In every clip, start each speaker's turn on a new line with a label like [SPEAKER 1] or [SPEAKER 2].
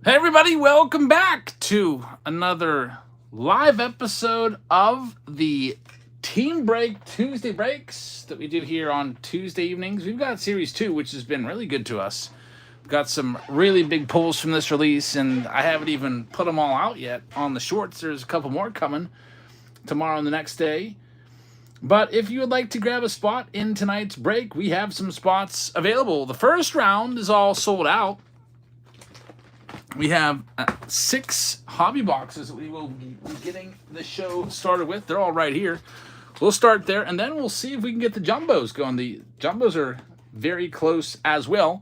[SPEAKER 1] Hey everybody, welcome back to another live episode of the Team Break Tuesday breaks that we do here on Tuesday evenings. We've got Series 2, which has been really good to us. We've got some really big pulls from this release, and I haven't even put them all out yet on the shorts. There's a couple more coming tomorrow and the next day. But if you would like to grab a spot in tonight's break, we have some spots available. The first round is all sold out. We have 6 hobby boxes that we will be getting the show started with. They're all right here. We'll start there, and then we'll see if we can get the jumbos going. The jumbos are very close as well.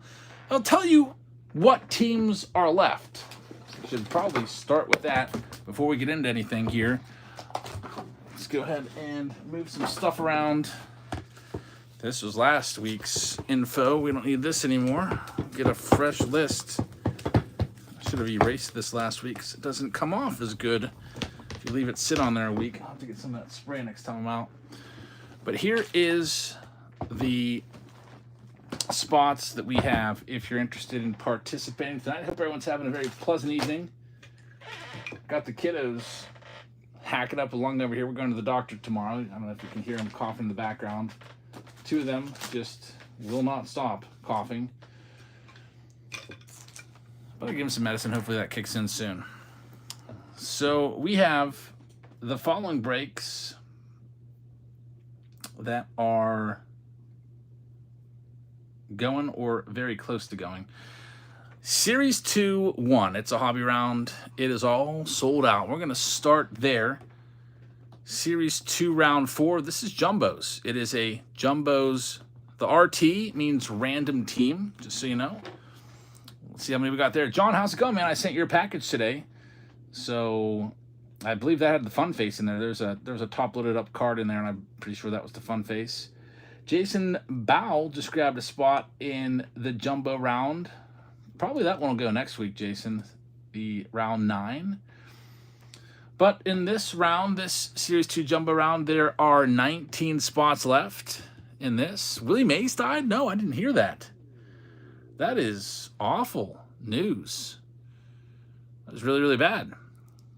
[SPEAKER 1] I'll tell you what teams are left. Should probably start with that before we get into anything here. Let's go ahead and move some stuff around. This was last week's info. We don't need this anymore. Get a fresh list. Should have erased this last week because it doesn't come off as good if you leave it sit on there a week. I'll have to get some of that spray next time I'm out. But here is the spots that we have if you're interested in participating tonight. I hope everyone's having a very pleasant evening. Got the kiddos hacking up along over here. We're going to the doctor tomorrow. I don't know if you can hear them coughing in the background. 2 of them just will not stop coughing. But I'll give him some medicine. Hopefully that kicks in soon. So we have the following breaks that are going or very close to going. Series 2-1. It's a hobby round. It is all sold out. We're going to start there. Series 2 round 4. This is jumbos. It is a jumbos. The RT means random team, just so you know. Let's see how many we got there. John, how's it going, man? I sent your package today. So I believe that had the fun face in there. There's a top loaded up card in there, and I'm pretty sure that was the fun face. Jason Bow just grabbed a spot in the jumbo round. Probably that one will go next week, Jason. The round 9. But in this round, this Series 2 jumbo round, there are 19 spots left in this. Willie Mays died? No, I didn't hear that. That is awful news. That was really, really bad.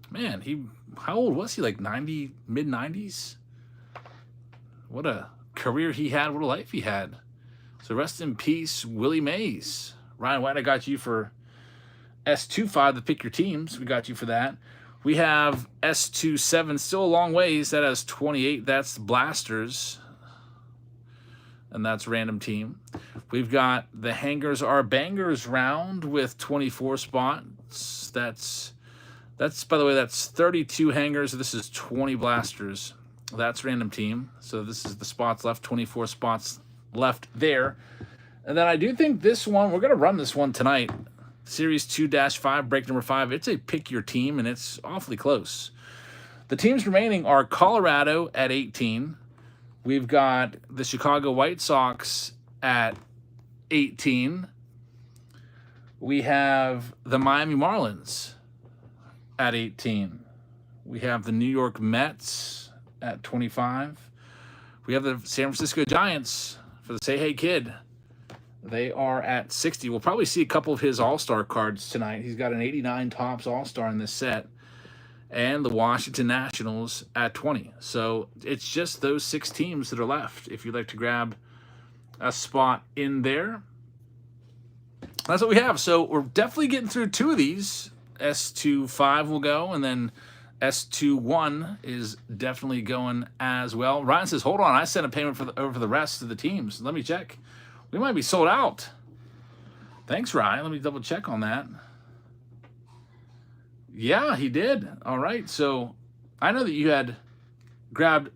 [SPEAKER 1] Man, how old was he? Like 90, mid-90s? What a career he had. What a life he had. So rest in peace, Willie Mays. Ryan White, I got you for S25 to pick your teams. We got you for that. We have S27, still a long ways. That has 28. That's Blasters. And that's random team. We've got the Hangers Are Bangers round with 24 spots. That's by the way, that's 32 hangers. This is 20 blasters. That's random team. So this is the spots left, 24 spots left there. And then I do think this one, we're going to run this one tonight. Series 2-5, break number 5. It's a pick your team, and it's awfully close. The teams remaining are Colorado at 18. We've got the Chicago White Sox at 18. We have the Miami Marlins at 18. We have the New York Mets at 25. We have the San Francisco Giants for the Say Hey Kid. They are at 60. We'll probably see a couple of his All-Star cards tonight. He's got an 89 Topps All-Star in this set. And the Washington Nationals at 20. So it's just those 6 teams that are left. If you'd like to grab a spot in there, that's what we have. So we're definitely getting through 2 of these. S25 will go, and then S21 is definitely going as well. Ryan says, hold on, I sent a payment over for the rest of the teams. Let me check. We might be sold out. Thanks, Ryan. Let me double check on that. Yeah, he did. All right. So I know that you had grabbed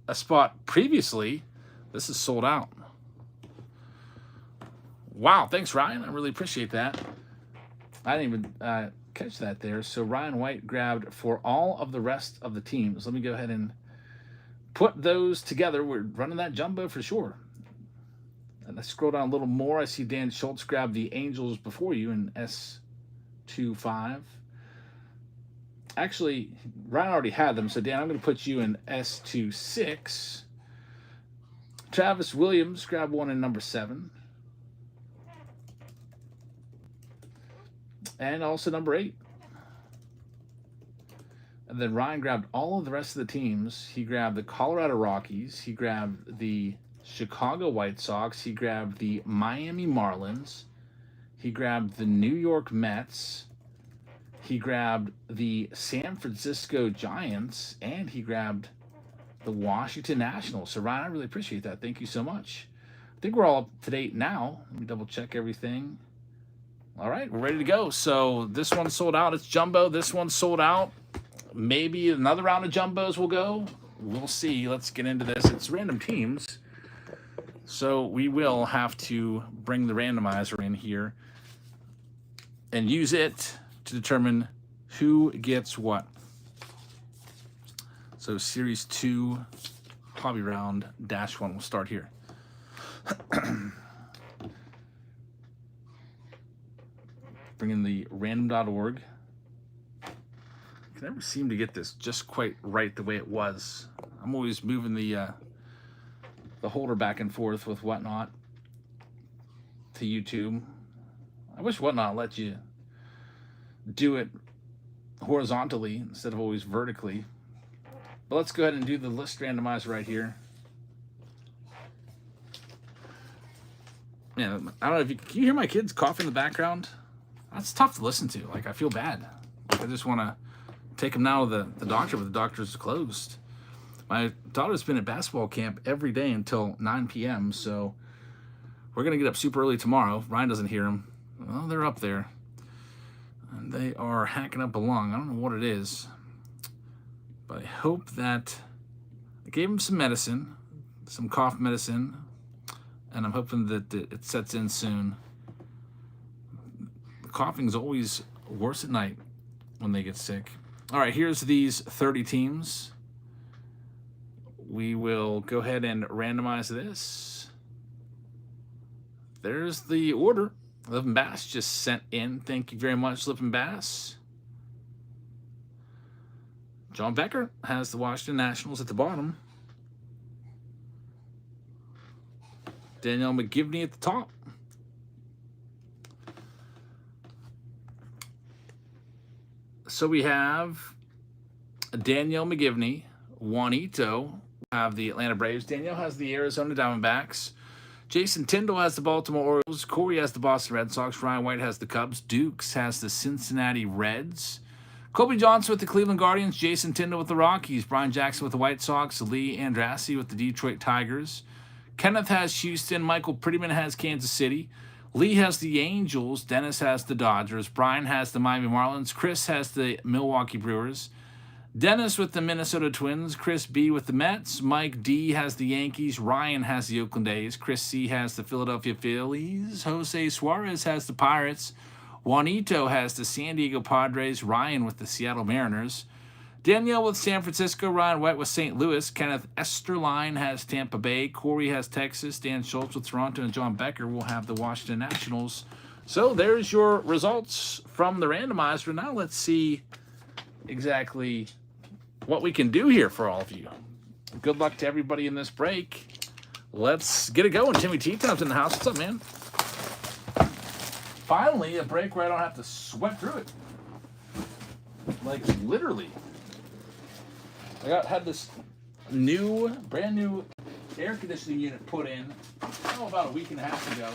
[SPEAKER 1] a spot previously. This is sold out. Wow. Thanks, Ryan. I really appreciate that. I didn't even catch that there. So Ryan White grabbed for all of the rest of the teams. Let me go ahead and put those together. We're running that jumbo for sure. And I scroll down a little more. I see Dan Schultz grab the Angels before you in S25. Actually, Ryan already had them, so Dan, I'm going to put you in S26. Travis Williams, grab one in number 7. And also number 8. And then Ryan grabbed all of the rest of the teams. He grabbed the Colorado Rockies. He grabbed the Chicago White Sox. He grabbed the Miami Marlins. He grabbed the New York Mets. He grabbed the San Francisco Giants. And he grabbed the Washington Nationals. So, Ryan, I really appreciate that. Thank you so much. I think we're all up to date now. Let me double check everything. All right, we're ready to go. So this one's sold out. It's jumbo. This one's sold out. Maybe another round of jumbos will go. We'll see. Let's get into this. It's random teams. So we will have to bring the randomizer in here and use it to determine who gets what. So Series 2 Hobby Round -1 will start here. Bring in the random.org. I never seem to get this just quite right the way it was. I'm always moving the holder back and forth with Whatnot to YouTube. I wish Whatnot let you do it horizontally instead of always vertically. But let's go ahead and do the list randomizer right here. Yeah, I don't know if you can you hear my kids cough in the background? That's tough to listen to. Like, I feel bad. Like, I just want to take them now to the doctor, but the doctor's closed. My daughter's been at basketball camp every day until 9 p.m., so we're going to get up super early tomorrow. Ryan doesn't hear them. Well, they're up there. And they are hacking up a lung. I don't know what it is, but I hope that I gave them some medicine, some cough medicine, and I'm hoping that it sets in soon. Coughing's always worse at night when they get sick. All right, here's these 30 teams. We will go ahead and randomize this. There's the order. Lippin Bass just sent in. Thank you very much, Lippin Bass. John Becker has the Washington Nationals at the bottom. Danielle McGivney at the top. So we have Danielle McGivney, Juanito have the Atlanta Braves. Danielle has the Arizona Diamondbacks. Jason Tyndall has the Baltimore Orioles. Corey has the Boston Red Sox. Ryan White has the Cubs. Dukes has the Cincinnati Reds. Colby Johnson with the Cleveland Guardians. Jason Tyndall with the Rockies. Brian Jackson with the White Sox. Lee Andrassy with the Detroit Tigers. Kenneth has Houston. Michael Prettyman has Kansas City. Lee has the Angels. Dennis has the Dodgers. Brian has the Miami Marlins. Chris has the Milwaukee Brewers. Dennis with the Minnesota Twins. Chris B with the Mets. Mike D has the Yankees. Ryan has the Oakland A's. Chris C has the Philadelphia Phillies. Jose Suarez has the Pirates. Juanito has the San Diego Padres. Ryan with the Seattle Mariners. Danielle with San Francisco. Ryan White with St. Louis. Kenneth Esterline has Tampa Bay. Corey has Texas. Dan Schultz with Toronto. And John Becker will have the Washington Nationals. So there's your results from the randomizer. Now let's see exactly what we can do here for all of you. Good luck to everybody in this break. Let's get it going. Timmy T-Top's in the house. What's up, man? Finally, a break where I don't have to sweat through it. Like, literally. Had this brand new air conditioning unit put in, about a week and a half ago.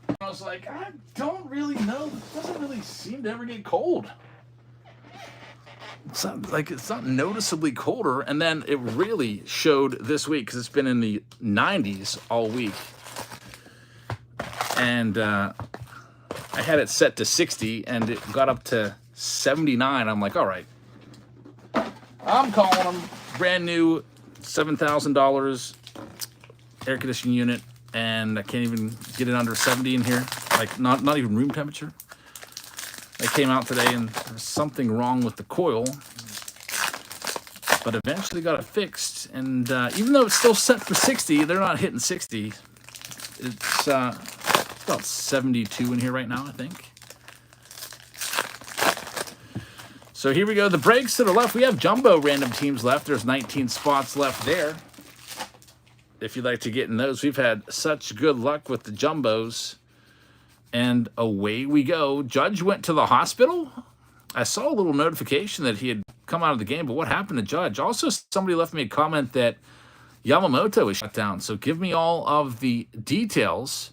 [SPEAKER 1] And I was like, I don't really know. It doesn't really seem to ever get cold. It's not noticeably colder. And then it really showed this week because it's been in the 90s all week. And I had it set to 60 and it got up to 79. I'm like, all right. I'm calling them brand new $7,000 air conditioning unit, and I can't even get it under 70 in here. Like not even room temperature. I came out today and there's something wrong with the coil, but eventually got it fixed. And even though it's still set for 60, they're not hitting 60. It's about 72 in here right now, I think. So here we go. The breaks to the left. We have jumbo random teams left. There's 19 spots left there. If you'd like to get in those, we've had such good luck with the jumbos And away we go. Judge went to the hospital. I saw a little notification that he had come out of the game, but what happened to Judge? Also, somebody left me a comment that Yamamoto is shut down. So give me all of the details.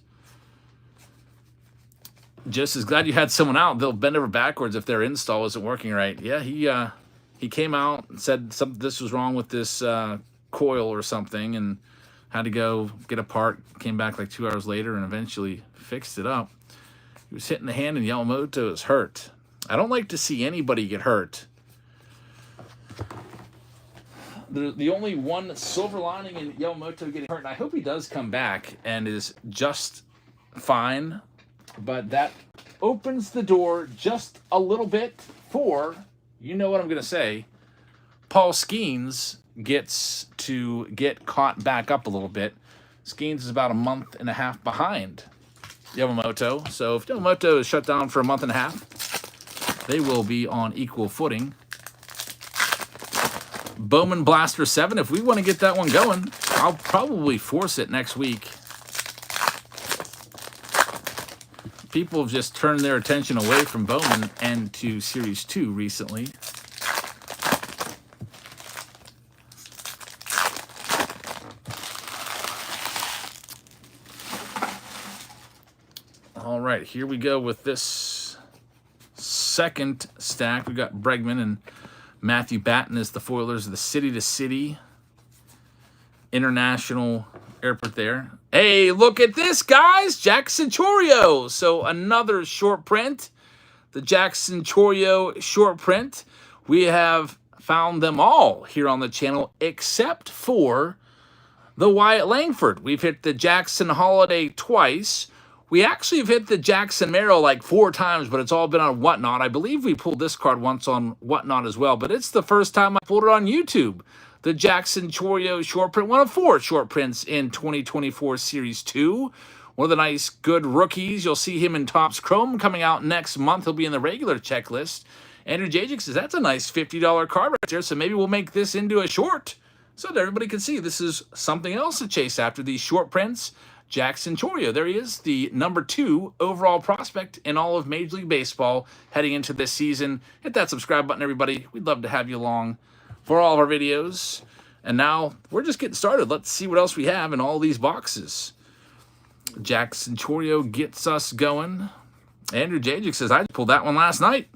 [SPEAKER 1] Just as glad you had someone out. They'll bend over backwards if their install isn't working right. Yeah, he came out and said this was wrong with this coil or something, and had to go get a part. Came back like 2 hours later and eventually fixed it up. He was hitting the hand, and Yamamoto is hurt. I don't like to see anybody get hurt. The only one silver lining in Yamamoto getting hurt, and I hope he does come back and is just fine, but that opens the door just a little bit for, you know what I'm going to say, Paul Skeens gets to get caught back up a little bit. Skeens is about a month and a half behind Yamamoto, so if Yamamoto is shut down for a month and a half, they will be on equal footing. Bowman Blaster 7, if we want to get that one going, I'll probably force it next week. People have just turned their attention away from Bowman and to Series 2 recently. All right, here we go with this second stack. We got Bregman and Matthew Batten as the foilers of the City to City International Airport there. Hey, look at this, guys. Jackson Chorio. So another short print. The Jackson Chorio short print. We have found them all here on the channel except for the Wyatt Langford. We've hit the Jackson Holiday twice. We actually have hit the Jackson Merrill like 4 times, but it's all been on Whatnot. I believe we pulled this card once on Whatnot as well, but it's the first time I pulled it on YouTube. The Jackson Chorio short print, one of 4 short prints in 2024 Series 2. One of the nice, good rookies. You'll see him in Topps Chrome coming out next month. He'll be in the regular checklist. Andrew Jajic says, that's a nice $50 card right there, so maybe we'll make this into a short so that everybody can see this is something else to chase after, these short prints. Jackson Chorio. There he is, the number 2 overall prospect in all of Major League Baseball heading into this season. Hit that subscribe button, everybody. We'd love to have you along for all of our videos. And now we're just getting started. Let's see what else we have in all these boxes. Jackson Chorio gets us going. Andrew Jajic says, I pulled that one last night.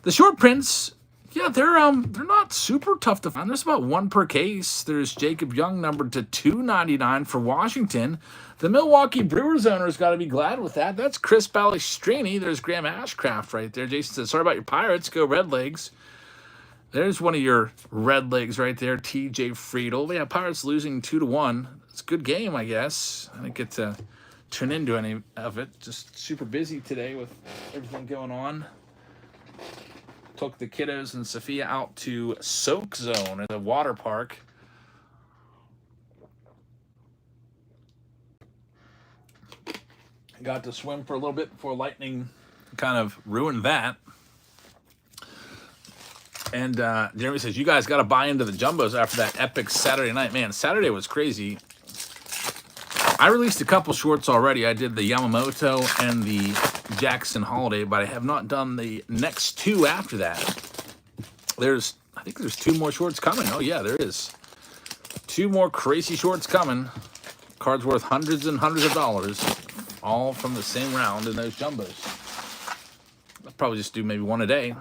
[SPEAKER 1] The short prints, yeah, they're not super tough to find. There's about 1 per case. There's Jacob Young numbered to $2.99 for Washington. The Milwaukee Brewers owner's got to be glad with that. That's Chris Balestrini. There's Graham Ashcraft right there. Jason says, sorry about your Pirates. Go Red Legs. There's one of your Red Legs right there, TJ Friedel. Yeah, Pirates losing 2-1. It's a good game, I guess. I didn't get to tune into any of it. Just super busy today with everything going on. Took the kiddos and Sophia out to Soak Zone at the water park. Got to swim for a little bit before lightning kind of ruined that. And Jeremy says, you guys got to buy into the jumbos after that epic Saturday night. Man, Saturday was crazy. I released a couple shorts already. I did the Yamamoto and the Jackson Holiday, but I have not done the next 2 after that. I think there's 2 more shorts coming. Oh, yeah, there is. 2 more crazy shorts coming. Cards worth hundreds and hundreds of dollars. All from the same round in those jumbos. I'll probably just do maybe 1 a day.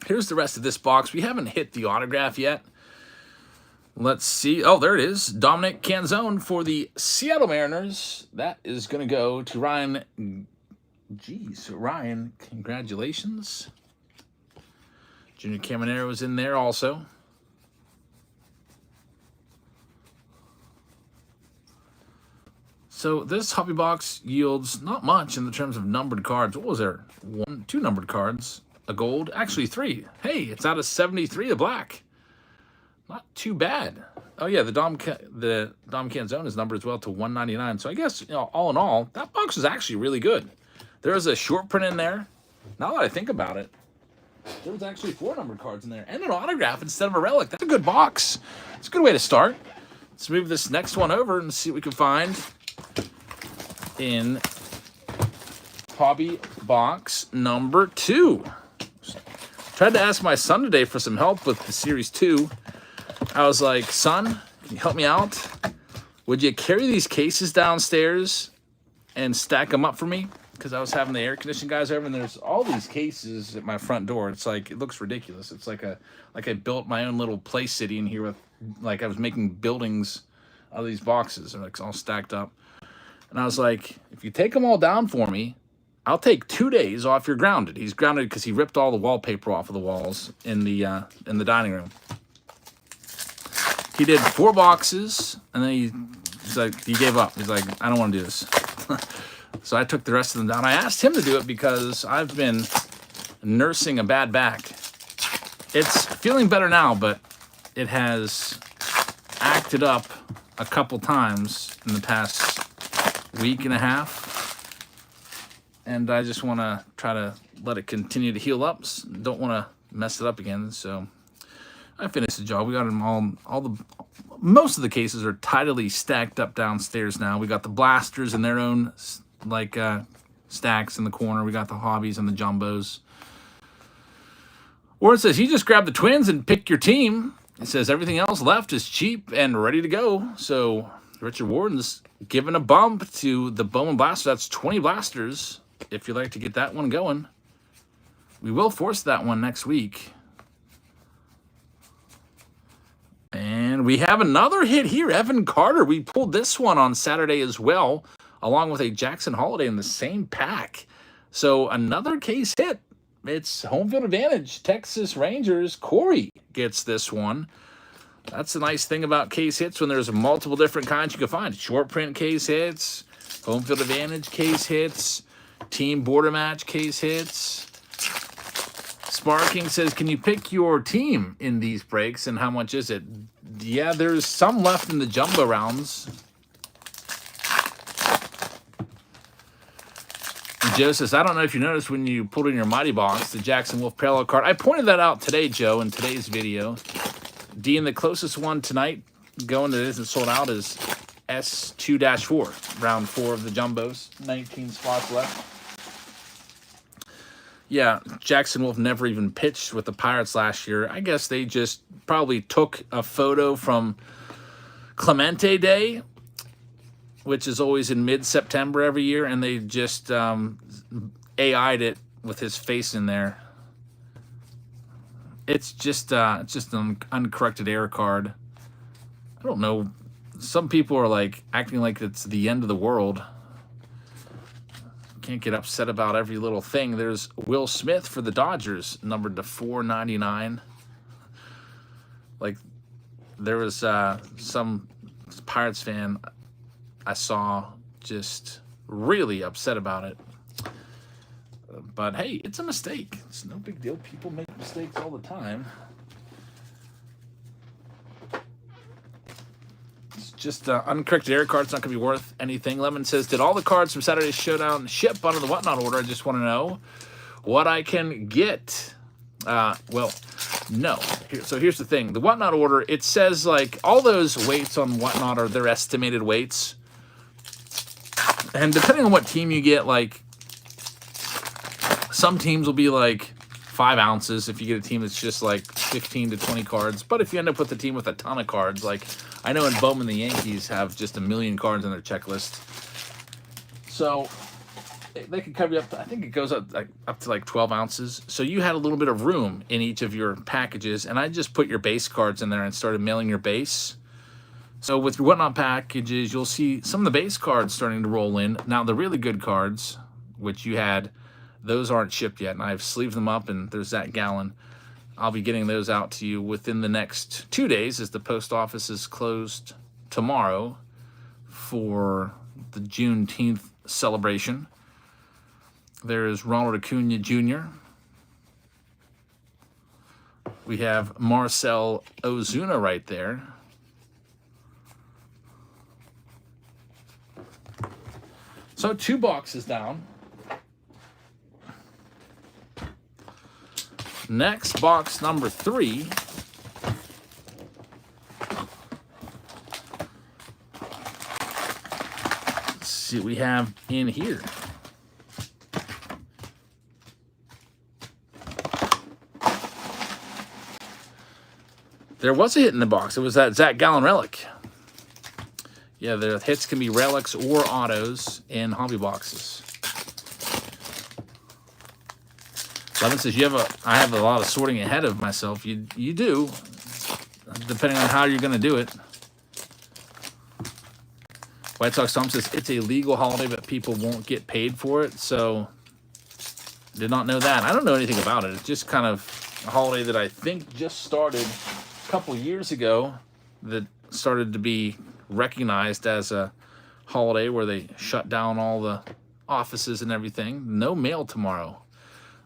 [SPEAKER 1] Here's the rest of this box. We haven't hit the autograph yet. Let's see. Oh, there it is. Dominic Canzone for the Seattle Mariners. That is going to go to Ryan. Geez, Ryan, congratulations. Junior Caminero was in there also. So this hobby box yields not much in the terms of numbered cards. What was there? 2 numbered cards. A gold. Actually 3. Hey, it's out of 73 of black. Not too bad. Oh yeah, the Dom Canzone is numbered as well to 199. So I guess, all in all, that box is actually really good. There is a short print in there. Now that I think about it, there was actually 4 numbered cards in there and an autograph instead of a relic. That's a good box. It's a good way to start. Let's move this next one over and see what we can find in hobby box number 2. Tried to ask my son today for some help with the Series 2. I was like, son, can you help me out? Would you carry these cases downstairs and stack them up for me? Because I was having the air conditioning guys over, and there's all these cases at my front door. It's like, it looks ridiculous. It's like I built my own little place city in here with, like, I was making buildings out of these boxes. They're like all stacked up. And I was like, if you take them all down for me, I'll take 2 days off your grounded. He's grounded because he ripped all the wallpaper off of the walls in the dining room. He did 4 boxes, and then he's like, he gave up. He's like, I don't want to do this. So I took the rest of them down. I asked him to do it because I've been nursing a bad back. It's feeling better now, but it has acted up a couple times in the past week and a half. And I just want to try to let it continue to heal up. Don't want to mess it up again. So I finished the job. We got them most of the cases are tidily stacked up downstairs now. We got the blasters in their own like stacks in the corner. We got the hobbies and the jumbos. Or it says, you just grab the twins and pick your team. It says everything else left is cheap and ready to go. So Richard Warden's giving a bump to the Bowman Blaster. That's 20 blasters. If you'd like to get that one going, we will force that one next week. And we have another hit here, Evan Carter. We pulled this one on Saturday as well, along with a Jackson Holiday in the same pack. So another case hit. It's home field advantage. Texas Rangers. Corey gets this one. That's the nice thing about case hits when there's multiple different kinds you can find. Short print case hits, home field advantage case hits, team border match case hits. Sparking says, can you pick your team in these breaks and how much is it? Yeah, there's some left in the jumbo rounds. Joe says, I don't know if you noticed when you pulled in your Mighty Box, the Jackson Wolf parallel card. I pointed that out today, Joe, in today's video. Dean, the closest one tonight going that isn't sold out is S2-4, round 4 of the jumbos, 19 spots left. Yeah, Jackson Wolf never even pitched with the Pirates last year. I guess they just probably took a photo from Clemente Day, which is always in mid-September every year, and they just AI'd it with his face in there. It's just an uncorrected error card. I don't know. Some people are like acting like it's the end of the world. Can't get upset about every little thing. There's Will Smith for the Dodgers, numbered to 499. Like, there was some Pirates fan I saw just really upset about it. But hey, it's a mistake. It's no big deal. People make mistakes all the time. It's just uncorrected error card. It's not going to be worth anything. Lemon says, did all the cards from Saturday's Showdown ship under the Whatnot order? I just want to know what I can get. Well, no. So here's the thing. The Whatnot order, it says like all those weights on Whatnot are their estimated weights. And depending on what team you get, like some teams will be like 5 ounces if you get a team that's just like 15 to 20 cards. But if you end up with a team with a ton of cards, like I know in Bowman the Yankees have just 1 million cards on their checklist. So they can cover you up to, I think it goes up to like 12 ounces. So you had a little bit of room in each of your packages, and I just put your base cards in there and started mailing your base. So with your Whatnot packages, you'll see some of the base cards starting to roll in. Now the really good cards, which you had, those aren't shipped yet, and I've sleeved them up, and there's that gallon. I'll be getting those out to you within the next 2 days as the post office is closed tomorrow for the Juneteenth celebration. There's Ronald Acuna Jr. We have Marcell Ozuna right there. So 2 boxes down. Next, box number 3. Let's see what we have in here. There was a hit in the box. It was that Zach Gallen relic. Yeah, the hits can be relics or autos in hobby boxes. Levin says, I have a lot of sorting ahead of myself. You do, depending on how you're going to do it. White Sox Tom says, it's a legal holiday, but people won't get paid for it. So, did not know that. I don't know anything about it. It's just kind of a holiday that I think just started a couple years ago that started to be recognized as a holiday where they shut down all the offices and everything. No mail tomorrow.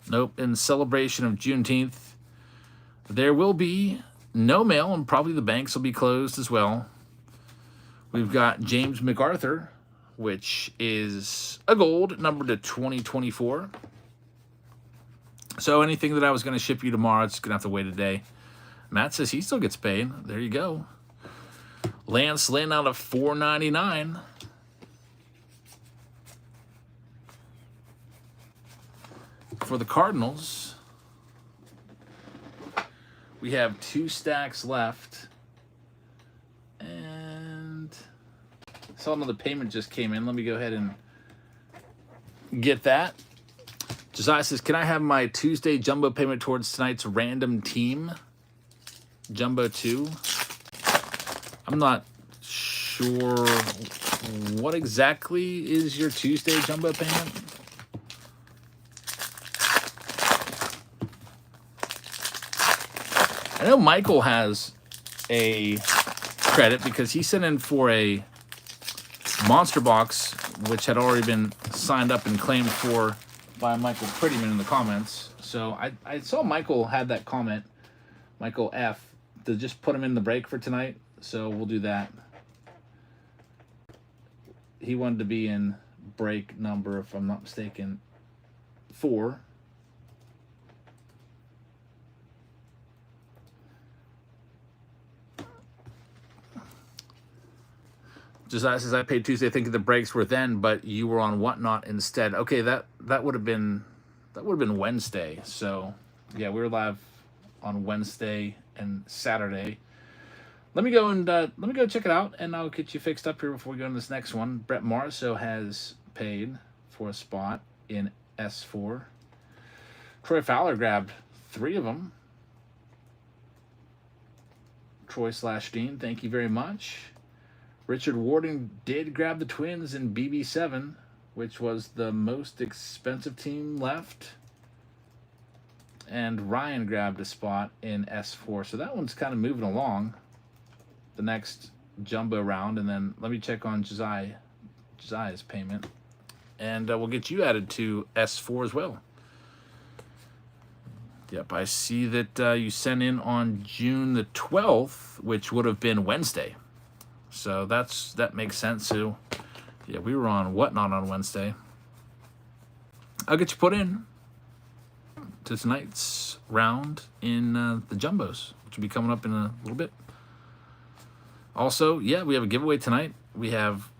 [SPEAKER 1] Nope. In celebration of Juneteenth, there will be no mail, and probably the banks will be closed as well. We've got James MacArthur, which is a gold, numbered to 2024. So anything that I was going to ship you tomorrow, it's going to have to wait a day. Matt says he still gets paid. There you go. Lance Lynn out of $4.99. For the Cardinals, we have 2 stacks left. And I saw another payment just came in. Let me go ahead and get that. Josiah says, can I have my Tuesday jumbo payment towards tonight's random team? Jumbo 2. I'm not sure what exactly is your Tuesday jumbo payment. I know Michael has a credit because he sent in for a monster box, which had already been signed up and claimed for by Michael Prettyman in the comments. So I saw Michael had that comment, Michael F, to just put him in the break for tonight. So we'll do that. He wanted to be in break number, if I'm not mistaken, 4. Josiah says, I paid Tuesday thinking the breaks were then, but you were on Whatnot instead. Okay, that would have been Wednesday. So yeah, we were live on Wednesday and Saturday. Let me go check it out, and I'll get you fixed up here before we go to this next one. Brett Marceau has paid for a spot in S4. Troy Fowler grabbed 3 of them. Troy/Dean, thank you very much. Richard Warden did grab the Twins in BB7, which was the most expensive team left. And Ryan grabbed a spot in S4. So that one's kind of moving along. The next jumbo round. And then let me check on Josiah's payment. And we'll get you added to S4 as well. Yep, I see that you sent in on June the 12th, which would have been Wednesday. So that makes sense. So yeah, we were on Whatnot on Wednesday. I'll get you put in to tonight's round in the jumbos, which will be coming up in a little bit. Also, yeah, we have a giveaway tonight. We have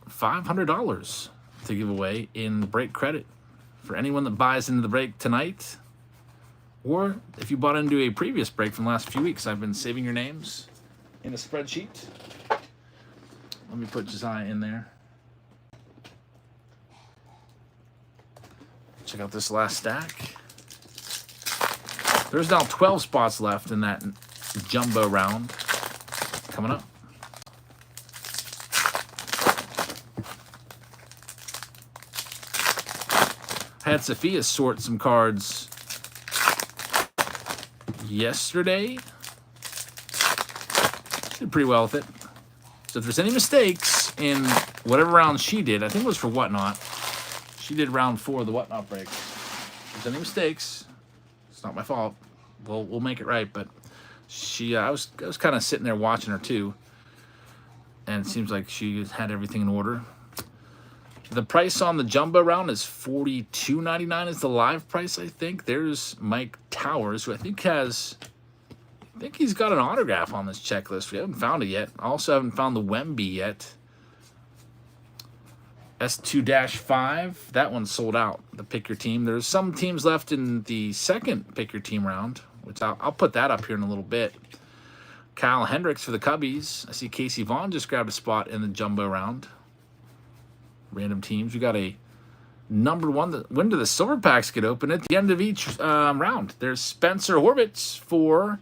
[SPEAKER 1] $500 to give away in break credit for anyone that buys into the break tonight, or if you bought into a previous break from the last few weeks. I've been saving your names in a spreadsheet. Let me put Josiah in there. Check out this last stack. There's now 12 spots left in that jumbo round coming up. I had Sophia sort some cards yesterday. Did pretty well with it. So if there's any mistakes in whatever round she did, I think it was for Whatnot. She did round 4 of the Whatnot break. If there's any mistakes, it's not my fault. We'll make it right. But I was kind of sitting there watching her too, and it seems like she had everything in order. The price on the jumbo round is $42.99 is the live price, I think. There's Mike Towers, who I think he's got an autograph on this checklist. We haven't found it yet. I also haven't found the Wemby yet. S2-5, that one sold out, the pick your team. There's some teams left in the second pick your team round, which I'll put that up here in a little bit. Kyle Hendricks for the Cubbies. I see Casey Vaughn just grabbed a spot in the jumbo round. Random teams. We got a number one. When do the silver packs get open? At the end of each round. There's Spencer Horvitz for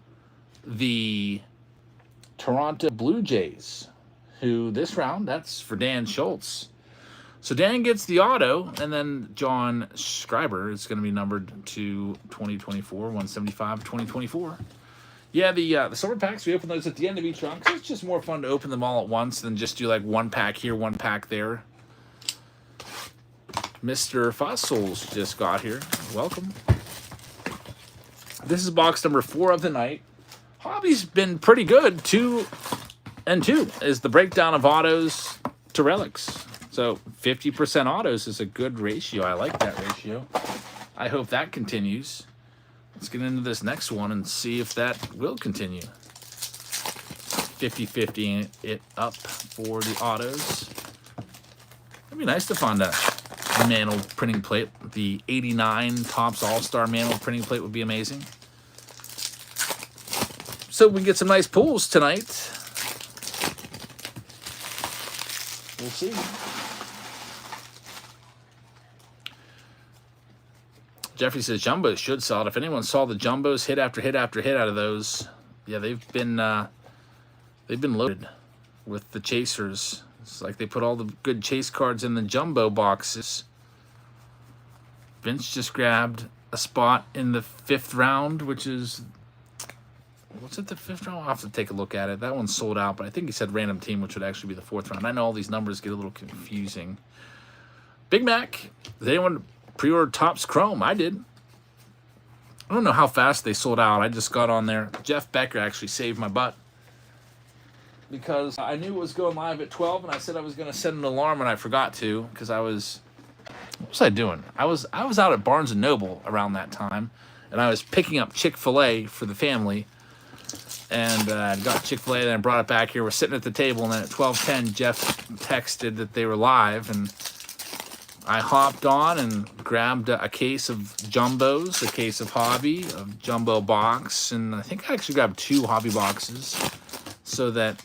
[SPEAKER 1] the Toronto Blue Jays, who this round, that's for Dan Schultz. So Dan gets the auto, and then John Schreiber is going to be numbered to 2024, 175, 2024. Yeah, the silver packs, we open those at the end of each round because it's just more fun to open them all at once than just do like one pack here, one pack there. Mr. Fossils just got here. Welcome. This is box number 4 of the night. Hobby's been pretty good. 2 and 2 is the breakdown of autos to relics. So 50% autos is a good ratio. I like that ratio. I hope that continues. Let's get into this next one and see if that will continue. 50-50 it up for the autos. It'd be nice to find a Mantle printing plate. The 89 Topps All-Star Mantle printing plate would be amazing. So we can get some nice pulls tonight. We'll see. Jeffrey says Jumbos should sell it. If anyone saw the Jumbos hit after hit after hit out of those, yeah, they've been loaded with the chasers. It's like they put all the good chase cards in the jumbo boxes. Vince just grabbed a spot in the 5th round, which is, what's it, the 5th round? I'll have to take a look at it. That one's sold out, but I think he said random team, which would actually be the 4th round. I know all these numbers get a little confusing. Big Mac, did anyone pre-order Topps Chrome? I did. I don't know how fast they sold out. I just got on there. Jeff Becker actually saved my butt because I knew it was going live at 12, and I said I was going to set an alarm, and I forgot to because I was, what was I doing? I was out at Barnes & Noble around that time, and I was picking up Chick-fil-A for the family, and I got Chick-fil-A, then I brought it back here. We're sitting at the table, and then at 12:10, Jeff texted that they were live, and I hopped on and grabbed a case of Jumbos, a case of Hobby, a Jumbo box, and I think I actually grabbed 2 Hobby boxes so that,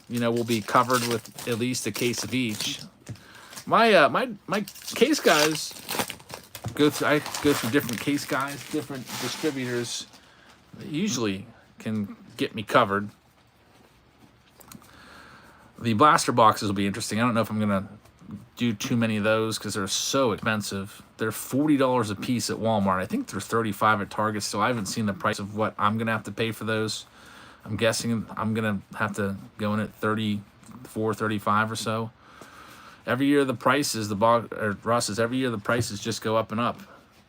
[SPEAKER 1] you know, we'll be covered with at least a case of each. My case guys I go through different case guys, different distributors. They usually can get me covered. The blaster boxes will be interesting. I don't know if I'm gonna do too many of those because they're so expensive. They're $40 a piece at Walmart. I think they're $35 at Target. So I haven't seen the price of what I'm gonna have to pay for those. I'm guessing I'm gonna have to go in at $34, $35 or so. Every year the prices, Ross says every year the prices just go up and up.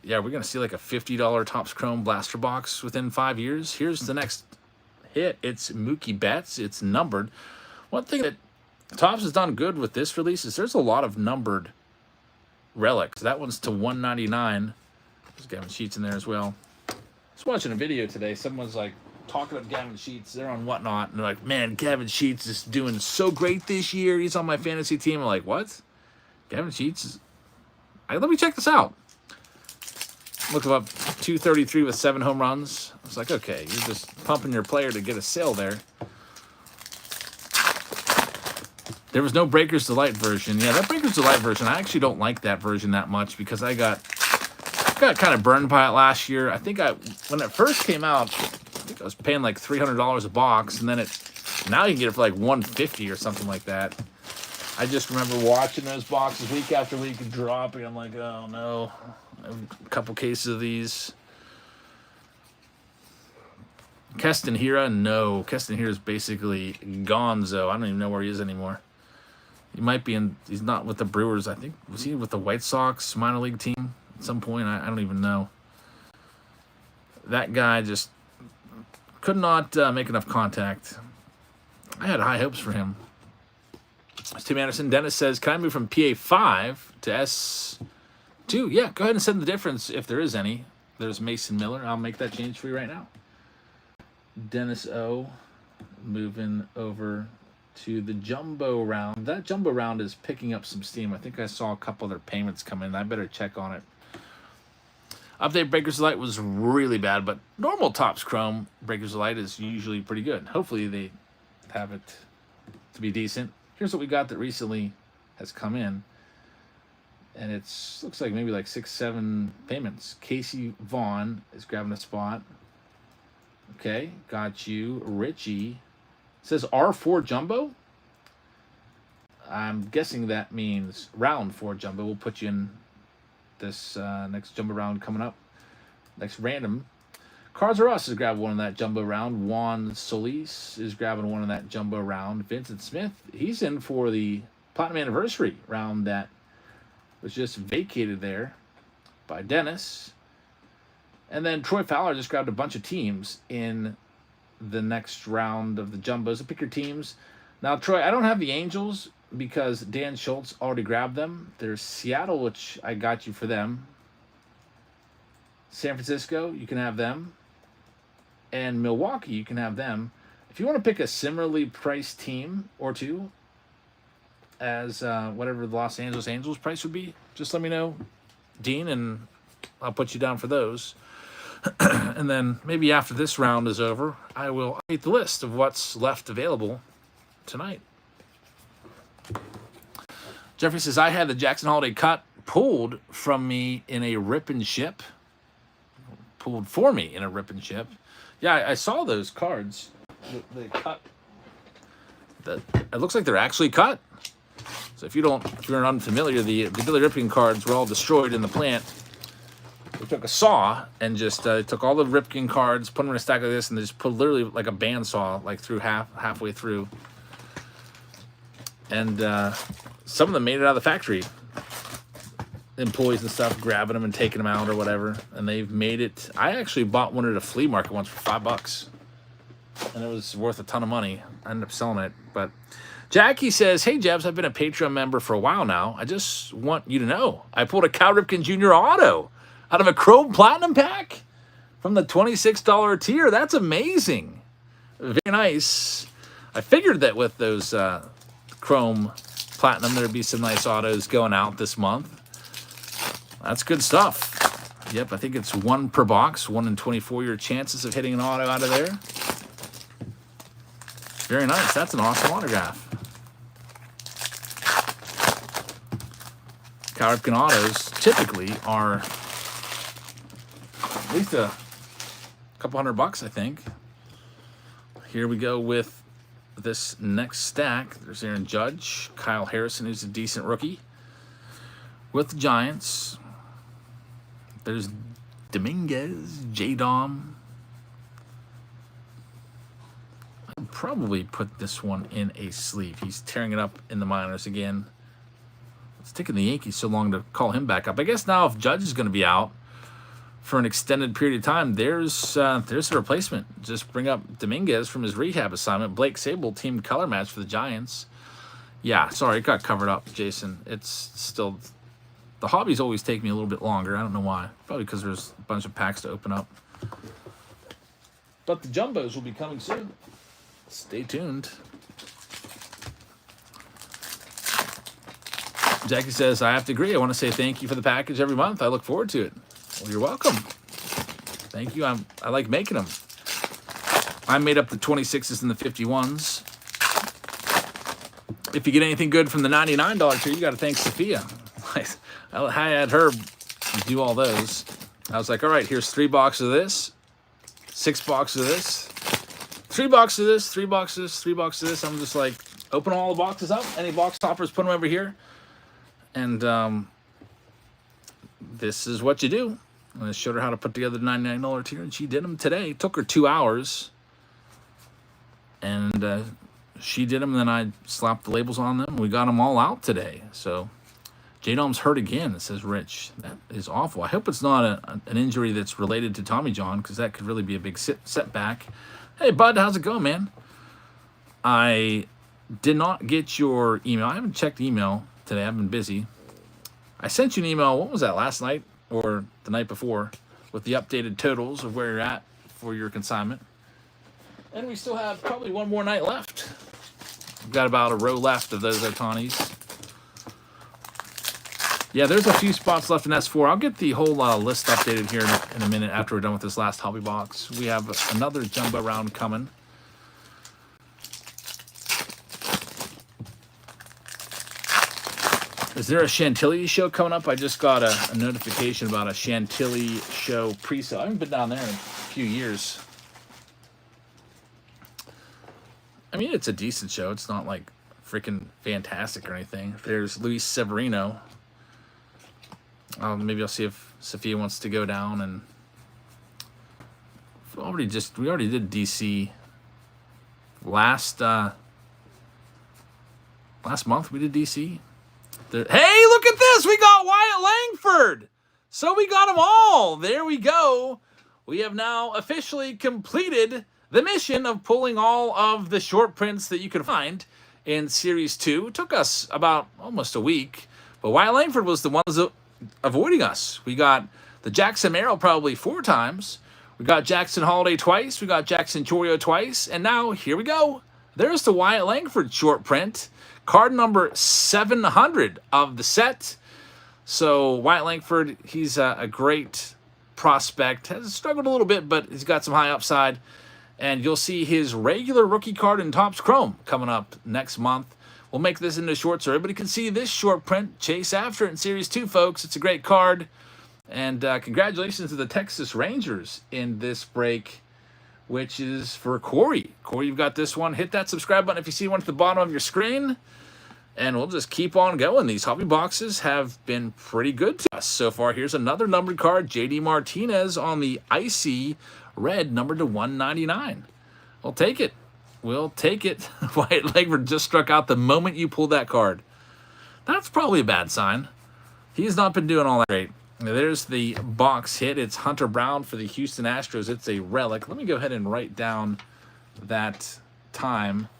[SPEAKER 1] Yeah, we're gonna see like a $50 Topps Chrome blaster box within 5 years. Here's the next hit. It's Mookie Betts. It's numbered. One thing that Topps has done good with this release is there's a lot of numbered relics. That one's to 199. There's Gavin Sheets in there as well. I was watching a video today. Someone's like talking up Gavin Sheets. They're on Whatnot, and they're like, man, Gavin Sheets is doing so great this year. He's on my fantasy team. I'm like, what? Gavin Sheets is... let me check this out. Look up 233 with 7 home runs. I was like, okay, you're just pumping your player to get a sale there. There was no Breakers Delight version. Yeah, that Breakers Delight version, I actually don't like that version that much because I got kind of burned by it last year. I think when it first came out, I think I was paying like $300 a box, and then now you can get it for like $150 or something like that. I just remember watching those boxes week after week and dropping. I'm like, oh no, I have a couple cases of these. Keston Hiura, no. Keston Hiura is basically gonzo. I don't even know where he is anymore. He might be he's not with the Brewers, I think. Was he with the White Sox minor league team at some point? I don't even know. That guy just could not make enough contact. I had high hopes for him. Tim Anderson. Dennis says, can I move from PA5 to S2? Yeah, go ahead and send the difference if there is any. There's Mason Miller. I'll make that change for you right now. Dennis O. moving over to the jumbo round. That jumbo round is picking up some steam. I think I saw a couple other payments come in. I better check on it. Update Breakers Light was really bad, but normal Topps Chrome Breakers Light is usually pretty good. Hopefully they have it to be decent. Here's what we got that recently has come in. And it looks like maybe like 6-7 payments. Casey Vaughn is grabbing a spot. Okay, got you. Richie. It says R4 Jumbo. I'm guessing that means round 4 Jumbo. We'll put you in this next Jumbo round coming up. Next random. Cards R Us is grabbing one in that Jumbo round. Juan Solis is grabbing one in that Jumbo round. Vincent Smith, he's in for the Platinum Anniversary round that was just vacated there by Dennis. And then Troy Fowler just grabbed a bunch of teams in the next round of the Jumbos. So pick your teams. Now, Troy, I don't have the Angels because Dan Schultz already grabbed them. There's Seattle, which I got you for them. San Francisco, you can have them. And Milwaukee, you can have them. If you want to pick a similarly priced team or two as whatever the Los Angeles Angels price would be, just let me know, Dean, and I'll put you down for those. And then maybe after this round is over, I will update the list of what's left available tonight. Jeffrey says, I had the Jackson Holiday cut pulled from me in a rip and ship. Pulled for me in a rip and ship. Yeah, I saw those cards. They cut. It looks like they're actually cut. So if you're unfamiliar, the Billy Ripken cards were all destroyed in the plant. They took a saw and just took all the Ripken cards, put them in a stack like this, and they just put literally like a bandsaw like through halfway through. And some of them made it out of the factory. Employees and stuff grabbing them and taking them out or whatever, and they've made it. I actually bought one at a flea market once for $5, and it was worth a ton of money. I ended up selling it, but Jackie says, "Hey Jebs, I've been a Patreon member for a while now. I just want you to know I pulled a Cal Ripken Jr. auto out of a Chrome Platinum pack from the $26 tier. That's amazing, very nice. I figured that with those Chrome Platinum, there'd be some nice autos going out this month." That's good stuff. Yep, I think it's 1 per box, 1 in 24 your chances of hitting an auto out of there. Very nice. That's an awesome autograph. Cal Ripken autos typically are at least a couple $100, I think. Here we go with this next stack. There's Aaron Judge, Kyle Harrison, who's a decent rookie with the Giants. There's Dominguez, J-Dom. I'd probably put this one in a sleeve. He's tearing it up in the minors again. It's taking the Yankees so long to call him back up. I guess now if Judge is going to be out for an extended period of time, there's a replacement. Just bring up Dominguez from his rehab assignment. Blake Sable, team color match for the Giants. Yeah, sorry, it got covered up, Jason. It's still... The hobbies always take me a little bit longer. I don't know why. Probably because there's a bunch of packs to open up. But the Jumbos will be coming soon. Stay tuned. Jackie says, I have to agree. I want to say thank you for the package every month. I look forward to it. Well, you're welcome. Thank you. I like making them. I made up the 26s and the 51s. If you get anything good from the $99 tier, you got to thank Sophia. I had her do all those. I was like, all right, here's 3 boxes of this, 6 boxes of this, 3 boxes of this, 3 boxes, 3 boxes of this. I'm just like, open all the boxes up. Any box toppers, put them over here. And this is what you do. And I showed her how to put together the $99 tier, and she did them today. It took her 2 hours. And she did them, and then I slapped the labels on them. We got them all out today. So... J-Dom's hurt again, says Rich. That is awful. I hope it's not an injury that's related to Tommy John, because that could really be a big setback. Hey, bud, how's it going, man? I did not get your email. I haven't checked email today. I've been busy. I sent you an email, what was that, last night or the night before, with the updated totals of where you're at for your consignment. And we still have probably one more night left. We've got about a row left of those Otanis. Yeah, there's a few spots left in S4. I'll get the whole list updated here in a minute after we're done with this last hobby box. We have another jumbo round coming. Is there a Chantilly show coming up? I just got a notification about a Chantilly show pre-sale. I haven't been down there in a few years. I mean, it's a decent show. It's not like freaking fantastic or anything. There's Luis Severino. Maybe I'll see if Sophia wants to go down, and we already did DC last month. We did DC. Hey, look at this! We got Wyatt Langford. So we got them all. There we go. We have now officially completed the mission of pulling all of the short prints that you could find in Series 2. It took us about almost a week, but Wyatt Langford was the ones avoiding us. We got the Jackson Merrill probably 4 times. We got Jackson Holiday twice. We got Jackson Chorio twice. And now, here we go. There's the Wyatt Langford short print. Card number 700 of the set. So Wyatt Langford, he's a great prospect. Has struggled a little bit, but he's got some high upside. And you'll see his regular rookie card in Topps Chrome coming up next month. We'll make this into short so everybody can see this short print. Chase after it in Series 2, folks. It's a great card. And congratulations to the Texas Rangers in this break, which is for Corey. Corey, you've got this one. Hit that subscribe button if you see one at the bottom of your screen. And we'll just keep on going. These hobby boxes have been pretty good to us so far. Here's another numbered card. JD Martinez on the icy red, numbered to 199. We'll take it. We'll take it. Wyatt Langford just struck out the moment you pulled that card. That's probably a bad sign. He's not been doing all that great. There's the box hit. It's Hunter Brown for the Houston Astros. It's a relic. Let me go ahead and write down that time.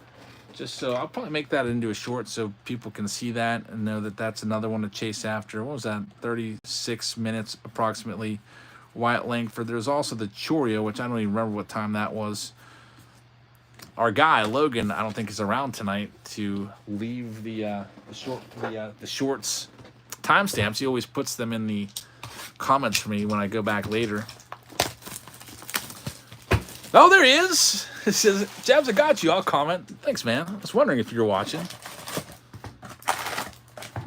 [SPEAKER 1] Just so I'll probably make that into a short so people can see that and know that that's another one to chase after. What was that? 36 minutes approximately. Wyatt Langford. There's also the Chorio, which I don't even remember what time that was. Our guy Logan, I don't think is around tonight to leave the shorts timestamps. He always puts them in the comments for me when I go back later. Oh, there he is. It says, Jabs, I got you. I'll comment. Thanks, man. I was wondering if you were watching.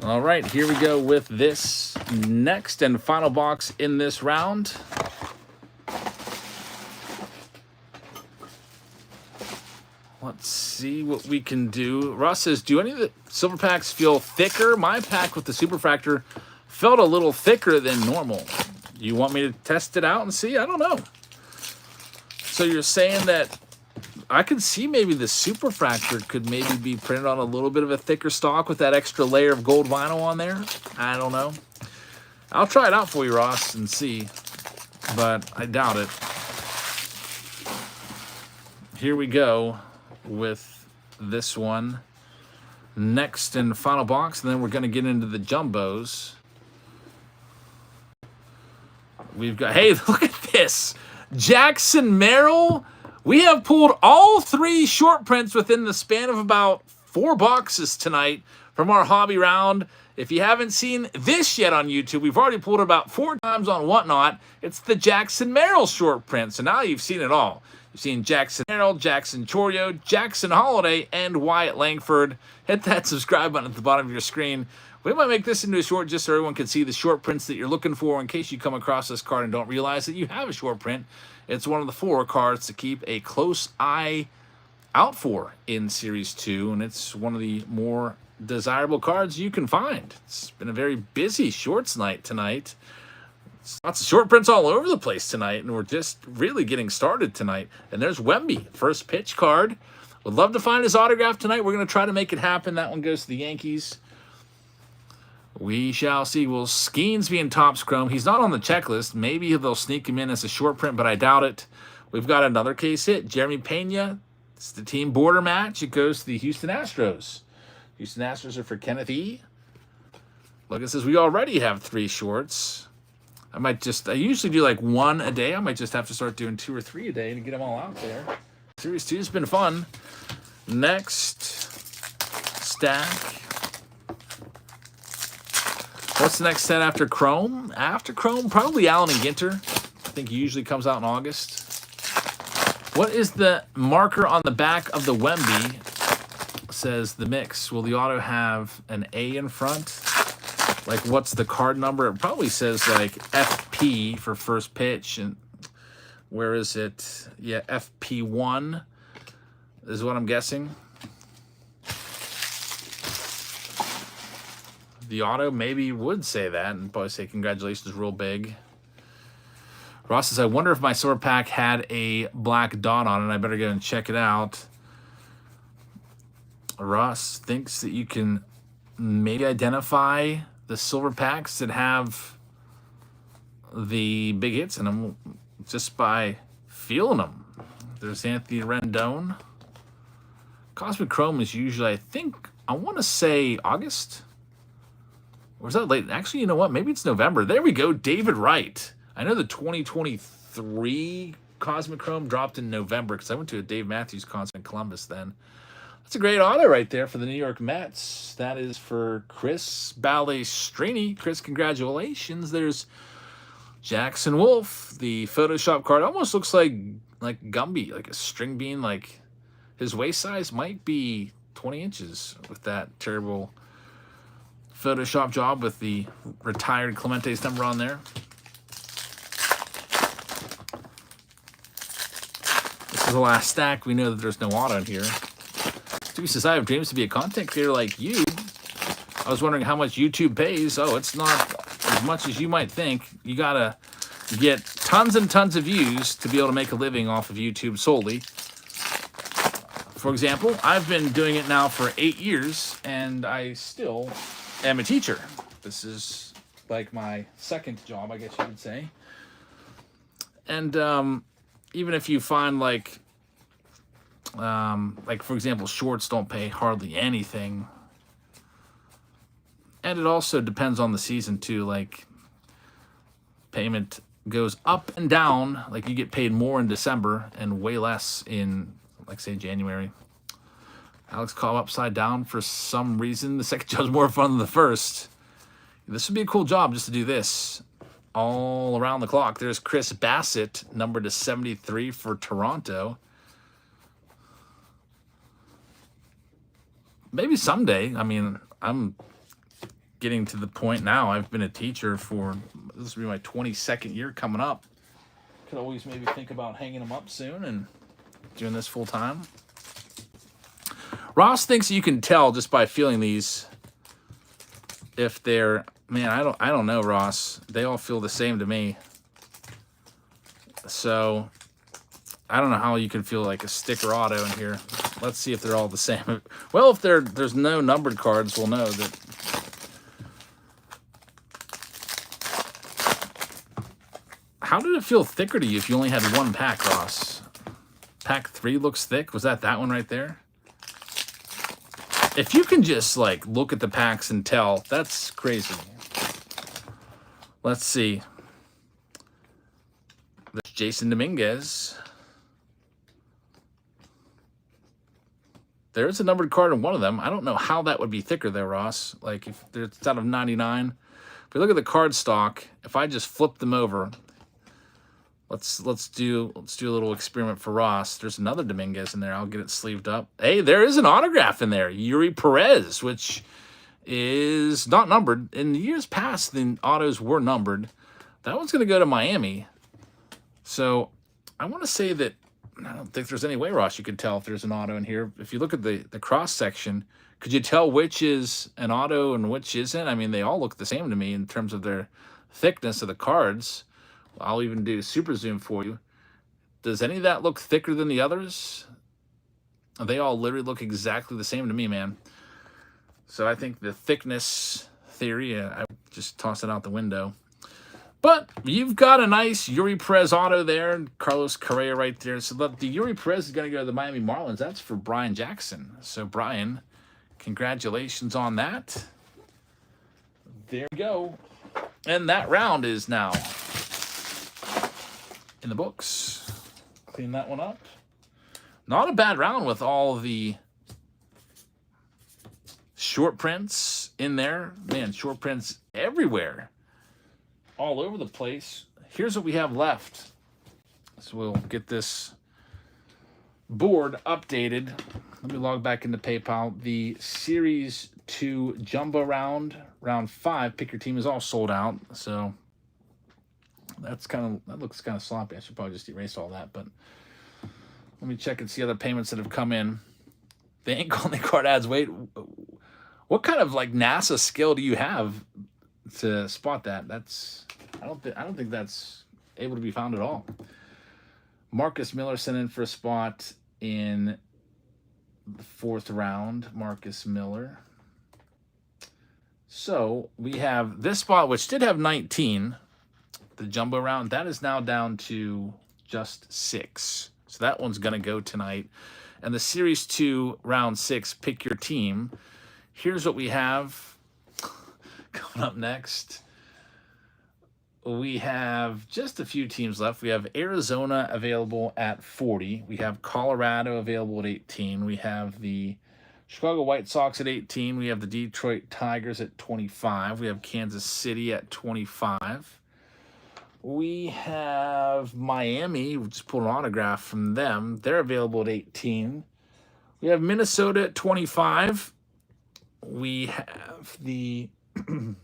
[SPEAKER 1] All right, here we go with this next and final box in this round. Let's see what we can do. Ross says, do any of the silver packs feel thicker? My pack with the Superfractor felt a little thicker than normal. You want me to test it out and see? I don't know. So you're saying that I could see maybe the Superfractor could maybe be printed on a little bit of a thicker stock with that extra layer of gold vinyl on there? I don't know. I'll try it out for you, Ross, and see. But I doubt it. Here we go with this one. Next and final box, and then we're going to get into the jumbos. We've got, hey, look at this. Jackson Merrill. We have pulled all 3 short prints within the span of about 4 boxes tonight from our hobby round. If you haven't seen this yet on YouTube, we've already pulled it about 4 times on Whatnot. It's the Jackson Merrill short print. So now you've seen it all. You've seen Jackson Merrill, Jackson Chorio, Jackson Holiday, and Wyatt Langford. Hit that subscribe button at the bottom of your screen. We might make this into a short just so everyone can see the short prints that you're looking for in case you come across this card and don't realize that you have a short print. It's one of the 4 cards to keep a close eye out for in Series 2, and it's one of the more desirable cards you can find. It's been a very busy shorts night tonight. Lots of short prints all over the place tonight, and we're just really getting started tonight. And there's Wemby, first pitch card. Would love to find his autograph tonight. We're going to try to make it happen. That one goes to the Yankees. We shall see. Will Skeens be in Topps Chrome? He's not on the checklist. Maybe they'll sneak him in as a short print, but I doubt it. We've got another case hit. Jeremy Pena. It's the team border match. It goes to the Houston Astros. Houston Astros are for Kenneth E. Look, it says we already have 3 shorts. I usually do like 1 a day. I might just have to start doing 2 or 3 a day to get them all out there. Series 2 has been fun. Next stack. What's the next set after Chrome? After Chrome, probably Allen and Ginter. I think he usually comes out in August. What is the marker on the back of the Wemby? Says the mix. Will the auto have an A in front? Like, what's the card number? It probably says like FP for first pitch. And where is it? Yeah, FP1 is what I'm guessing. The auto maybe would say that and probably say congratulations real big. Ross says, I wonder if my silver pack had a black dot on it. I better go and check it out. Ross thinks that you can maybe identify the silver packs that have the big hits in them just by feeling them. There's Anthony Rendon. Cosmic Chrome is usually, I think, I want to say August. Or is that late? Actually, you know what? Maybe it's November. There we go. David Wright. I know the 2023 Cosmic Chrome dropped in November because I went to a Dave Matthews concert in Columbus then. That's a great auto right there for the New York Mets. That is for Chris Balestrini. Chris, congratulations. There's Jackson Wolf. The Photoshop card almost looks like Gumby, like a string bean. Like his waist size might be 20 inches with that terrible Photoshop job with the retired Clemente's number on there. This is the last stack. We know that there's no auto in here. Stevie says, I have dreams to be a content creator like you. I was wondering how much YouTube pays. Oh, it's not as much as you might think. You got to get tons and tons of views to be able to make a living off of YouTube solely. For example, I've been doing it now for 8 years, and I still am a teacher. This is like my second job, I guess you could say. And even if you find like for example, shorts don't pay hardly anything. And it also depends on the season too. Like payment goes up and down. Like you get paid more in December and way less in, like, say, January. Alex Cobb upside down for some reason. The second job's more fun than the first. This would be a cool job just to do this all around the clock. There's Chris Bassett, numbered to 73 for Toronto. Maybe someday. I mean, I'm getting to the point now. I've been a teacher for, this will be my 22nd year coming up. Could always maybe think about hanging them up soon and doing this full time. Ross thinks you can tell just by feeling these if they're, man, I don't know, Ross. They all feel the same to me. So I don't know how you can feel like a sticker auto in here. Let's see if they're all the same. Well, if there's no numbered cards, we'll know that. How did it feel thicker to you if you only had one pack, Ross? Pack 3 looks thick. Was that one right there? If you can just like look at the packs and tell, that's crazy. Let's see. There's Jason Dominguez. There's a numbered card in one of them. I don't know how that would be thicker there, Ross. Like if it's out of 99. If we look at the card stock, if I just flip them over, let's do a little experiment for Ross. There's another Dominguez in there. I'll get it sleeved up. Hey, there is an autograph in there. Yuri Perez, which is not numbered. In years past, the autos were numbered. That one's going to go to Miami. So I want to say that I don't think there's any way, Ross, you could tell if there's an auto in here. If you look at the cross section, could you tell which is an auto and which isn't? I mean, they all look the same to me in terms of their thickness of the cards. I'll even do super zoom for you. Does any of that look thicker than the others? They all literally look exactly the same to me, man. So I think the thickness theory, I just toss it out the window. But you've got a nice Yuri Perez auto there. Carlos Correa right there. So the Yuri Perez is going to go to the Miami Marlins. That's for Brian Jackson. So, Brian, congratulations on that. There we go. And that round is now in the books. Clean that one up. Not a bad round with all the short prints in there. Man, short prints everywhere. All over the place. Here's what we have left. So we'll get this board updated. Let me log back into PayPal. The Series 2 Jumbo round 5, pick your team, is all sold out. So that looks kind of sloppy. I should probably just erase all that, but let me check and see other payments that have come in. The ink only card ads. Wait, what kind of like NASA skill do you have to spot that? I don't think that's able to be found at all. Marcus Miller sent in for a spot in the 4th round. Marcus Miller. So we have this spot, which did have 19, the jumbo round. That is now down to just 6. So that one's going to go tonight. And the Series 2 round 6, pick your team. Here's what we have coming up next. We have just a few teams left. We have Arizona available at 40. We have Colorado available at 18. We have the Chicago White Sox at 18. We have the Detroit Tigers at 25. We have Kansas City at 25. We have Miami. We just pulled an autograph from them. They're available at 18. We have Minnesota at 25. We have the New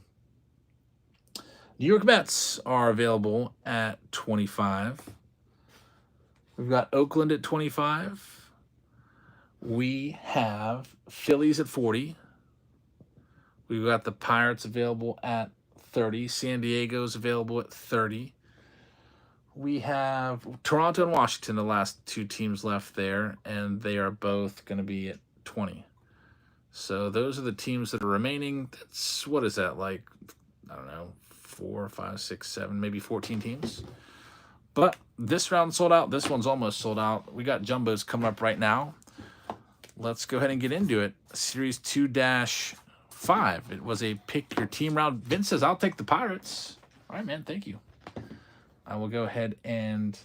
[SPEAKER 1] York Mets are available at 25. We've got Oakland at 25. We have Phillies at 40. We've got the Pirates available at 30. San Diego's available at 30. We have Toronto and Washington, the last 2 teams left there, and they are both going to be at 20. So those are the teams that are remaining. That's, what is that, like, I don't know, 4, 5, 6, 7, maybe 14 teams. But this round sold out. This one's almost sold out. We got jumbos coming up right now. Let's go ahead and get into it. Series 2-5. It was a pick your team round. Vince says, I'll take the Pirates. All right, man. Thank you. I will go ahead and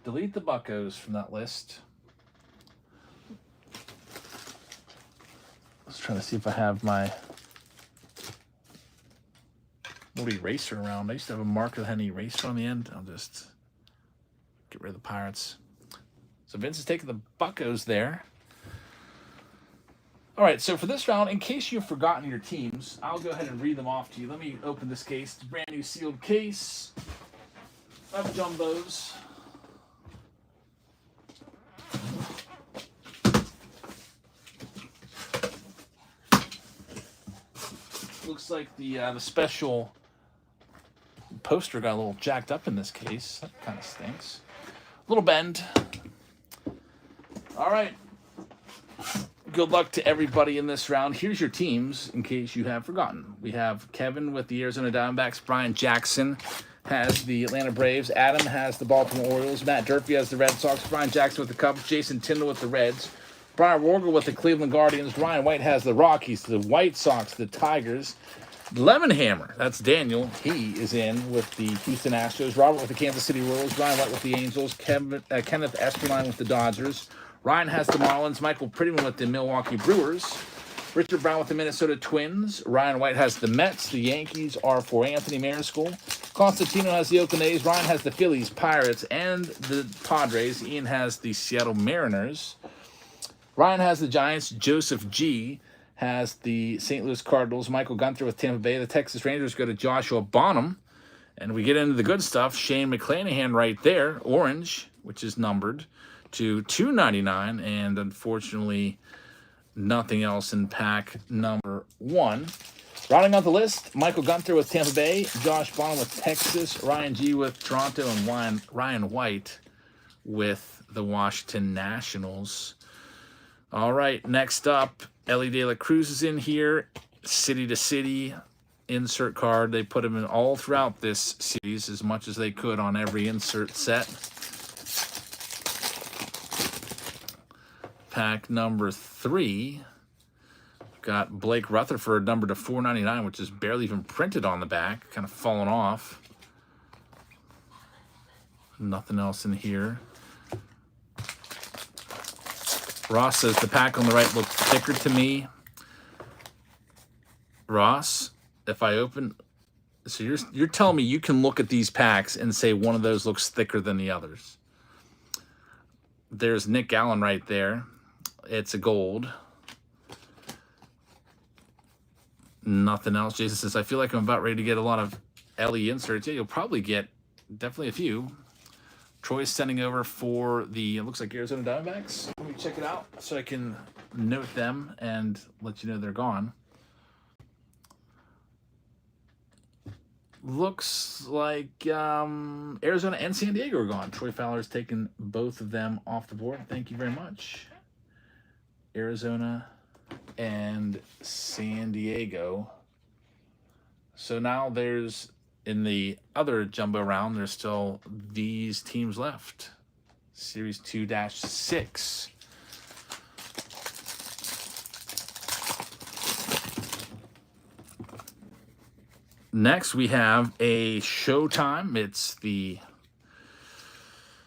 [SPEAKER 1] delete the Buccos from that list. Let's try to see if I have my little eraser around. I used to have a marker that had an eraser on the end. I'll just get rid of the Pirates. So Vince is taking the Buccos there. All right, so for this round, in case you've forgotten your teams, I'll go ahead and read them off to you. Let me open this case. It's a brand new sealed case of jumbos. Looks like the special poster got a little jacked up in this case. That kind of stinks. A little bend. All right. Good luck to everybody in this round. Here's your teams in case you have forgotten. We have Kevin with the Arizona Diamondbacks. Brian Jackson has the Atlanta Braves. Adam has the Baltimore Orioles. Matt Durfee has the Red Sox. Brian Jackson with the Cubs. Jason Tyndall with the Reds. Brian Rorgel with the Cleveland Guardians. Ryan White has the Rockies, the White Sox, the Tigers. Lemonhammer, that's Daniel. He is in with the Houston Astros. Robert with the Kansas City Royals. Ryan White with the Angels. Kenneth Esterline with the Dodgers. Ryan has the Marlins. Michael Prettyman with the Milwaukee Brewers. Richard Brown with the Minnesota Twins. Ryan White has the Mets. The Yankees are for Anthony Mariscal. Constantino has the Oakland A's. Ryan has the Phillies, Pirates, and the Padres. Ian has the Seattle Mariners. Ryan has the Giants. Joseph G. has the St. Louis Cardinals. Michael Gunther with Tampa Bay. The Texas Rangers go to Joshua Bonham. And we get into the good stuff. Shane McClanahan right there, orange, which is numbered to $2.99. And unfortunately, nothing else in pack number 1. Rounding out the list, Michael Gunther with Tampa Bay. Josh Bonham with Texas. Ryan G. with Toronto. And Ryan White with the Washington Nationals. All right, next up, Ellie De La Cruz is in here. City to City insert card. They put him in all throughout this series as much as they could on every insert set. Pack number 3. Got Blake Rutherford numbered to $4.99, which is barely even printed on the back. Kind of fallen off. Nothing else in here. Ross says the pack on the right looked thicker to me. Ross, if I open, so you're telling me you can look at these packs and say one of those looks thicker than the others. There's Nick Allen right there. It's a gold. Nothing else. Jason says, I feel like I'm about ready to get a lot of LE inserts. Yeah, you'll probably get definitely a few. Troy's sending over for the, it looks like Arizona Diamondbacks. Let me check it out so I can note them and let you know they're gone. Looks like Arizona and San Diego are gone. Troy Fowler's taken both of them off the board. Thank you very much. Arizona and San Diego. So now there's, in the other jumbo round, there's still these teams left. Series 2-6. Next, we have a Showtime. It's the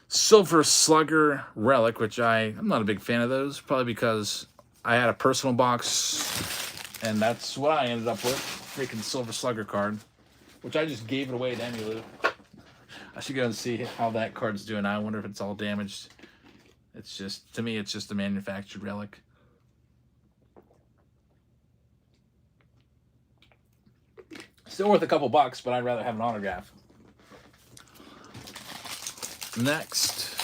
[SPEAKER 1] Silver Slugger Relic, which I'm not a big fan of those, probably because I had a personal box, and that's what I ended up with. Freaking Silver Slugger card, which I just gave it away to Emu. I should go and see how that card's doing. I wonder if it's all damaged. It's just, to me, it's just a manufactured relic. Still worth a couple bucks, but I'd rather have an autograph. Next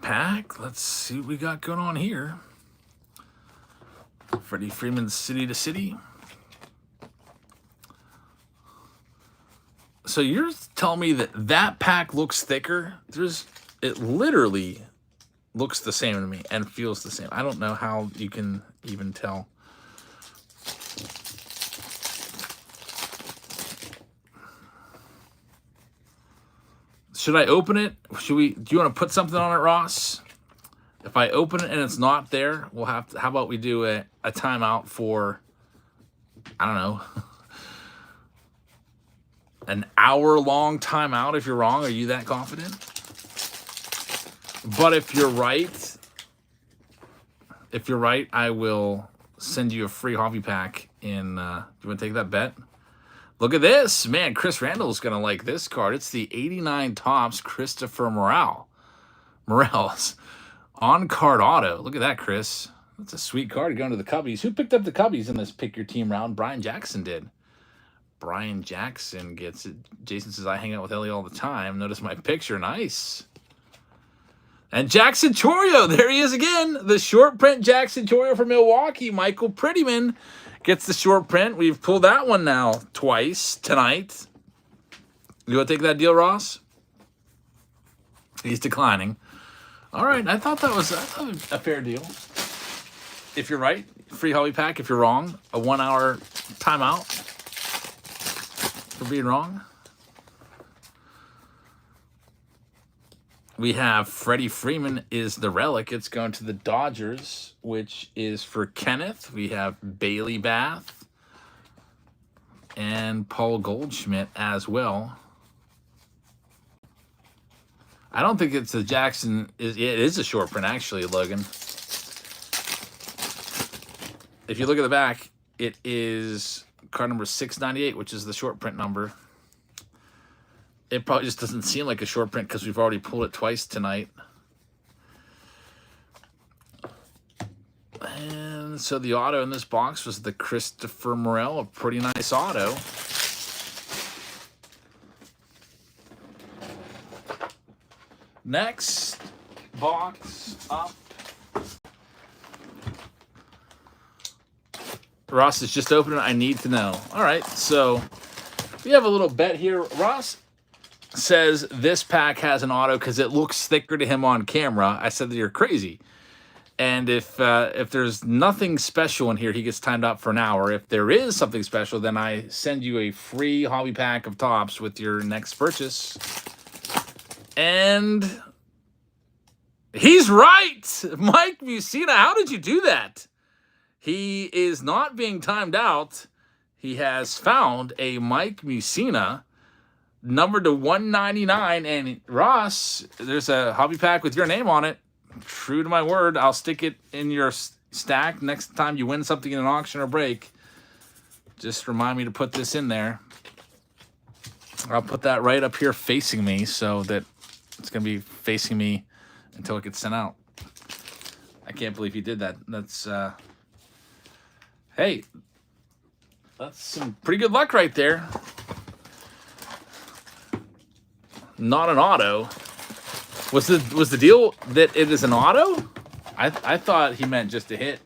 [SPEAKER 1] pack. Let's see what we got going on here. Freddie Freeman, City to City. So you're telling me that that pack looks thicker? It literally looks the same to me and feels the same. I don't know how you can even tell. Should I open it? Do you want to put something on it, Ross? If I open it and it's not there, we'll have to, how about we do a timeout for, I don't know, an hour-long timeout if you're wrong. Are you that confident? But if you're right, I will send you a free hobby pack in, do you want to take that bet? Look at this. Man, Chris Randall's going to like this card. It's the 89 Topps Christopher Morales on-card auto. Look at that, Chris. That's a sweet card going to the Cubbies. Who picked up the Cubbies in this Pick Your Team round? Brian Jackson did. Brian Jackson gets it. Jason says, I hang out with Ellie all the time. Notice my picture. Nice. And Jackson Chourio. There he is again. The short print Jackson Chourio from Milwaukee. Michael Prettyman gets the short print. We've pulled that one now twice tonight. You want to take that deal, Ross? He's declining. All right, I thought that was a fair deal. If you're right, free hobby pack. If you're wrong, a 1 hour timeout for being wrong. We have Freddie Freeman is the relic. It's going to the Dodgers, which is for Kenneth. We have Bailey Bath and Paul Goldschmidt as well. I don't think it's a Jackson. It is a short print, actually, Logan. If you look at the back, it is card number 698, which is the short print number. It probably just doesn't seem like a short print because we've already pulled it twice tonight. And so the auto in this box was the Christopher Morel, a pretty nice auto. Next box up. Ross is just opening. I need to know. All right, so we have a little bet here. Ross says this pack has an auto because it looks thicker to him on camera. I said that you're crazy. And if there's nothing special in here, he gets timed out for an hour. If there is something special, then I send you a free hobby pack of Topps with your next purchase. And he's right. Mike Mussina, how did you do that? He is not being timed out. He has found a Mike Mussina numbered to 199. And Ross, there's a hobby pack with your name on it. True to my word, I'll stick it in your stack. Next time you win something in an auction or break, just remind me to put this in there. I'll put that right up here facing me so that it's going to be facing me until it gets sent out. I can't believe he did that. That's, hey, that's some pretty good luck right there. Not an auto. Was the deal that it is an auto? I thought he meant just a hit.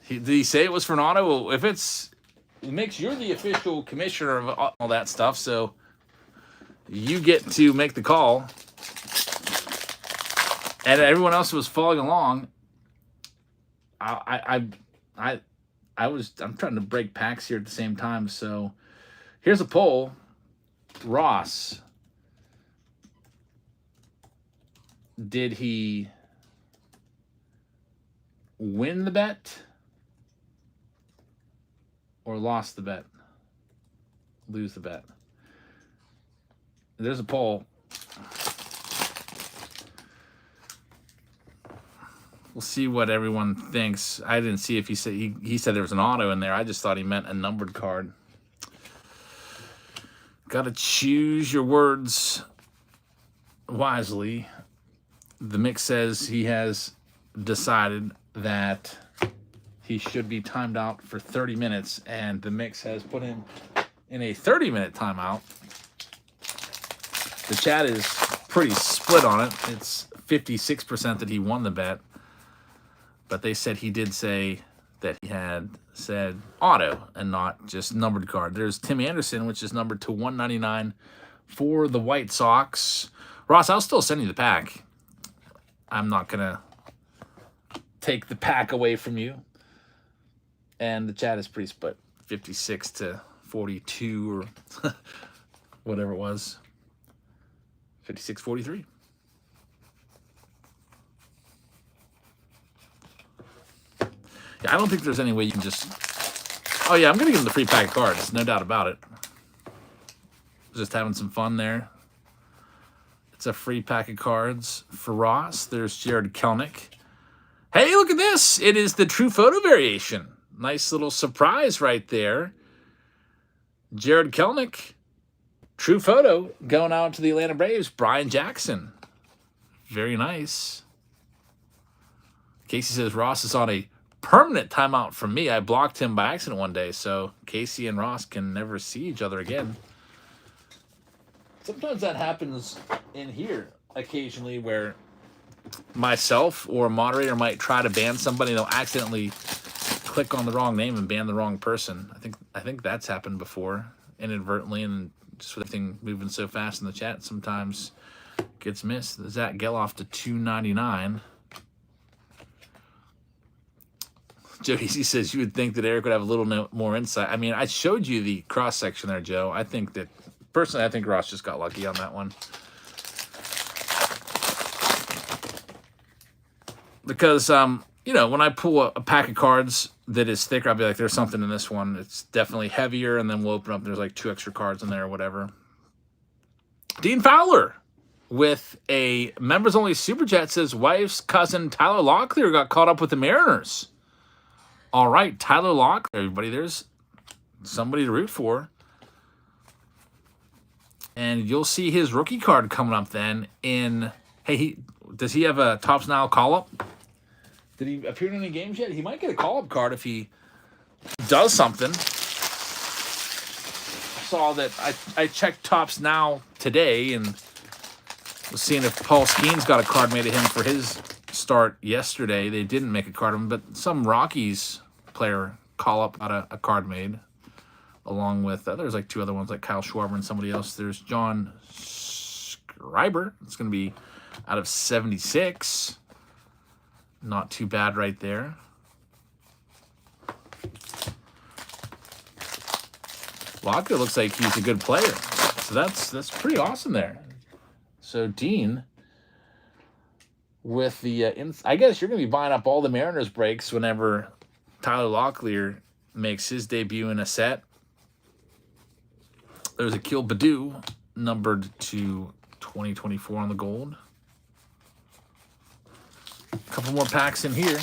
[SPEAKER 1] Did he say it was for an auto? Well, if it makes you're the official commissioner of all that stuff, so you get to make the call. And everyone else was following along. I'm trying to break packs here at the same time. So here's a poll. Ross, did he win the bet or lost the bet? Lose the bet? There's a poll. We'll see what everyone thinks. I didn't see if he said there was an auto in there. I just thought he meant a numbered card. Got to choose your words wisely. The mix says he has decided that he should be timed out for 30 minutes, and the mix has put him in a 30-minute timeout. The chat is pretty split on it. It's 56% that he won the bet, but they said he did say that he had said auto and not just numbered card. There's Tim Anderson, which is numbered to 199 for the White Sox. Ross, I'll still send you the pack. I'm not going to take the pack away from you. And the chat is pretty split, 56 to 42 or whatever it was. 56-43. Yeah, I don't think there's any way you can just... Oh, yeah, I'm going to give him the free pack of cards. No doubt about it. Just having some fun there. It's a free pack of cards for Ross. There's Jared Kelnick. Hey, look at this. It is the True Photo variation. Nice little surprise right there. Jared Kelnick. True Photo going out to the Atlanta Braves. Brian Jackson. Very nice. Casey says Ross is on a permanent timeout from me. I blocked him by accident one day, so Casey and Ross can never see each other again. Sometimes that happens in here occasionally where myself or a moderator might try to ban somebody and they'll accidentally click on the wrong name and ban the wrong person. I think that's happened before inadvertently, and just with everything moving so fast in the chat sometimes gets missed. Zach Geloff to 299. Joe Easy says you would think that Eric would have a little more insight. I mean, I showed you the cross section there, Joe. I think that personally, I think Ross just got lucky on that one. Because, you know, when I pull a pack of cards that is thicker, I'll be like, there's something in this one. It's definitely heavier, and then we'll open up, and there's like 2 extra cards in there or whatever. Dean Fowler with a members-only super chat says, wife's cousin Tyler Locklear got caught up with the Mariners. All right, Tyler Locklear, everybody. There's somebody to root for. And you'll see his rookie card coming up then in... Hey, does he have a Topps Now call-up? Did he appear in any games yet? He might get a call-up card if he does something. Saw that I checked Topps Now today and was seeing if Paul Skeen's got a card made of him for his start yesterday. They didn't make a card of him, but some Rockies player call-up got a card made. Along with, there's like 2 other ones like Kyle Schwarber and somebody else. There's John Schreiber. It's going to be out of 76. Not too bad right there. Locklear looks like he's a good player. So that's pretty awesome there. So Dean, with the, I guess you're going to be buying up all the Mariners breaks whenever Tyler Locklear makes his debut in a set. There's Akil Baddoo, numbered to 2024 on the gold. Couple more packs in here.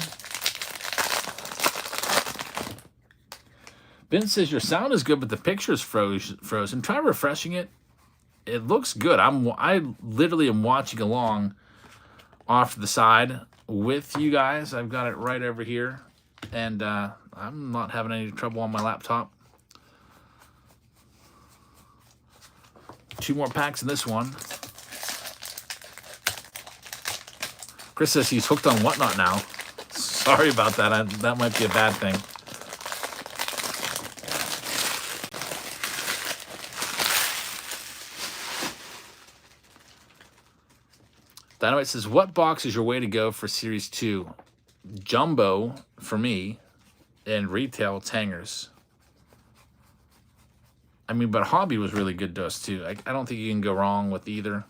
[SPEAKER 1] Vince says your sound is good, but the picture is frozen. Try refreshing it. It looks good. I literally am watching along off to the side with you guys. I've got it right over here, and I'm not having any trouble on my laptop. 2 more packs in this one. Chris says he's hooked on Whatnot now. Sorry about that. That might be a bad thing. Dynamite says, what box is your way to go for Series 2? Jumbo for me, and retail, it's hangers. I mean, but Hobby was really good to us too. I don't think you can go wrong with either.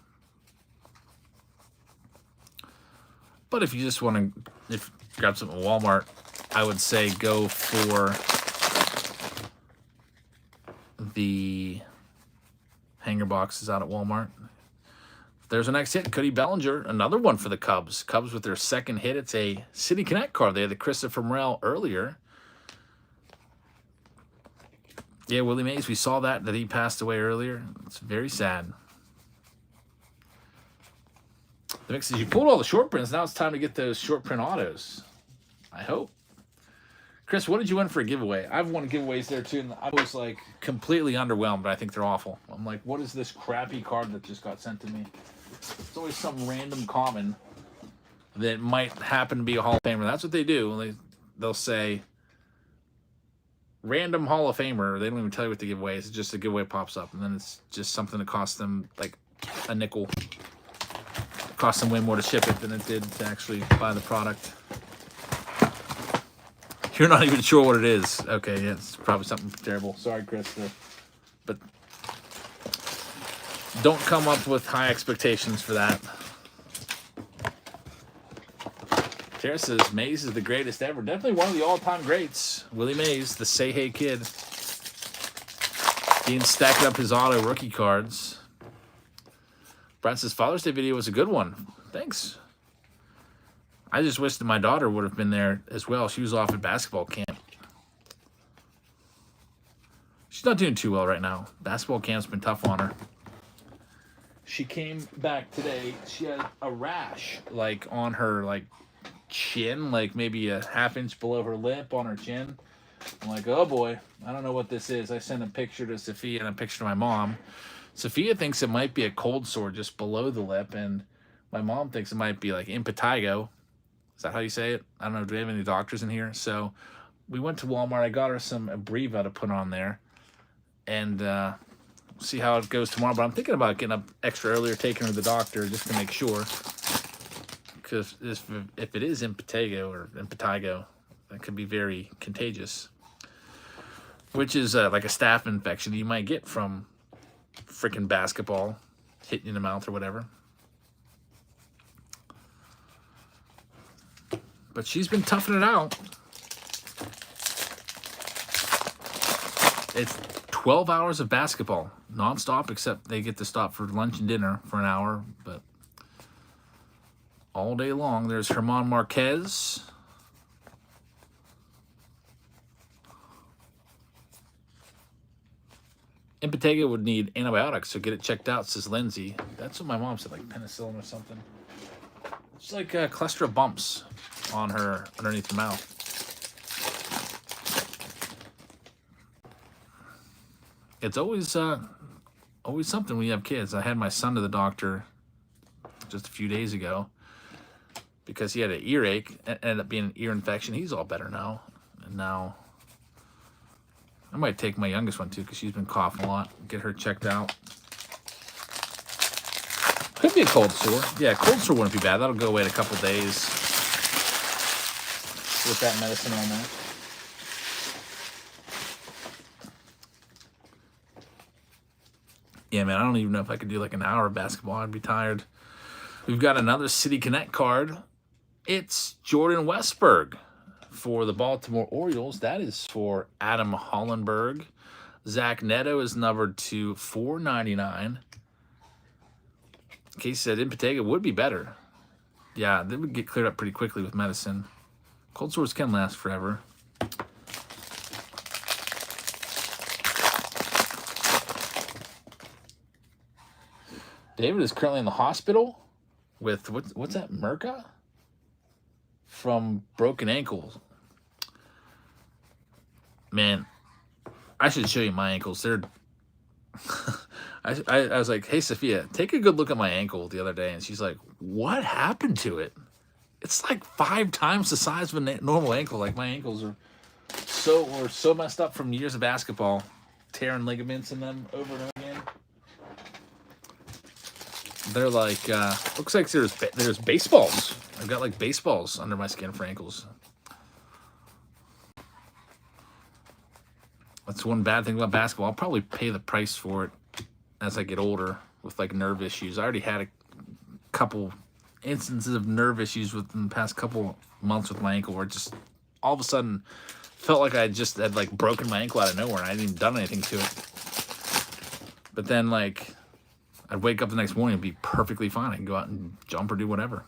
[SPEAKER 1] But if you just want to grab something at Walmart, I would say go for the hanger boxes out at Walmart. There's a next hit, Cody Bellinger, another one for the Cubs. Cubs with their second hit. It's a City Connect card. They had the Christopher Morel earlier. Yeah, Willie Mays, we saw that he passed away earlier. It's very sad. The mix is you pulled all the short prints. Now it's time to get those short print autos. I hope. Chris, what did you win for a giveaway? I've won giveaways there too, and I was like completely underwhelmed. I think they're awful. I'm like, what is this crappy card that just got sent to me? It's always some random common that might happen to be a Hall of Famer. That's what they do. They'll say random Hall of Famer. They don't even tell you what the giveaway is. It's just a giveaway pops up, and then it's just something that costs them like a nickel. It costs them way more to ship it than it did to actually buy the product. You're not even sure what it is. Okay, yeah, it's probably something terrible. Sorry, Chris. But don't come up with high expectations for that. Tara says Mays is the greatest ever. Definitely one of the all-time greats. Willie Mays, the Say Hey Kid. Dean stacking up his auto rookie cards. Brad says Father's Day video was a good one. Thanks. I just wish that my daughter would have been there as well. She was off at basketball camp. She's not doing too well right now. Basketball camp's been tough on her. She came back today. She had a rash, like, on her, like, chin, like maybe a half-inch below her lip on her chin. I'm like, oh, boy, I don't know what this is. I sent a picture to Sophia and a picture to my mom. Sophia thinks it might be a cold sore just below the lip, and my mom thinks it might be, like, impetigo. Is that how you say it? I don't know. Do we have any doctors in here? So we went to Walmart. I got her some Abreva to put on there. And see how it goes tomorrow. But I'm thinking about getting up extra earlier, taking her to the doctor just to make sure. Because if it is impetigo, that could be very contagious. Which is like a staph infection you might get from freaking basketball hitting you in the mouth or whatever. But she's been toughing it out. It's 12 hours of basketball, nonstop, except they get to stop for lunch and dinner for an hour. But all day long, there's Herman Marquez. Impetigo would need antibiotics, so get it checked out, says Lindsay. That's what my mom said, like penicillin or something. It's like a cluster of bumps on her underneath the mouth. It's always something when you have kids. I had my son to the doctor just a few days ago because he had an earache. It ended up being an ear infection. He's all better now. And now I might take my youngest one too because she's been coughing a lot. Get her checked out. Could be a cold sore. Yeah, cold sore wouldn't be bad. That'll go away in a couple days with that medicine on there. Yeah, man, I don't even know if I could do like an hour of basketball. I'd be tired. We've got another City Connect card. It's Jordan Westberg for the Baltimore Orioles. That is for Adam Hollenberg. Zach Neto is numbered to 499. Casey said Impetigo would be better. Yeah, they would get cleared up pretty quickly with medicine. Cold sores can last forever. David is currently in the hospital with, what's that, Merca? From broken ankles. Man, I should show you my ankles. They're... I was like, hey, Sophia, take a good look at my ankle the other day. And she's like, what happened to it? It's like 5 times the size of a normal ankle. Like, my ankles are so messed up from years of basketball, tearing ligaments in them over and over again. They're like, looks like there's baseballs. I've got like baseballs under my skin for ankles. That's one bad thing about basketball. I'll probably pay the price for it as I get older with like nerve issues. I already had a couple instances of nerve issues within the past couple months with my ankle where it just all of a sudden felt like I just had like broken my ankle out of nowhere and I hadn't even done anything to it. But then like I'd wake up the next morning and be perfectly fine. I can go out and jump or do whatever.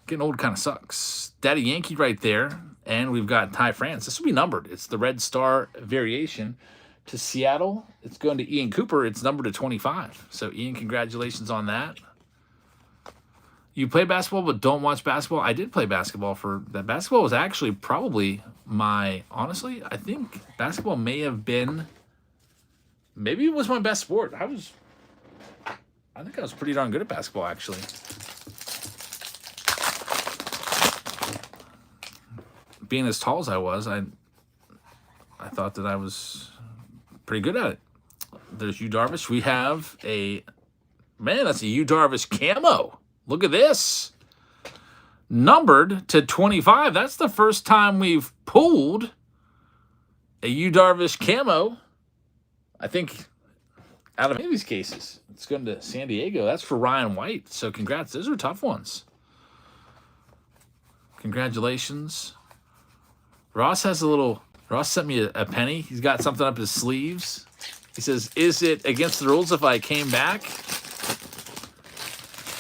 [SPEAKER 1] Getting old kind of sucks. Daddy Yankee right there. And we've got Ty France. This will be numbered. It's the Red Star variation to Seattle. It's going to Ian Cooper. It's numbered to 25. So, Ian, congratulations on that. You play basketball but don't watch basketball? I did play basketball for that. Basketball was actually probably honestly, I think basketball may have been, maybe it was my best sport. I think I was pretty darn good at basketball, actually. Being as tall as I was, I thought that I was pretty good at it. There's Yu Darvish. We have that's a Yu Darvish camo. Look at this. Numbered to 25. That's the first time we've pulled a Yu Darvish camo, I think, out of any of these cases. It's going to San Diego. That's for Ryan White. So congrats. Those are tough ones. Congratulations. Ross sent me a penny. He's got something up his sleeves. He says, is it against the rules if I came back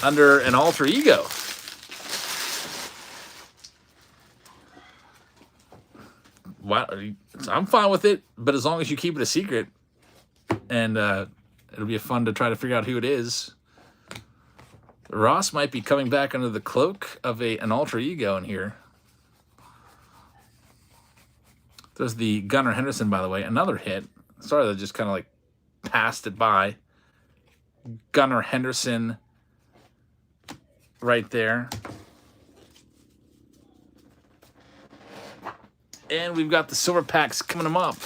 [SPEAKER 1] under an alter ego? Wow, I'm fine with it, but as long as you keep it a secret, and it'll be fun to try to figure out who it is. Ross might be coming back under the cloak of an alter ego in here. There's the Gunnar Henderson, by the way, another hit. Sorry that just kind of like passed it by. Gunnar Henderson right there. And we've got the silver packs coming them up.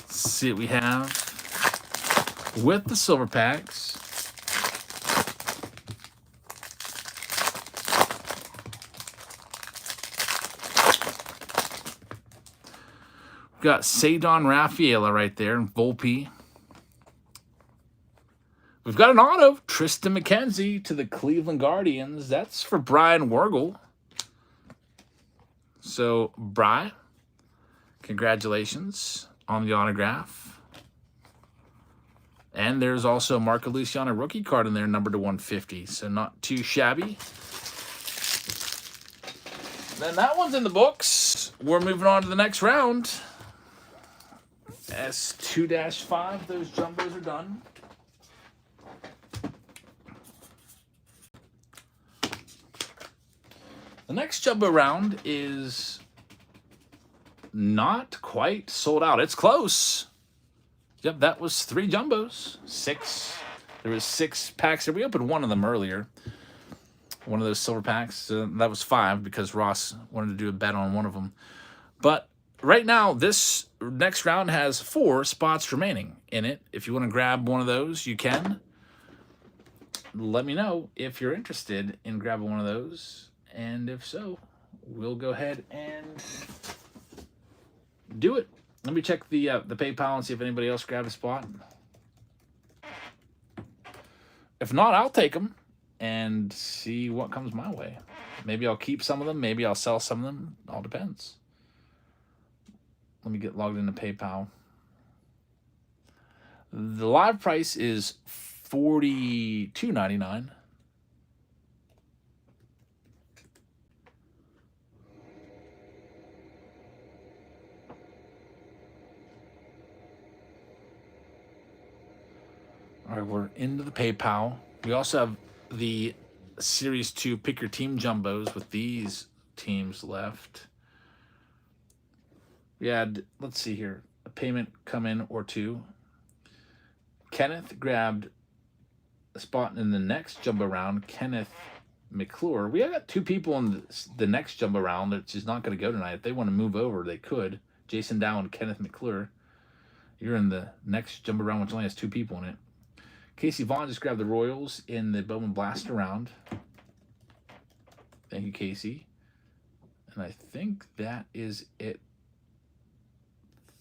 [SPEAKER 1] Let's see what we have with the silver packs. We've got Cedon Rafaela right there and Volpe. We've got an auto, Tristan McKenzie to the Cleveland Guardians. That's for Brian Wergel. So, Bri, congratulations on the autograph. And there's also Marco Luciano rookie card in there, numbered to 150. So, not too shabby. Then that one's in the books. We're moving on to the next round. S2-5, those jumbos are done. The next jumbo round is not quite sold out. It's close. Yep, that was 3 jumbos. 6. There was 6 packs there. We opened one of them earlier. One of those silver packs. That was 5 because Ross wanted to do a bet on one of them. But right now, this next round has 4 spots remaining in it. If you want to grab one of those, you can. Let me know if you're interested in grabbing one of those. And if so, we'll go ahead and do it. Let me check the PayPal and see if anybody else grabbed a spot. If not, I'll take them and see what comes my way. Maybe I'll keep some of them. Maybe I'll sell some of them. All depends. Let me get logged into PayPal. The live price is $42.99. All right, we're into the PayPal. We also have the Series 2 Pick Your Team Jumbos with these teams left. We had, let's see here, a payment come in or two. Kenneth grabbed a spot in the next jumbo round. Kenneth McClure. We got two people in the next jumbo round that's just not going to go tonight. If they want to move over, they could. Jason Dow and Kenneth McClure. You're in the next jumbo round, which only has two people in it. Casey Vaughn just grabbed the Royals in the Bowman Blaster round. Thank you, Casey. And I think that is it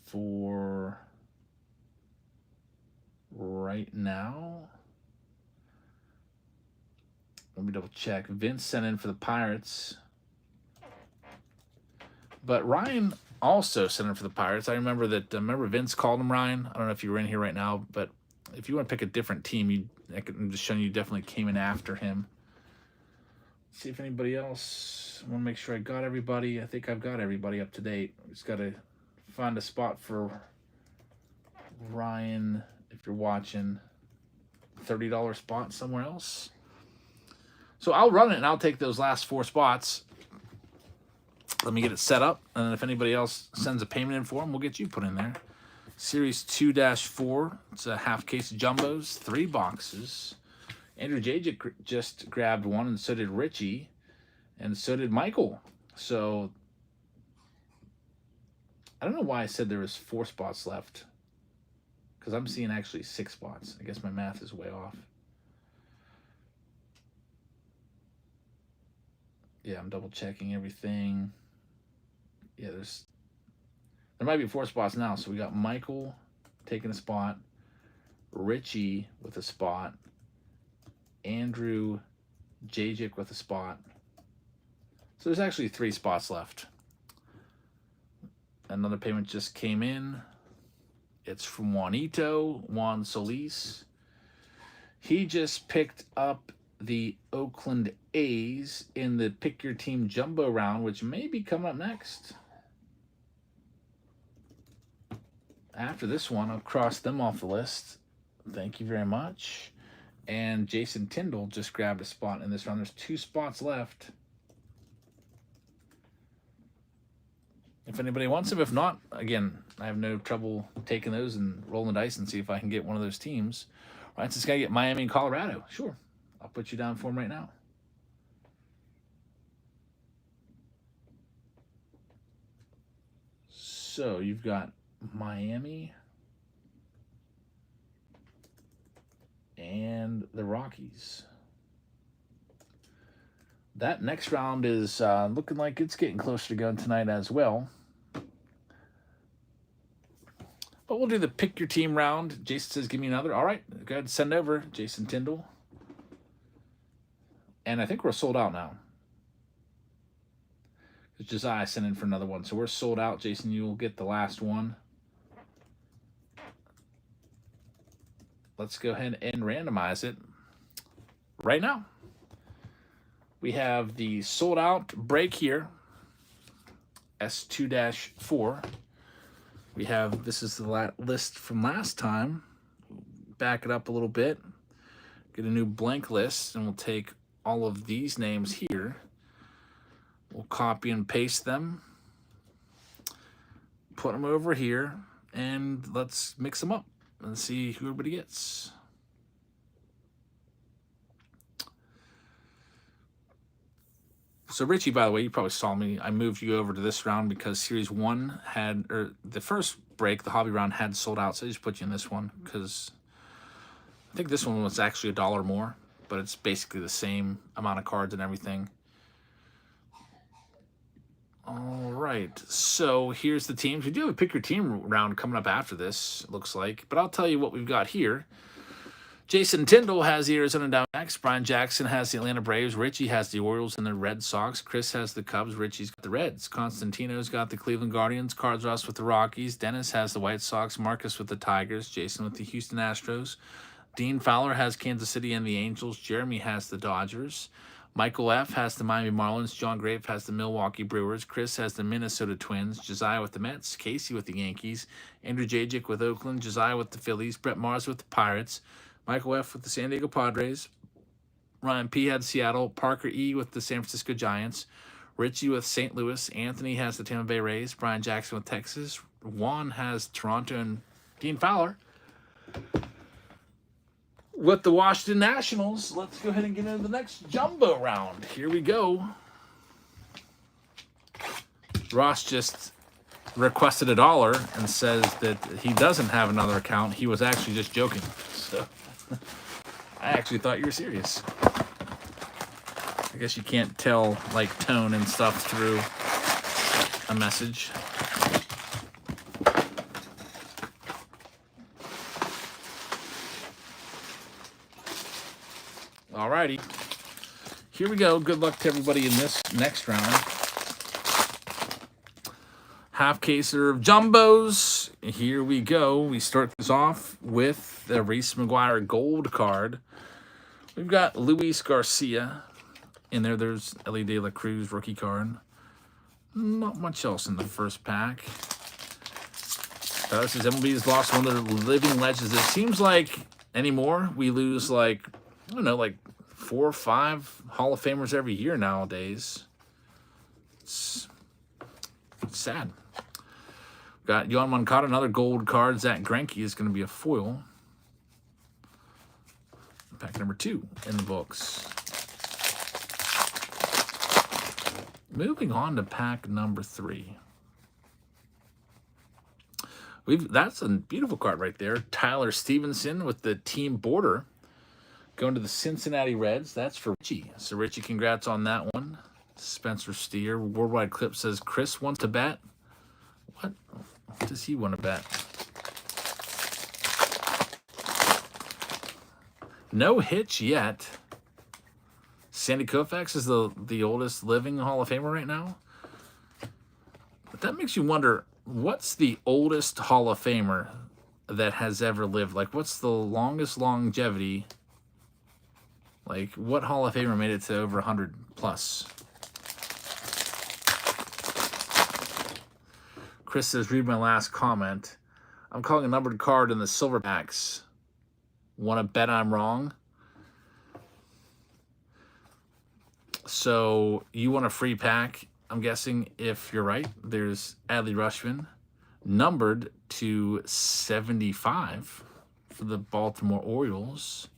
[SPEAKER 1] for right now. Let me double check. Vince sent in for the Pirates. But Ryan also sent in for the Pirates. I remember Vince called him Ryan. I don't know if you were in here right now, but if you want to pick a different team, I'm just showing you definitely came in after him. Let's see if anybody else. I want to make sure I got everybody. I think I've got everybody up to date. Just got to find a spot for Ryan if you're watching. $30 spot somewhere else. So I'll run it and I'll take those last four spots. Let me get it set up. And if anybody else sends a payment in for them, we'll get you put in there. Series 2-4. It's a half case of jumbos, 3 boxes. Andrew Jajic just grabbed one, and so did Richie, and so did Michael. So I don't know why I said there was 4 spots left, because I'm seeing actually 6 spots. I guess my math is way off. Yeah, I'm double checking everything. Yeah, there might be 4 spots now. So we got Michael taking a spot, Richie with a spot, Andrew Jajic with a spot. So there's actually 3 spots left. Another payment just came in. It's from Juan Solis. He just picked up the Oakland A's in the Pick Your Team Jumbo round, which may be coming up next. After this one, I'll cross them off the list. Thank you very much. And Jason Tyndall just grabbed a spot in this round. There's 2 spots left. If anybody wants them. If not, again, I have no trouble taking those and rolling the dice and see if I can get one of those teams. All right, so it's got to get Miami and Colorado. Sure. I'll put you down for them right now. So you've got Miami and the Rockies. That next round is looking like it's getting closer to going tonight as well. But we'll do the Pick Your Team round. Jason says, give me another. All right, go ahead and send over Jason Tyndall. And I think we're sold out now. It's Josiah sent in for another one. So we're sold out. Jason, you will get the last one. Let's go ahead and randomize it right now. We have the sold out break here, S2-4. We have, this is the list from last time. Back it up a little bit. Get a new blank list, and we'll take all of these names here. We'll copy and paste them. Put them over here, and let's mix them up and see who everybody gets. So Richie, by the way, you probably saw me. I moved you over to this round because Series 1 had, or the first break, the hobby round had sold out. So I just put you in this one because I think this one was actually $1 more, but it's basically the same amount of cards and everything. All right, so here's the teams. We do have a Pick Your Team round coming up after this, it looks like. But I'll tell you what we've got here. Jason Tyndall has the Arizona Diamondbacks. Brian Jackson has the Atlanta Braves. Richie has the Orioles and the Red Sox. Chris has the Cubs. Richie's got the Reds. Constantino's got the Cleveland Guardians. Cards Ross with the Rockies. Dennis has the White Sox. Marcus with the Tigers. Jason with the Houston Astros. Dean Fowler has Kansas City and the Angels. Jeremy has the Dodgers. Michael F. has the Miami Marlins. John Grape has the Milwaukee Brewers. Chris has the Minnesota Twins. Josiah with the Mets. Casey with the Yankees. Andrew Jajic with Oakland. Josiah with the Phillies. Brett Mars with the Pirates. Michael F. with the San Diego Padres. Ryan P. had Seattle. Parker E. with the San Francisco Giants. Richie with St. Louis. Anthony has the Tampa Bay Rays. Brian Jackson with Texas. Juan has Toronto, and Dean Fowler with the Washington Nationals. Let's go ahead and get into the next jumbo round. Here we go. Ross just requested $1 and says that he doesn't have another account. He was actually just joking. So I actually thought you were serious. I guess you can't tell like tone and stuff through a message. Alrighty, here we go. Good luck to everybody in this next round. Half caser of jumbos. Here we go. We start this off with the Reese McGuire gold card. We've got Luis Garcia in there. There's Ellie De La Cruz rookie card. Not much else in the first pack. This is MLB's lost one of their living legends. It seems like anymore we lose like, I don't know, like 4 or 5 Hall of Famers every year nowadays. It's sad. Got Yohan Moncada, another gold card. Zach Greinke is going to be a foil. Pack number 2 in the books. Moving on to pack number 3. That's a beautiful card right there. Tyler Stevenson with the team border. Going to the Cincinnati Reds. That's for Richie. So, Richie, congrats on that one. Spencer Steer. Worldwide Clip says Chris wants to bet. What does he want to bet? No hitch yet. Sandy Koufax is the oldest living Hall of Famer right now. But that makes you wonder, what's the oldest Hall of Famer that has ever lived? Like, what's the longest longevity? Like, what Hall of Famer made it to over 100 plus? Chris says, read my last comment. I'm calling a numbered card in the silver packs. Want to bet I'm wrong? So, you want a free pack, I'm guessing, if you're right. There's Adley Rutschman, numbered to 75 for the Baltimore Orioles.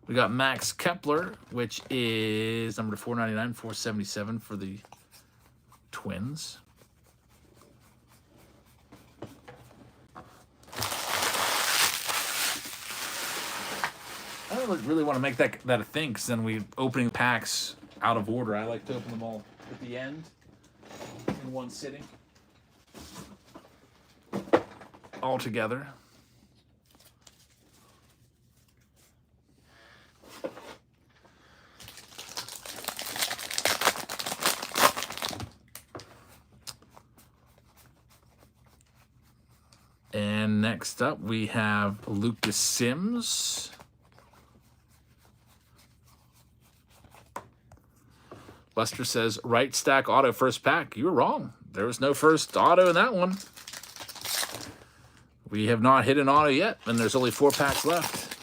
[SPEAKER 1] We got Max Kepler, which is number 499, 477 for the Twins. I don't really want to make that a thing, because then we opening packs out of order. I like to open them all at the end in one sitting, all together. And next up, we have Lucas Sims. Lester says, right stack auto first pack. You were wrong. There was no first auto in that one. We have not hit an auto yet, and there's only 4 packs left.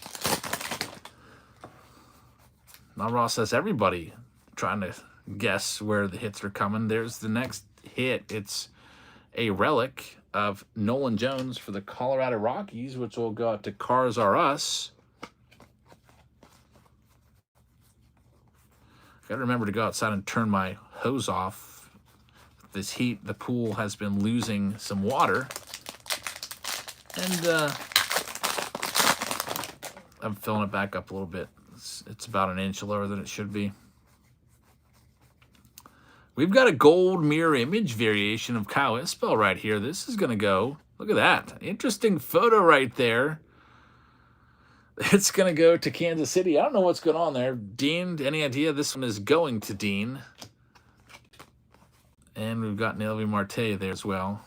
[SPEAKER 1] Now Ross says, everybody trying to guess where the hits are coming. There's the next hit. It's a relic of Nolan Jones for the Colorado Rockies, which will go out to Cars R Us. Gotta remember to go outside and turn my hose off. With this heat, the pool has been losing some water. And I'm filling it back up a little bit. It's about an inch lower than it should be. We've got a gold mirror image variation of Kyle Isbell right here. This is going to go, look at that. Interesting photo right there. It's going to go to Kansas City. I don't know what's going on there. Dean, any idea? This one is going to Dean. And we've got Nelly Marte there as well.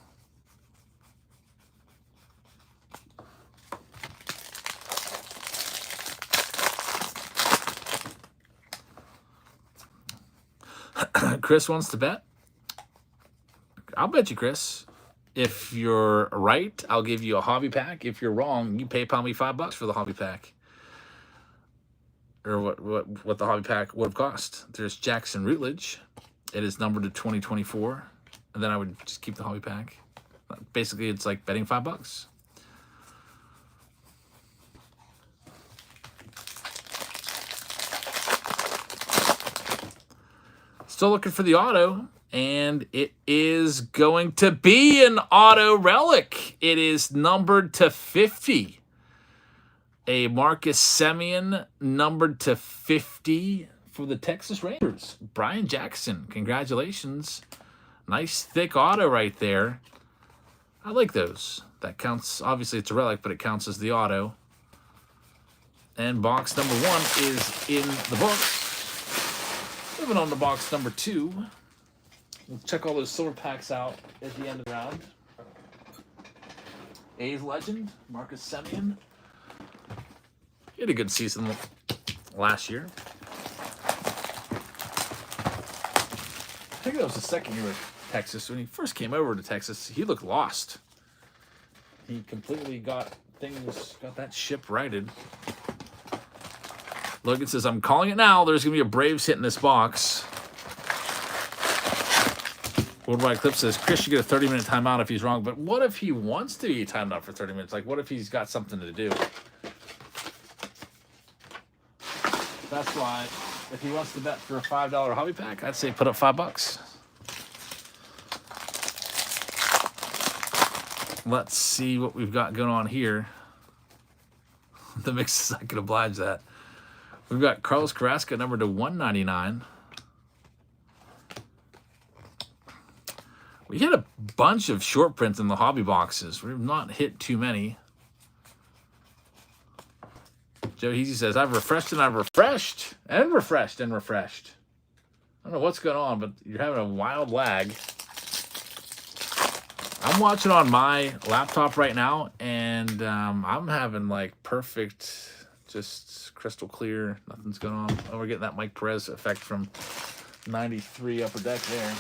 [SPEAKER 1] Chris wants to bet. I'll bet you, Chris. If you're right, I'll give you a hobby pack. If you're wrong, you PayPal me $5 for the hobby pack. Or what the hobby pack would have cost. There's Jackson Routledge. It is numbered to 2024. And then I would just keep the hobby pack. Basically, it's like betting $5. Still looking for the auto, and it is going to be an auto relic. It is numbered to 50. A Marcus Semien numbered to 50 for the Texas Rangers. Brian Jackson, congratulations. Nice thick auto right there. I like those. That counts. Obviously, it's a relic, but it counts as the auto. And box number 1 is in the books. Moving on to box number 2. We'll check all those silver packs out at the end of the round. A's legend, Marcus Semien. He had a good season last year. I think that was the second year with Texas. When he first came over to Texas, he looked lost. He completely got that ship righted. Logan says, I'm calling it now. There's going to be a Braves hit in this box. Worldwide Clip says, Chris should get a 30-minute timeout if he's wrong. But what if he wants to be timed out for 30 minutes? Like, what if he's got something to do? That's why, if he wants to bet for a $5 hobby pack, I'd say put up $5. Let's see what we've got going on here. The mixes, I can oblige that. We've got Carlos Carrasco numbered to 199. We hit a bunch of short prints in the hobby boxes. We've not hit too many. Joe Heasy says, I've refreshed and I've refreshed and refreshed and refreshed. I don't know what's going on, but you're having a wild lag. I'm watching on my laptop right now, and I'm having like perfect, just crystal clear. Nothing's going on. Oh, we're getting that Mike Perez effect from 93 Upper Deck there.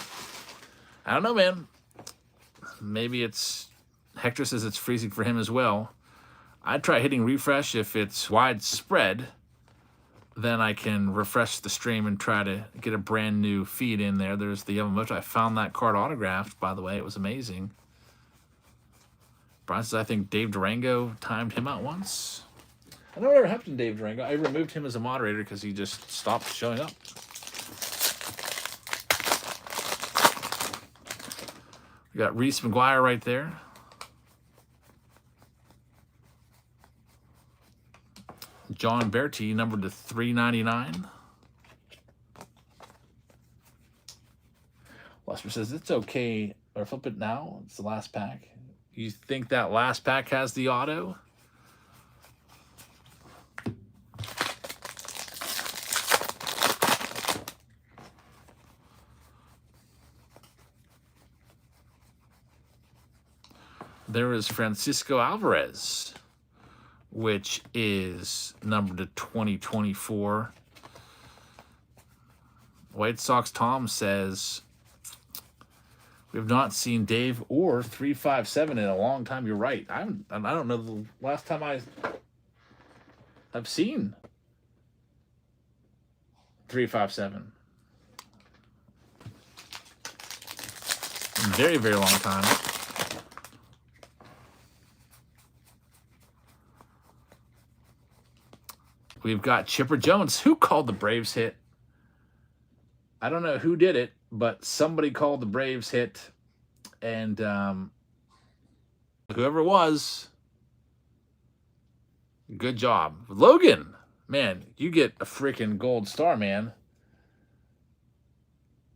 [SPEAKER 1] I don't know, man. Maybe it's... Hector says it's freezing for him as well. I'd try hitting refresh if it's widespread. Then I can refresh the stream and try to get a brand new feed in there. There's the Yamamoto. I found that card autographed, by the way. It was amazing. Brian says, I think Dave Durango timed him out once. I don't know whatever happened to Dave Durango. I removed him as a moderator because he just stopped showing up. We got Reese McGuire right there. John Berti, numbered to 399. Wesper says, it's okay. Or flip it now. It's the last pack. You think that last pack has the auto? There is Francisco Alvarez, which is numbered to 2024. White Sox Tom says, we have not seen Dave or 357 in a long time. You're right. I don't know the last time I've seen 357. Very, very long time. We've got Chipper Jones. Who called the Braves hit? I don't know who did it, but somebody called the Braves hit. And whoever it was, good job. Logan, man, you get a freaking gold star, man.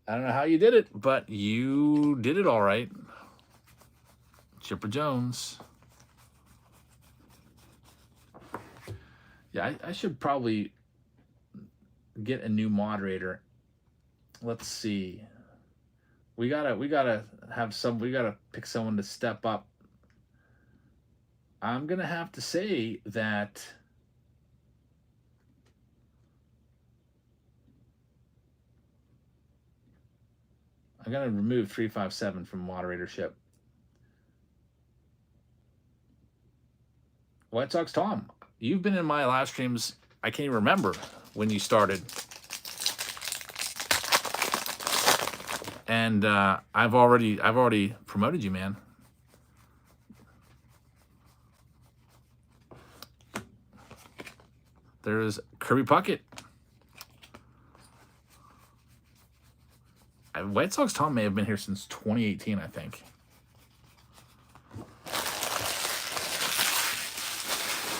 [SPEAKER 1] I don't know how you did it, but you did it all right. Chipper Jones. Yeah, I should probably get a new moderator. Let's see. We gotta pick someone to step up. I'm gonna have to say that I'm going to remove 357 from moderatorship. White Sox Tom, you've been in my live streams. I can't even remember when you started. And I've already promoted you, man. There's Kirby Puckett. White Sox Tom may have been here since 2018, I think.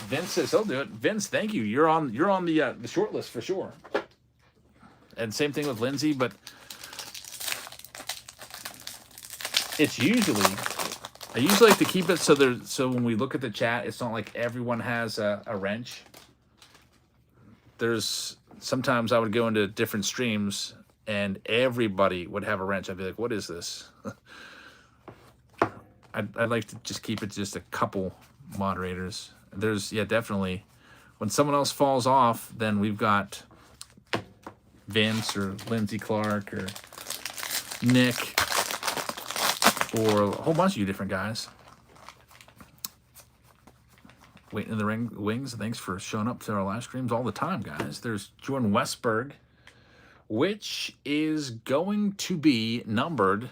[SPEAKER 1] Vince says he'll do it. Vince, thank you. You're on the short list for sure. And same thing with Lindsay, but it's usually I usually like to keep it so when we look at the chat, it's not like everyone has a wrench. There's sometimes I would go into different streams and everybody would have a wrench. I'd be like, what is this? I'd like to just keep it just a couple moderators. There's, yeah, definitely. When someone else falls off, then we've got Vince or Lindsay Clark or Nick or a whole bunch of you different guys. Waiting in the wings. Thanks for showing up to our live streams all the time, guys. There's Jordan Westberg, which is going to be numbered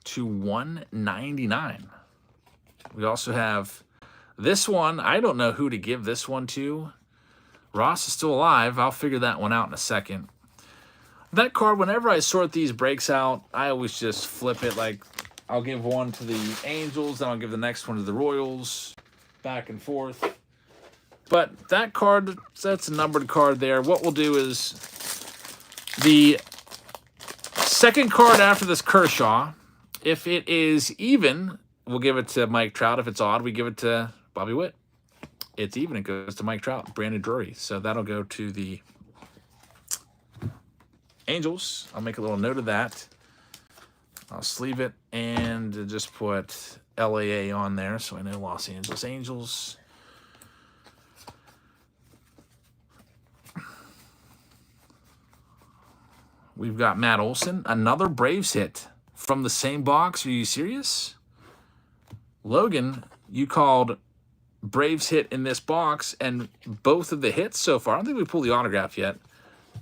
[SPEAKER 1] to 199. We also have this one. I don't know who to give this one to. Ross is still alive. I'll figure that one out in a second. That card, whenever I sort these breaks out, I always just flip it. Like, I'll give one to the Angels, then I'll give the next one to the Royals, back and forth. But that card, that's a numbered card there. What we'll do is the second card after this Kershaw, if it is even, we'll give it to Mike Trout. If it's odd, we give it to Bobby Witt. It's even, it goes to Mike Trout, Brandon Drury. So that'll go to the Angels. I'll make a little note of that. I'll sleeve it and just put LAA on there so I know Los Angeles Angels. We've got Matt Olson, another Braves hit from the same box. Are you serious? Logan, you called Braves hit in this box, and both of the hits so far, I don't think we pulled the autograph yet,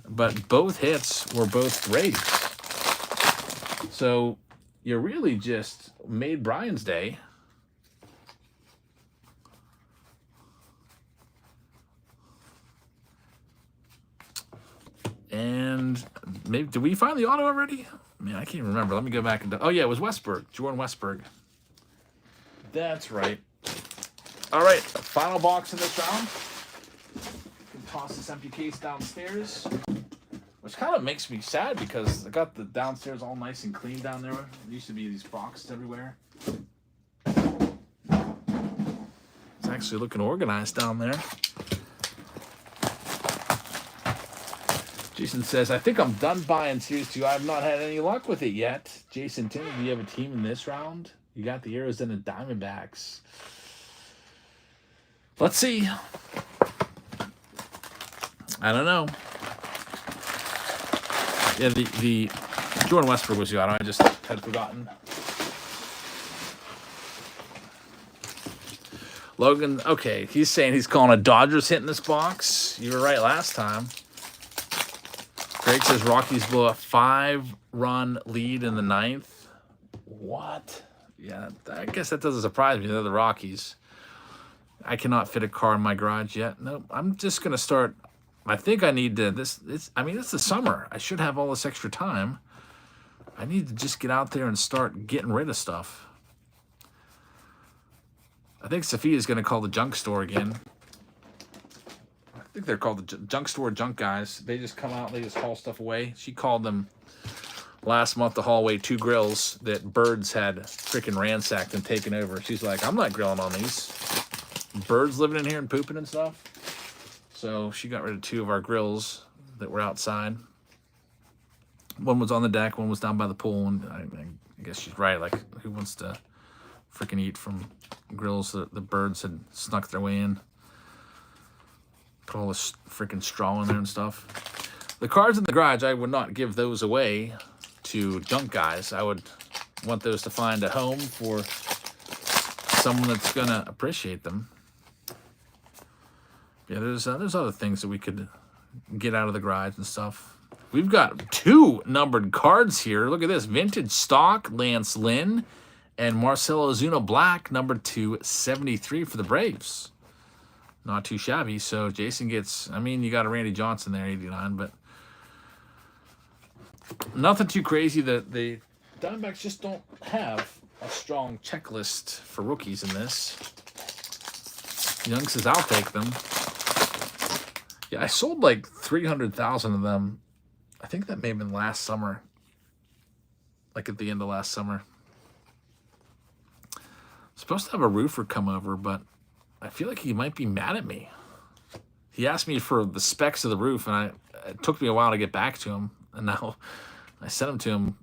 [SPEAKER 1] but both hits were both Braves. So you really just made Brian's day. And maybe, did we find the auto already? Man, I can't remember. Let me go back and, oh yeah, it was Westberg, Jordan Westberg. That's right. All right, final box in this round. Can toss this empty case downstairs, which kind of makes me sad because I got the downstairs all nice and clean down there. There used to be these boxes everywhere. It's actually looking organized down there. Jason says, I think I'm done buying Series 2. I have not had any luck with it yet. Jason Tim, do you have a team in this round? You got the Arizona Diamondbacks. Let's see. I don't know. Yeah, the Jordan Westberg was the auto. I just had forgotten. Logan, okay, he's saying he's calling a Dodgers hit in this box. You were right last time. Greg says Rockies blow a 5-run lead in the 9th. What? Yeah, I guess that doesn't surprise me. They're the Rockies. I cannot fit a car in my garage yet. Nope. I'm just gonna start. I think I need to. I mean, it's the summer. I should have all this extra time. I need to just get out there and start getting rid of stuff. I think Sophia's gonna call the junk store again. I think they're called the junk store junk guys. They just come out, they just haul stuff away. She called them last month to haul away 2 grills that birds had freaking ransacked and taken over. She's like, I'm not grilling on these. Birds living in here and pooping and stuff. So she got rid of 2 of our grills that were outside. One was on the deck, one was down by the pool, and I guess she's right. Like, who wants to freaking eat from grills that the birds had snuck their way in? Put all this freaking straw in there and stuff. The cards in the garage, I would not give those away. to junk guys. I would want those to find a home for someone that's going to appreciate them. Yeah, there's other things that we could get out of the garage and stuff. We've got 2 numbered cards here. Look at this. Vintage stock, Lance Lynn, and Marcelo Ozuna Black, number 273 for the Braves. Not too shabby. So Jason gets, I mean, you got a Randy Johnson there, 89, but nothing too crazy. The Diamondbacks just don't have a strong checklist for rookies in this. Young says, I'll take them. Yeah, I sold like 300,000 of them. I think that may have been last summer. Like at the end of last summer. Supposed to have a roofer come over, but I feel like he might be mad at me. He asked me for the specs of the roof, and it took me a while to get back to him. And now I sent them to him,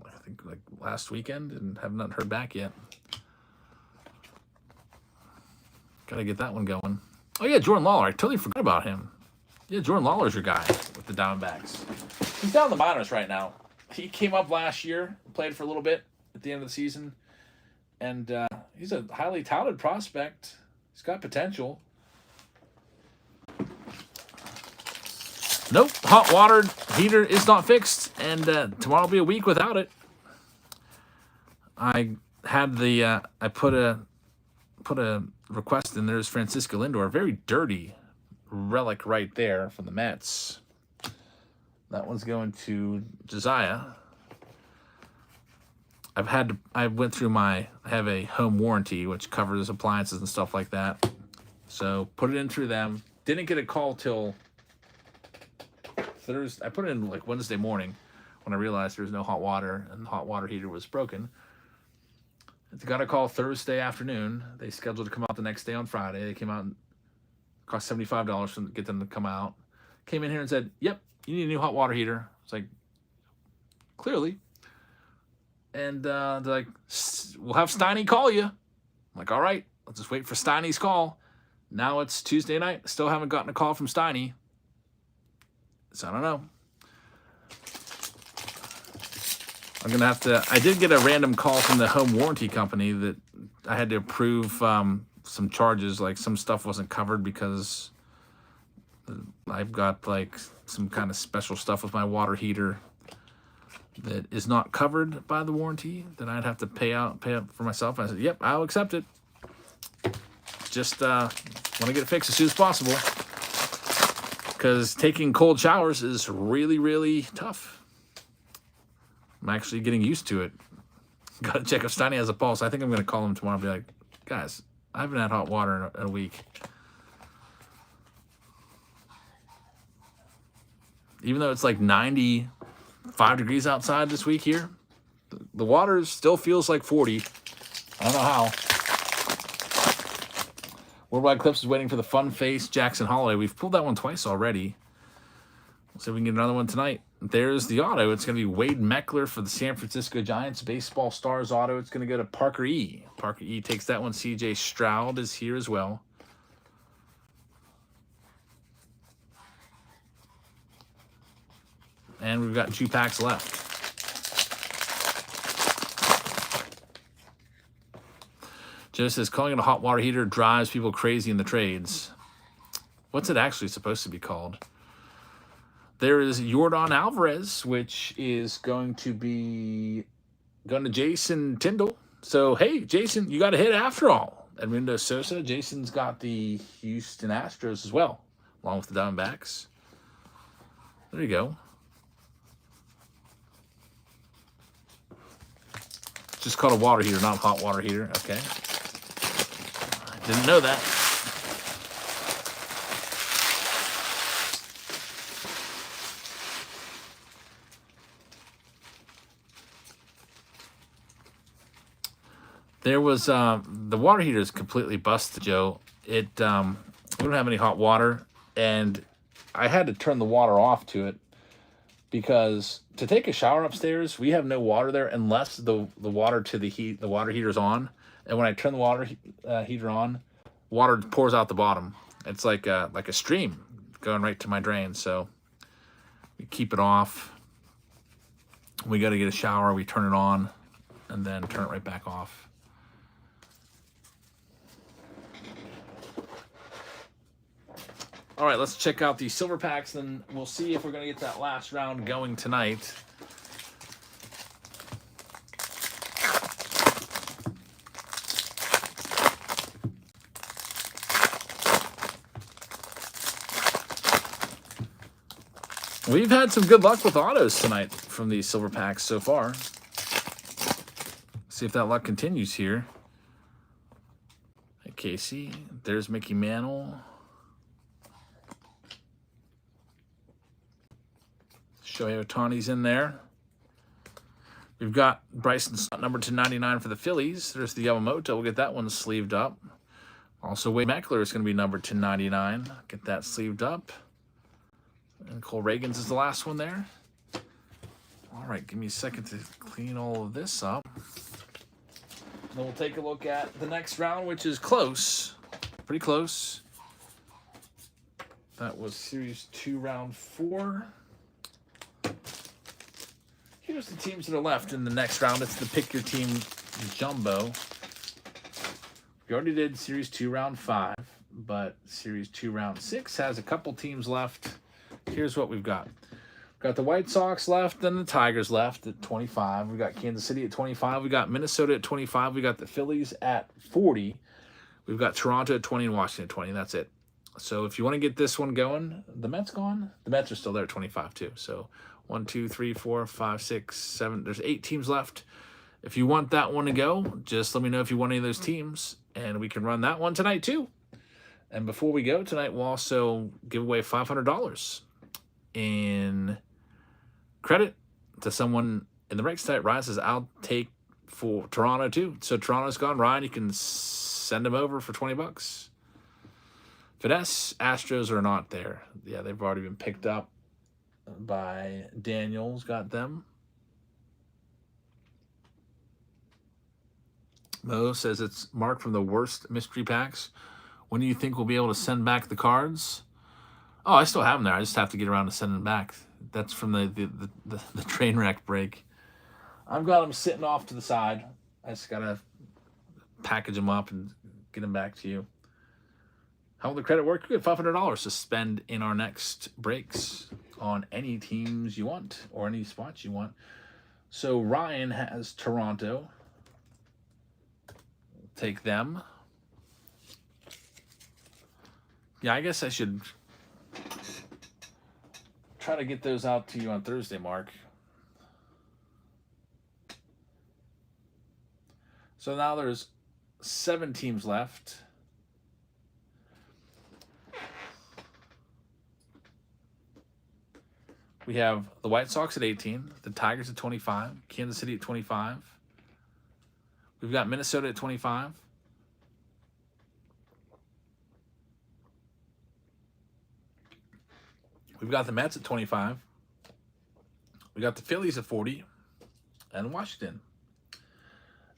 [SPEAKER 1] I think like last weekend, and have not heard back yet. Got to get that one going. Oh, yeah, Jordan Lawler. I totally forgot about him. Yeah, Jordan Lawler's your guy with the Diamondbacks. He's down in the minors right now. He came up last year, played for a little bit at the end of the season. And he's a highly touted prospect. He's got potential. Nope, hot water heater is not fixed. And tomorrow will be a week without it. I had the, I put a request in. There's Francisco Lindor, very dirty relic right there from the Mets. That one's going to Josiah. I went through I have a home warranty which covers appliances and stuff like that. So put it in through them. Didn't get a call till Thursday. I put it in like Wednesday morning when I realized there was no hot water and the hot water heater was broken. I got a call Thursday afternoon. They scheduled to come out the next day on Friday. They came out and cost $75 to get them to come out. Came in here and said, yep, you need a new hot water heater. It's like, clearly. And they're like, we'll have Steiny call you. I'm like, all right, let's just wait for Steiny's call. Now it's Tuesday night. Still haven't gotten a call from Steiny. So I don't know. I'm going to have to... I did get a random call from the home warranty company that I had to approve some charges. Like some stuff wasn't covered because I've got like some kind of special stuff with my water heater that is not covered by the warranty that I'd have to pay up for myself. And I said, yep, I'll accept it. Just want to get it fixed as soon as possible. Because taking cold showers is really, really tough. I'm actually getting used to it. Got to check if Steiny has a pulse. I think I'm going to call him tomorrow and be like, guys, I haven't had hot water in a week. Even though it's like 95 degrees outside this week here, the water still feels like 40. I don't know how. Worldwide Clips is waiting for the fun face Jackson Holiday. We've pulled that one twice already. We'll see if we can get another one tonight. There's the auto. It's going to be Wade Meckler for the San Francisco Giants. Baseball Stars auto. It's going to go to Parker E. Parker E takes that one. CJ Stroud is here as well. And we've got 2 packs left. Joe says, calling it a hot water heater drives people crazy in the trades. What's it actually supposed to be called? There is Yordan Alvarez, which is going to Jason Tyndall. So, hey, Jason, you got a hit after all. Edmundo Sosa. Jason's got the Houston Astros as well, along with the Diamondbacks. There you go. It's just called a water heater, not a hot water heater. Okay. Didn't know that. There was the water heater is completely busted, Joe. We don't have any hot water, and I had to turn the water off to it because to take a shower upstairs, we have no water there unless the water to the water heater's on. And when I turn the water heater on, water pours out the bottom. It's like a stream going right to my drain. So we keep it off. We got to get a shower. We turn it on and then turn it right back off. All right, let's check out the silver packs, and we'll see if we're going to get that last round going tonight. We've had some good luck with autos tonight from these silver packs so far. See if that luck continues here. Hey, Casey, there's Mickey Mantle. Shohei Ohtani's in there. We've got Bryson Stott, number 299 for the Phillies. There's the Yamamoto. We'll get that one sleeved up. Also, Wade Meckler is going to be number 299. Get that sleeved up. And Cole Reagans is the last one there. All right, give me a second to clean all of this up. Then we'll take a look at the next round, which is close. Pretty close. That was Series 2, Round 4. Here's the teams that are left in the next round. It's the Pick Your Team Jumbo. We already did Series 2, Round 5, but Series 2, Round 6 has a couple teams left. Here's what we've got. We've got the White Sox left and the Tigers left at 25. We've got Kansas City at 25. We got Minnesota at 25. We got the Phillies at 40. We've got Toronto at 20 and Washington at 20. That's it. So if you want to get this one going, the Mets gone? The Mets are still there at 25 too. So 1, 2, 3, 4, 5, 6, 7. There's 8 teams left. If you want that one to go, just let me know if you want any of those teams, and we can run that one tonight too. And before we go tonight, we'll also give away $500 in credit to someone in the breaks tonight. Ryan says, I'll take for Toronto too. So Toronto's gone. Ryan, you can send them over for $20. Finesse, Astros are not there. Yeah, they've already been picked up by Daniels. Got them. Mo says it's Mark from the worst mystery packs. When do you think we'll be able to send back the cards? Oh, I still have them there. I just have to get around to sending them back. That's from the train wreck break. I've got them sitting off to the side. I just got to package them up and get them back to you. How will the credit work? You get $500 to spend in our next breaks on any teams you want or any spots you want. So Ryan has Toronto. Take them. Yeah, I guess I should try to get those out to you on Thursday, Mark. So now there's 7 teams left. We have the White Sox at 18, the Tigers at 25, Kansas City at 25. We've got Minnesota at 25. We've got the Mets at 25. We got the Phillies at 40. And Washington.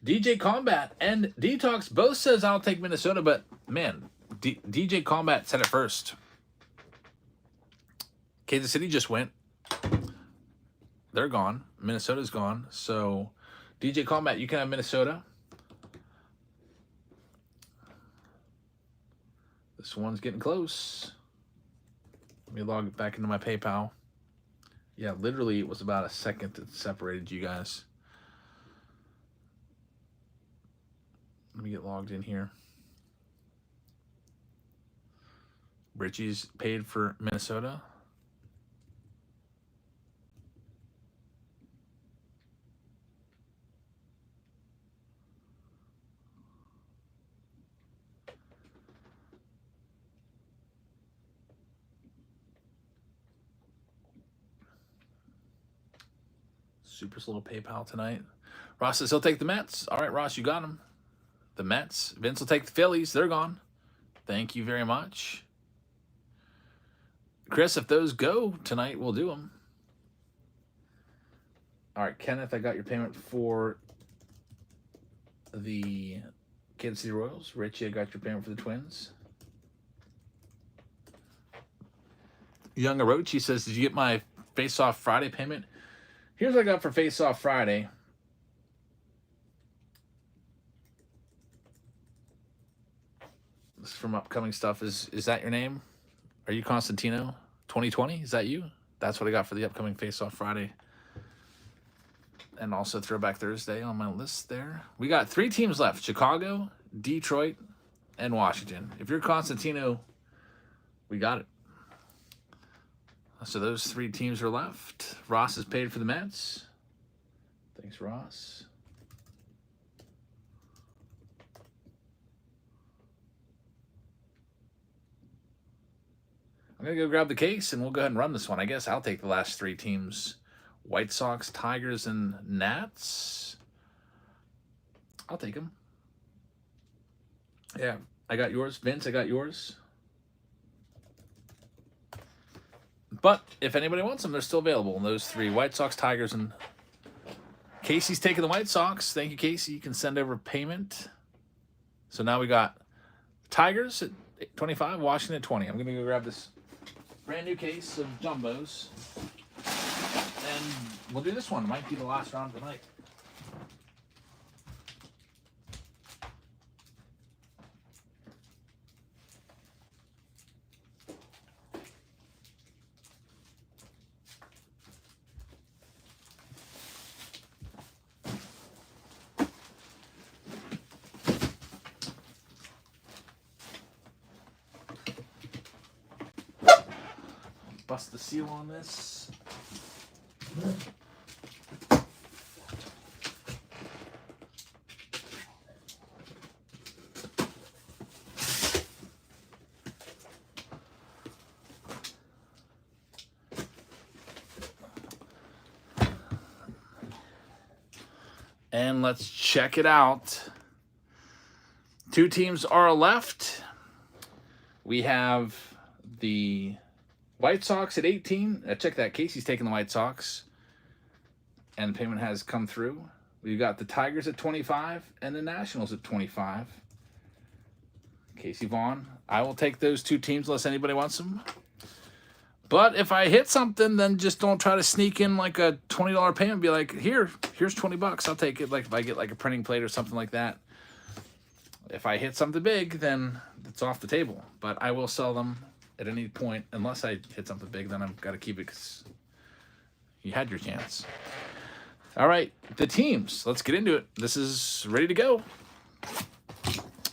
[SPEAKER 1] DJ Combat and Detox both says I'll take Minnesota, but man, DJ Combat said it first. Kansas City just went. They're gone. Minnesota's gone. So, DJ Combat, you can have Minnesota. This one's getting close. Let me log it back into my PayPal. Yeah, literally it was about a second that separated you guys. Let me get logged in here. Richie's paid for Minnesota. Super slow PayPal tonight. Ross says he'll take the Mets. All right, Ross, you got him. The Mets. Vince will take the Phillies. They're gone. Thank you very much. Chris, if those go tonight, we'll do them. All right, Kenneth, I got your payment for the Kansas City Royals. Richie, I got your payment for the Twins. Young Orochi says, did you get my Face Off Friday payment? Here's what I got for Face Off Friday. This is from upcoming stuff. Is that your name? Are you Constantino 2020? Is that you? That's what I got for the upcoming Face Off Friday. And also Throwback Thursday on my list there. We got 3 teams left. Chicago, Detroit, and Washington. If you're Constantino, we got it. So those 3 teams are left. Ross is paid for the Mets. Thanks, Ross. I'm going to go grab the case, and we'll go ahead and run this one. I guess I'll take the last 3 teams. White Sox, Tigers, and Nats. I'll take them. Yeah, I got yours. Vince, I got yours. But if anybody wants them, they're still available. And those 3, White Sox, Tigers, and Casey's taking the White Sox. Thank you, Casey. You can send over payment. So now we got Tigers at 25, Washington at 20. I'm going to go grab this brand new case of Jumbos. And we'll do this one. It might be the last round of the night. Bust the seal on this. And let's check it out. 2 teams are left. We have the White Sox at 18. Check that. Casey's taking the White Sox. And the payment has come through. We've got the Tigers at 25 and the Nationals at 25. Casey Vaughn. I will take those 2 teams unless anybody wants them. But if I hit something, then just don't try to sneak in like a $20 payment. Be like, here's $20. I'll take it. Like if I get like a printing plate or something like that. If I hit something big, then it's off the table. But I will sell them at any point, unless I hit something big, then I've got to keep it because you had your chance. All right, the teams. Let's get into it. This is ready to go.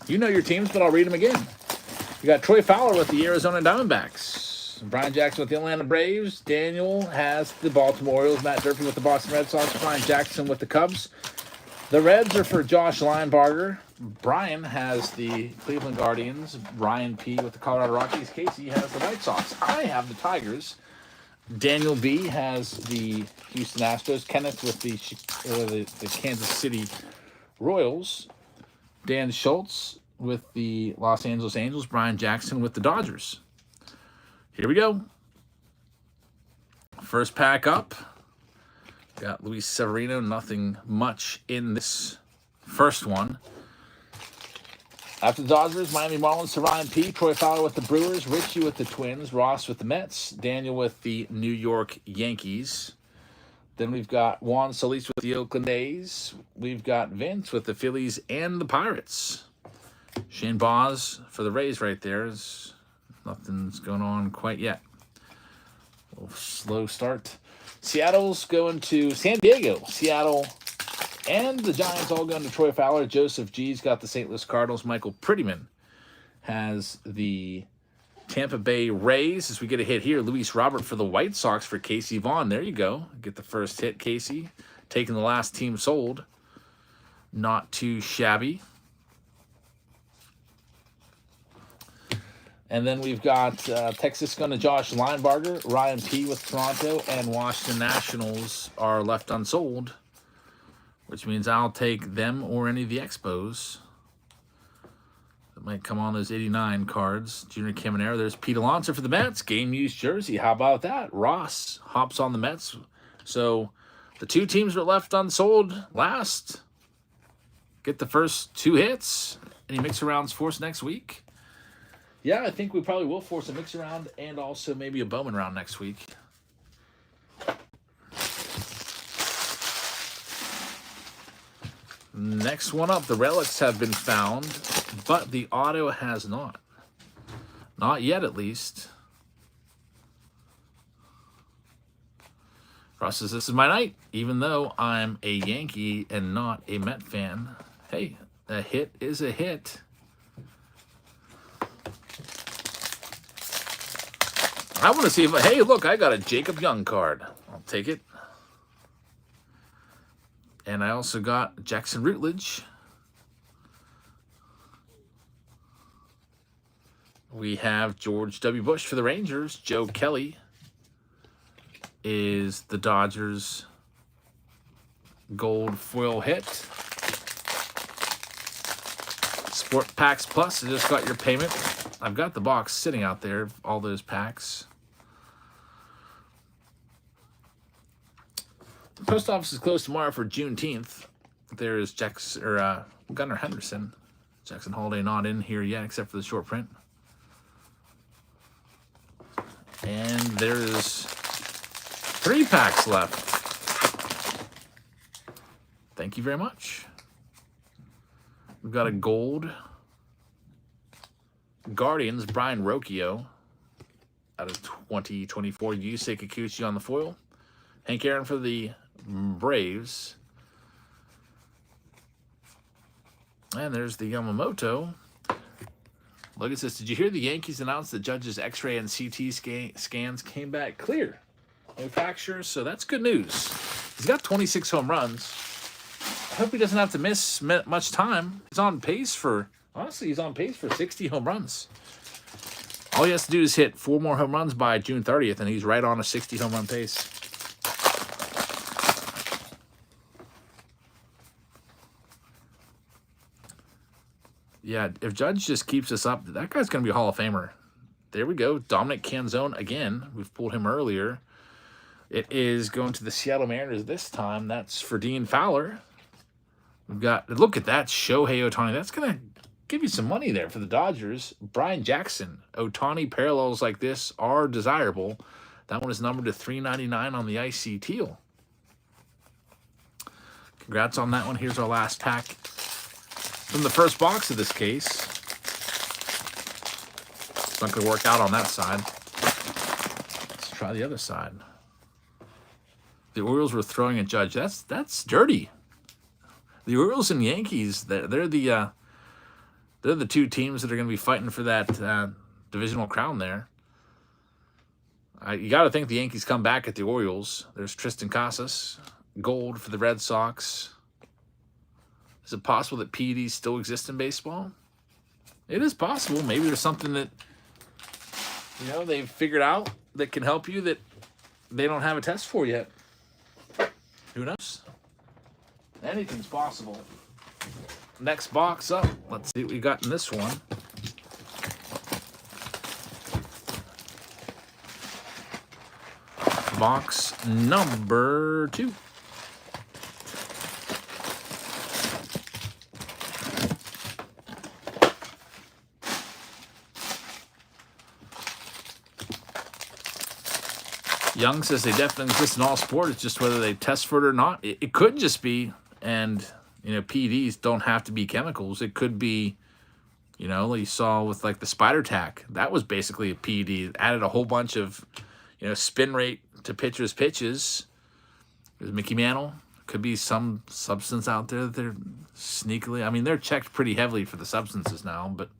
[SPEAKER 1] You know your teams, but I'll read them again. You got Troy Fowler with the Arizona Diamondbacks. Brian Jackson with the Atlanta Braves. Daniel has the Baltimore Orioles. Matt Durfee with the Boston Red Sox. Brian Jackson with the Cubs. The Reds are for Josh Linebarger. Brian has the Cleveland Guardians. Ryan P. with the Colorado Rockies. Casey has the White Sox. I have the Tigers. Daniel B. has the Houston Astros. Kenneth with the Kansas City Royals. Dan Schultz with the Los Angeles Angels. Brian Jackson with the Dodgers. Here we go. First pack up. Got Luis Severino. Nothing much in this first one. After the Dodgers, Miami Marlins to Ryan P. Troy Fowler with the Brewers. Richie with the Twins. Ross with the Mets. Daniel with the New York Yankees. Then we've got Juan Solis with the Oakland A's. We've got Vince with the Phillies and the Pirates. Shane Boz for the Rays right there. Nothing's going on quite yet. A little slow start. Seattle's going to San Diego. Seattle and the Giants all going to Troy Fowler. Joseph G's got the St. Louis Cardinals. Michael Prettyman has the Tampa Bay Rays. As we get a hit here, Luis Robert for the White Sox for Casey Vaughn. There you go. Get the first hit, Casey. Taking the last team sold. Not too shabby. And then we've got Texas going to Josh Linebarger. Ryan P. with Toronto. And Washington Nationals are left unsold, which means I'll take them or any of the Expos. That might come on those 89 cards. Junior Caminero. There's Pete Alonso for the Mets. Game used jersey. How about that? Ross hops on the Mets. So the 2 teams that are left unsold last get the first 2 hits. Any mix-arounds for us next week? Yeah, I think we probably will force a mix-around and also maybe a Bowman round next week. Next one up, the relics have been found, but the auto has not. Not yet, at least. Ross says, this is my night, even though I'm a Yankee and not a Met fan. Hey, a hit is a hit. I want to see if, hey, look, I got a Jacob Young card. I'll take it. And I also got Jackson Routledge. We have George W. Bush for the Rangers. Joe Kelly is the Dodgers gold foil hit. Sport Packs Plus, I just got your payment. I've got the box sitting out there, all those packs. The post office is closed tomorrow for Juneteenth. There is Gunnar Henderson. Jackson Holiday not in here yet, except for the short print. And there's 3 packs left. Thank you very much. We've got a gold Guardians, Brian Rocchio, out of 2024. Yusei Kikuchi on the foil. Hank Aaron for the Braves. And there's the Yamamoto. Logan says, did you hear the Yankees announce the Judge's X-ray and CT scans came back clear? No fractures, so that's good news. He's got 26 home runs. I hope he doesn't have to miss much time. He's on pace for, honestly, he's on pace for 60 home runs. All he has to do is hit 4 more home runs by June 30th, and he's right on a 60 home run pace. Yeah, if Judge just keeps us up, that guy's going to be a Hall of Famer. There we go. Dominic Canzone again. We've pulled him earlier. It is going to the Seattle Mariners this time. That's for Dean Fowler. We've got, look at that, Shohei Ohtani. That's going to give you some money there for the Dodgers. Brian Jackson. Ohtani parallels like this are desirable. That one is numbered to $3.99 on the icy teal. Congrats on that one. Here's our last pack from the first box of this case. It's not going to work out on that side. Let's try the other side. The Orioles were throwing at Judge. That's dirty. The Orioles and Yankees, they're the 2 teams that are going to be fighting for that divisional crown there. You got to think the Yankees come back at the Orioles. There's Tristan Casas, gold for the Red Sox. Is it possible that PEDs still exist in baseball? It is possible. Maybe there's something that, they've figured out that can help you that they don't have a test for yet. Who knows? Anything's possible. Next box up. Let's see what we got in this one. Box number 2. Young says they definitely exist in all sport. It's just whether they test for it or not. It could just be, and PEDs don't have to be chemicals. It could be, like you saw with like the spider tack. That was basically a PED. It added a whole bunch of, spin rate to pitchers' pitches. There's Mickey Mantle. Could be some substance out there that they're sneakily. I mean, they're checked pretty heavily for the substances now, but.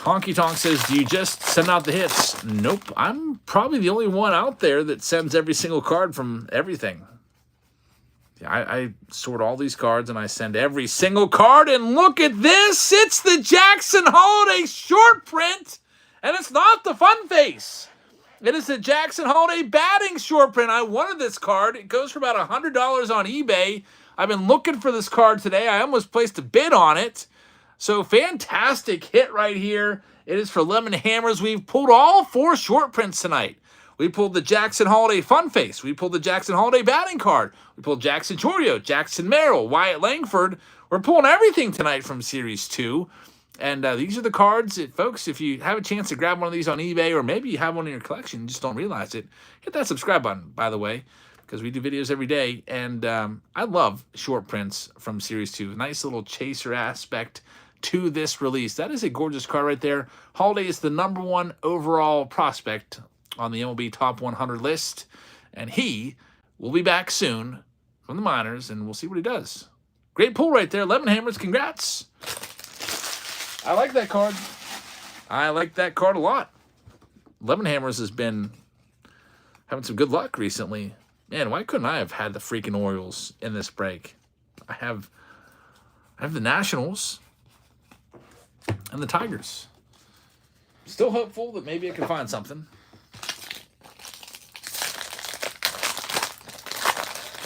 [SPEAKER 1] Honky Tonk says, do you just send out the hits? Nope. I'm probably the only one out there that sends every single card from everything. Yeah, I sort all these cards and I send every single card. And look at this. It's the Jackson Holiday short print. And it's not the fun face. It is the Jackson Holiday batting short print. I wanted this card. It goes for about $100 on eBay. I've been looking for this card today. I almost placed a bid on it. So fantastic hit right here. It is for Lemon Hammers. We've pulled all 4 short prints tonight. We pulled the Jackson Holiday Fun Face. We pulled the Jackson Holiday batting card. We pulled Jackson Chourio, Jackson Merrill, Wyatt Langford. We're pulling everything tonight from Series 2. And these are the cards, folks. If you have a chance to grab one of these on eBay, or maybe you have one in your collection and just don't realize it, hit that subscribe button, by the way, because because we do videos every day. And I love short prints from Series 2. Nice little chaser aspect to this release. That is a gorgeous card right there. Holiday is the #1 overall prospect on the MLB Top 100 list. And he will be back soon from the minors, and we'll see what he does. Great pull right there. Lemon Hammers, congrats. I like that card. I like that card a lot. Lemon Hammers has been having some good luck recently. Man, why couldn't I have had the freaking Orioles in this break? I have the Nationals and the Tigers. Still hopeful that maybe I can find something.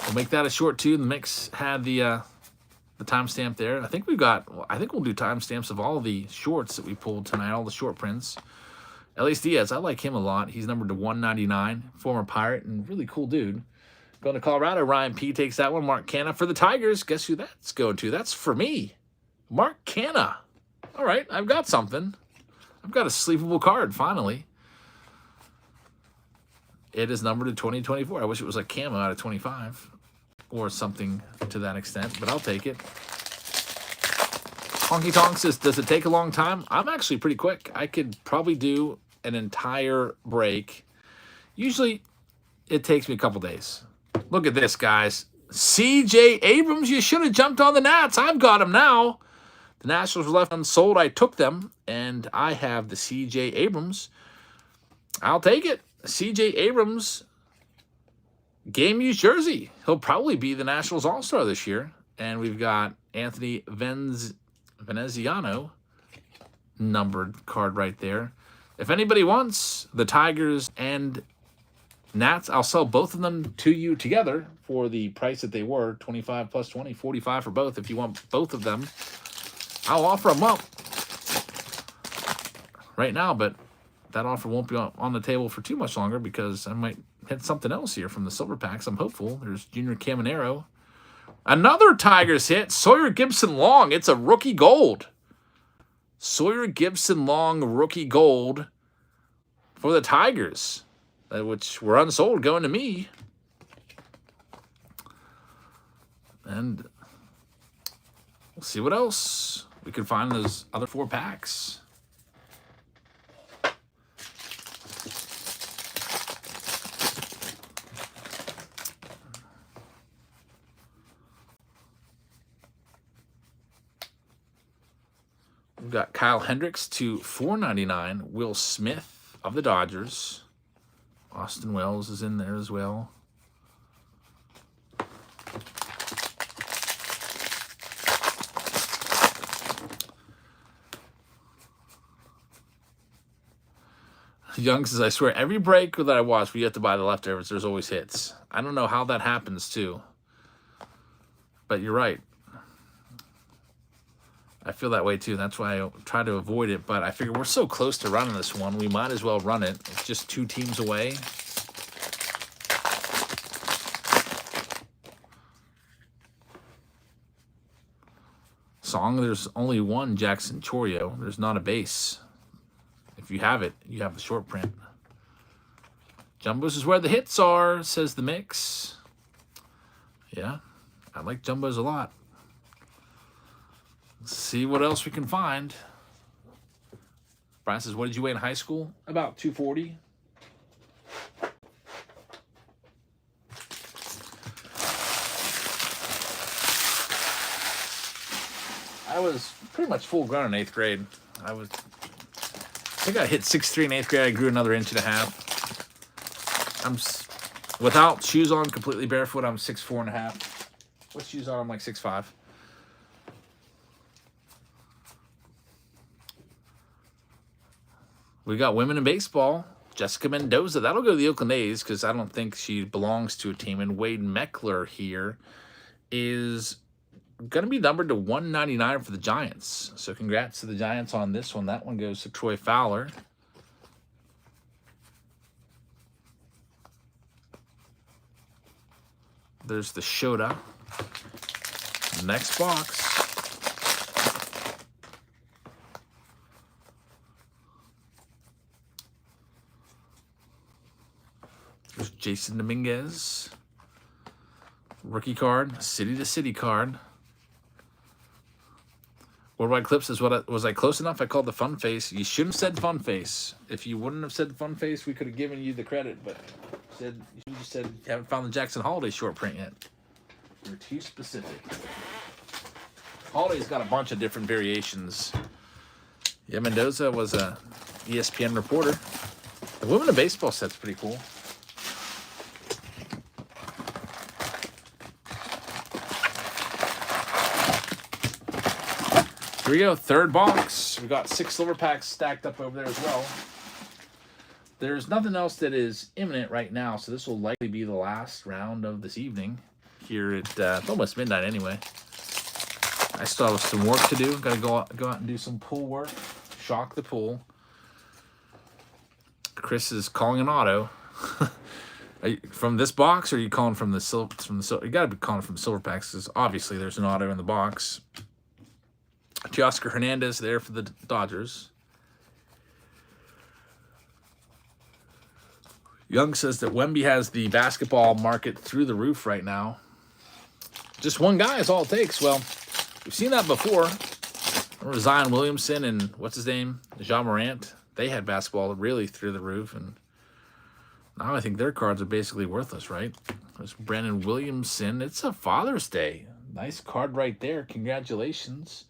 [SPEAKER 1] We'll make that a short 2. The mix had the timestamp there. I think we'll do timestamps of all the shorts that we pulled tonight, all the short prints. Elias Diaz, I like him a lot. He's numbered to 199, former Pirate and really cool dude. Going to Colorado, Ryan P takes that one. Mark Canha for the Tigers. Guess who that's going to? That's for me. Mark Canha. All right, I've got something. I've got a sleepable card, finally. It is numbered to 2024. I wish it was like camo out of 25 or something to that extent, but I'll take it. Honky Tonk says, does it take a long time? I'm actually pretty quick. I could probably do an entire break. Usually, it takes me a couple days. Look at this, guys. C.J. Abrams, you should have jumped on the Nats. I've got them now. The Nationals were left unsold. I took them, and I have the C.J. Abrams. I'll take it. C.J. Abrams, game-used jersey. He'll probably be the Nationals All-Star this year. And we've got Anthony Veneziano, numbered card right there. If anybody wants the Tigers and Nats, I'll sell both of them to you together for the price that they were, 25 plus 20, 45 for both. If you want both of them, I'll offer them up right now, but that offer won't be on the table for too much longer because I might hit something else here from the silver packs. I'm hopeful. There's Junior Caminero. Another Tigers hit, Sawyer Gibson Long. It's a rookie gold. Sawyer Gibson Long, rookie gold for the Tigers, which were unsold, going to me. And we'll see what else we can find in those other 4 packs. We've got Kyle Hendricks to 499. Will Smith of the Dodgers. Austin Wells is in there as well. Young says, I swear, every break that I watch where you have to buy the leftovers, there's always hits. I don't know how that happens, too. But you're right. I feel that way, too. That's why I try to avoid it. But I figure we're so close to running this one, we might as well run it. It's just 2 teams away. Song, there's only one Jackson Chourio. There's not a base. If you have it, you have the short print. Jumbos is where the hits are, says the mix. Yeah, I like Jumbos a lot. Let's see what else we can find. Brian says, what did you weigh in high school? About 240. I was pretty much full grown in 8th grade. I think I hit 6'3" in 8th grade. I grew another 1.5 inches. I'm without shoes on, completely barefoot. I'm 6'4.5". With shoes on, I'm like 6'5". We got women in baseball. Jessica Mendoza. That'll go to the Oakland A's because I don't think she belongs to a team. And Wade Meckler here is going to be numbered to 199 for the Giants. So congrats to the Giants on this one. That one goes to Troy Fowler. There's the Shota. Next box. There's Jason Dominguez. Rookie card, city to city card. Worldwide Clips is was I close enough? I called the fun face. You shouldn't have said fun face. If you wouldn't have said fun face, we could have given you the credit. But you just said you haven't found the Jackson Holiday short print yet. You're too specific. Holiday's got a bunch of different variations. Yeah, Mendoza was a ESPN reporter. The Women of Baseball set's pretty cool. Here we go, third box. We got 6 silver packs stacked up over there as well. There's nothing else that is imminent right now, so this will likely be the last round of this evening. Here at it's almost midnight anyway. I still have some work to do. Got to go out and do some pool work. Shock the pool. Chris is calling an auto. Are you from this box, or are you calling from the silver? You got to be calling from the silver packs, because obviously there's an auto in the box. Teoscar Hernandez there for the Dodgers. Young says that Wemby has the basketball market through the roof right now. Just one guy is all it takes. Well, we've seen that before. Remember Zion Williamson and what's his name? Ja Morant. They had basketball really through the roof, and now I think their cards are basically worthless, right? There's Brandon Williamson. It's a Father's Day. Nice card right there. Congratulations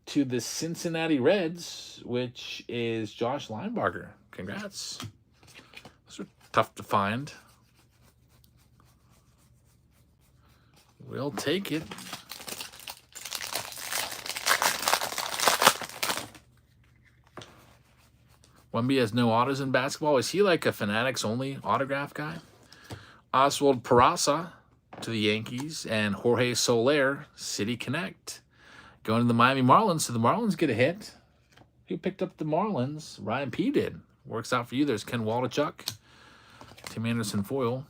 [SPEAKER 1] to the Cincinnati Reds, which is Josh Linebarger. Congrats. Those are tough to find. We'll take it. Wemby has no autos in basketball. Is he like a Fanatics only autograph guy? Oswald Peraza to the Yankees, and Jorge Soler, City Connect. Going to the Miami Marlins. So the Marlins get a hit. Who picked up the Marlins? Ryan P. did. Works out for you. There's Ken Waldichuk. Tim Anderson foil.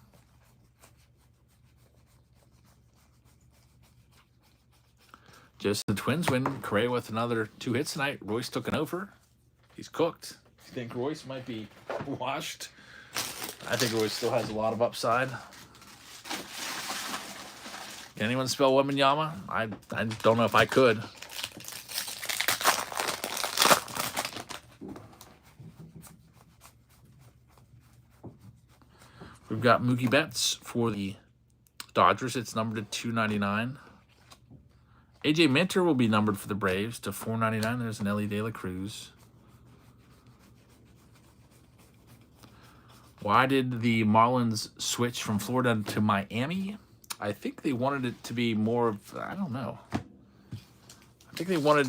[SPEAKER 1] Just the Twins win. Correa with another 2 hits tonight. Royce took an over. He's cooked. You think Royce might be washed? I think Royce still has a lot of upside. Can anyone spell Wembanyama? I don't know if I could. We've got Mookie Betts for the Dodgers. It's numbered to 299. AJ Minter will be numbered for the Braves to 499. There's an Ellie De La Cruz. Why did the Marlins switch from Florida to Miami? I think they wanted it to be more of, I don't know. I think they wanted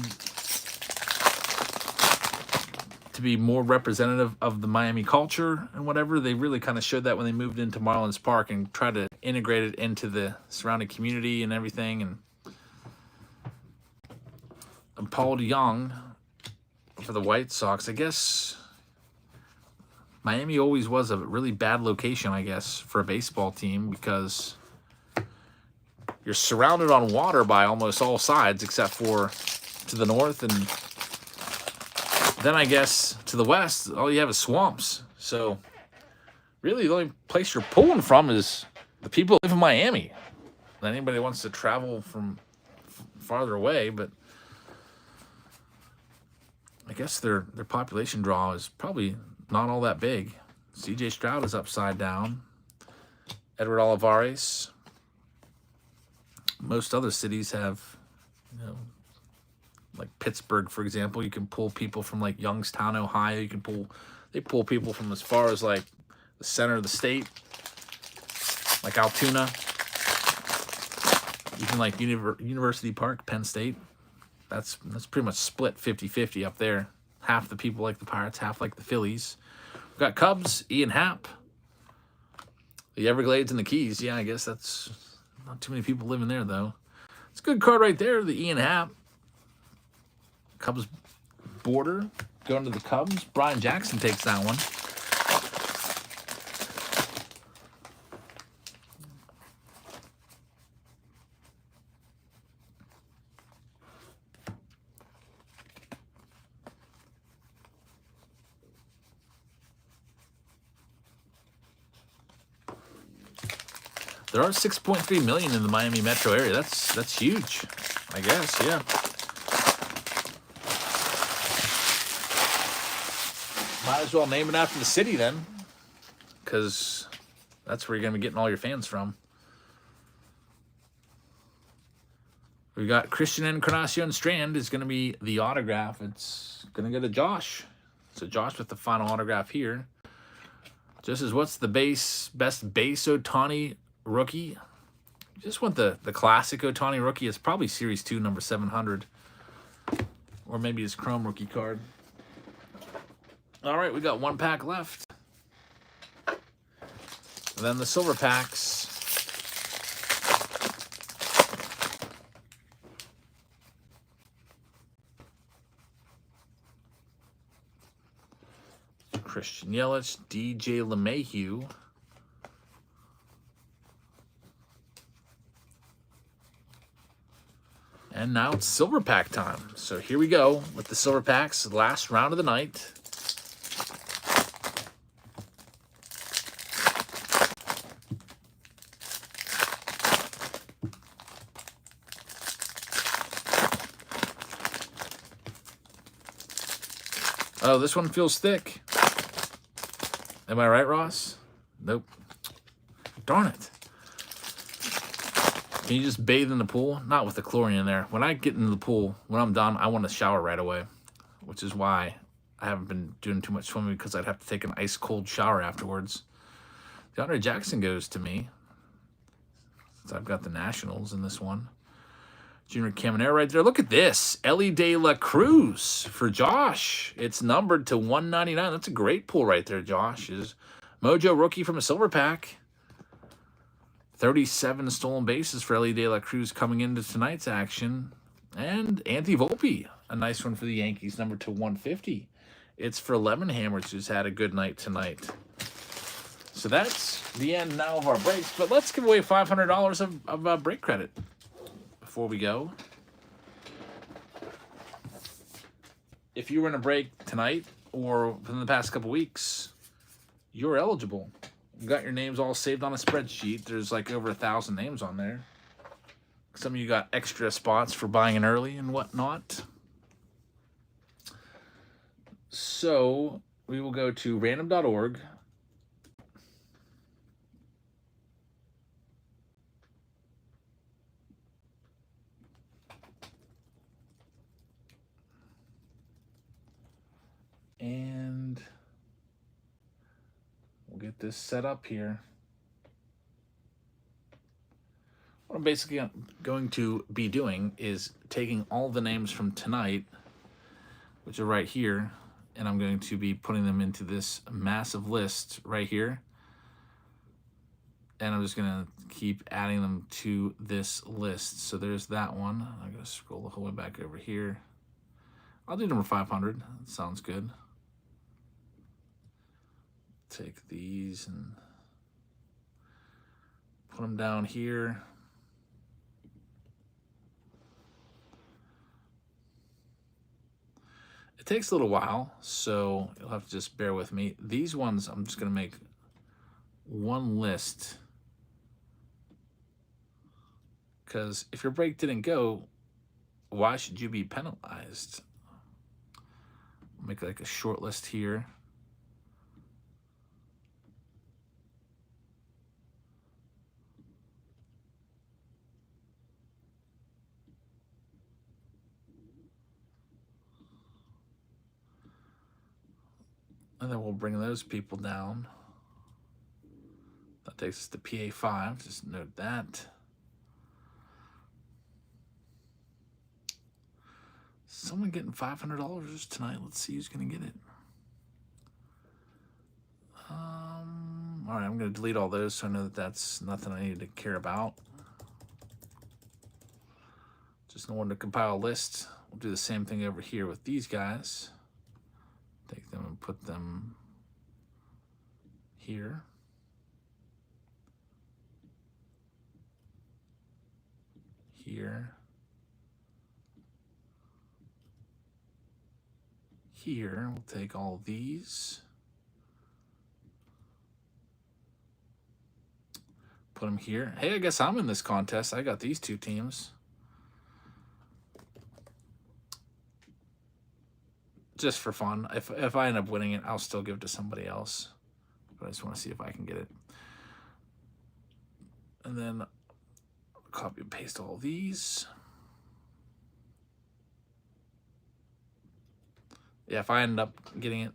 [SPEAKER 1] to be more representative of the Miami culture and whatever. They really kind of showed that when they moved into Marlins Park and tried to integrate it into the surrounding community and everything. And Paul DeYoung for the White Sox. I guess Miami always was a really bad location, I guess, for a baseball team, because you're surrounded on water by almost all sides except for to the north, and then I guess to the west, all you have is swamps. So really the only place you're pulling from is the people who live in Miami. Anybody wants to travel from farther away, but I guess their population draw is probably not all that big. CJ Stroud is upside down. Edward Olivares. Most other cities have, like Pittsburgh, for example. You can pull people from like Youngstown, Ohio. They pull people from as far as like the center of the state, like Altoona. Even like University Park, Penn State. That's pretty much split 50-50 up there. Half the people like the Pirates, half like the Phillies. We've got Cubs, Ian Happ. The Everglades and the Keys. Yeah, I guess that's not too many people living there, though. It's a good card right there, the Ian Happ. Cubs border. Going to the Cubs. Brian Jackson takes that one. There are 6.3 million in the Miami metro area. That's huge, I guess. Yeah. Might as well name it after the city then, because that's where you're going to be getting all your fans from. We got Christian Encarnacion Strand is going to be the autograph. It's going to go to Josh. So Josh with the final autograph here. Just as what's the best base Ohtani rookie? Just want the classic Ohtani rookie. It's probably Series 2, number 700. Or maybe his Chrome rookie card. All right, we got one pack left. And then the silver packs. Christian Yelich, DJ LeMahieu. And now it's silver pack time. So here we go with the silver packs, last round of the night. Oh, this one feels thick. Am I right, Ross? Nope. Darn it. Can you just bathe in the pool? Not with the chlorine in there. When I get into the pool, when I'm done, I want to shower right away, which is why I haven't been doing too much swimming, because I'd have to take an ice cold shower afterwards. DeAndre Jackson goes to me, since I've got the Nationals in this one. Junior Caminero right there. Look at this. Ellie De La Cruz for Josh. It's numbered to 199. That's a great pull right there, Josh. Is Mojo rookie from a silver pack. 37 stolen bases for Ellie De La Cruz coming into tonight's action. And Anthony Volpe, a nice one for the Yankees, numbered to 150. It's for Lemon Hammers, who's had a good night tonight. So that's the end now of our breaks. But let's give away $500 of break credit before we go. If you were in a break tonight or within the past couple weeks, you're eligible. You got your names all saved on a spreadsheet. There's like over 1,000 names on there. Some of you got extra spots for buying in early and whatnot. So we will go to random.org. And we'll get this set up here. What I'm basically going to be doing is taking all the names from tonight, which are right here, and I'm going to be putting them into this massive list right here. And I'm just going to keep adding them to this list. So there's that one. I'm going to scroll the whole way back over here. I'll do number 500. That sounds good. Take these and put them down here. It takes a little while, so you'll have to just bear with me. These ones, I'm just going to make one list, because if your break didn't go, why should you be penalized? I'll make like a short list here. And then we'll bring those people down. That takes us to PA5. Just note that. Someone getting $500 tonight. Let's see who's going to get it. All right, I'm going to delete all those so I know that that's nothing I need to care about. Just know when to compile a list. We'll do the same thing over here with these guys. Take them and put them here. Here. Here. We'll take all these. Put them here. Hey, I guess I'm in this contest. I got these two teams. Just for fun. If I end up winning it, I'll still give it to somebody else. But I just want to see if I can get it. And then copy and paste all these. Yeah, if I end up getting it,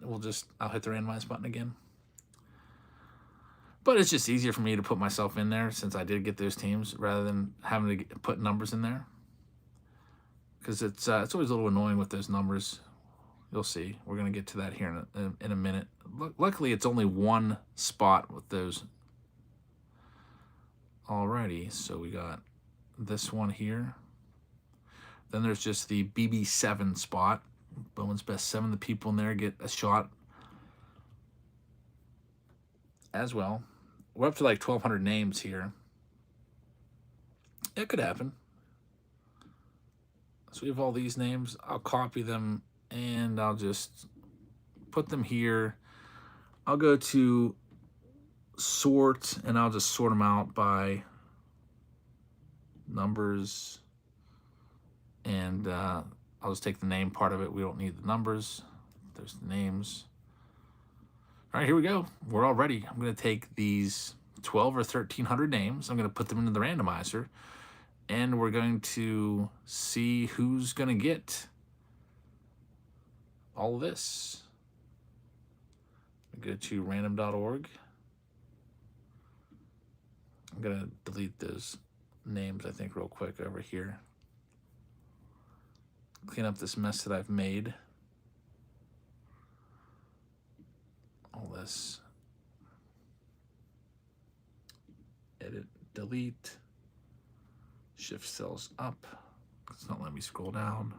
[SPEAKER 1] I'll hit the randomize button again. But it's just easier for me to put myself in there since I did get those teams rather than having to put numbers in there. Because it's always a little annoying with those numbers. You'll see. We're going to get to that here in a minute. Luckily, it's only one spot with those. Alrighty, so we got this one here. Then there's just the BB7 spot. Bowman's Best 7. The people in there get a shot as well. We're up to like 1,200 names here. It could happen. So we have all these names. I'll copy them and I'll just put them here. I'll go to sort and I'll just sort them out by numbers. And I'll just take the name part of it. We don't need the numbers. There's the names. All right, here we go. We're all ready. I'm going to take these 12 or 1,300 names. I'm going to put them into the randomizer. And we're going to see who's going to get all of this. Go to random.org. I'm going to delete those names, I think, real quick over here. Clean up this mess that I've made. All this. Edit, delete. Shift cells up. It's not letting me scroll down.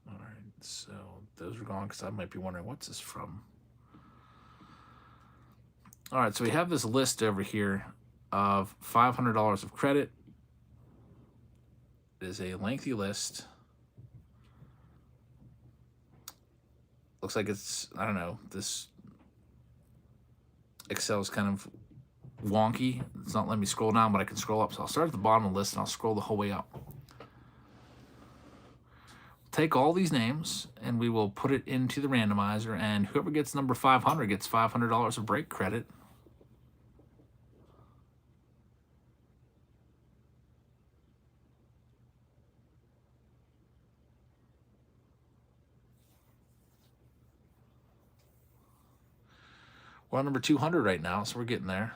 [SPEAKER 1] All right, so those are gone because I might be wondering what's this from. All right, so we have this list over here of $500 of credit. It is a lengthy list. Looks like it's, I don't know, this Excel is kind of wonky. It's not letting me scroll down, but I can scroll up. So I'll start at the bottom of the list and I'll scroll the whole way up. Take all these names and we will put it into the randomizer, and whoever gets number 500 gets $500 of break credit. We're on number 200 right now, so we're getting there.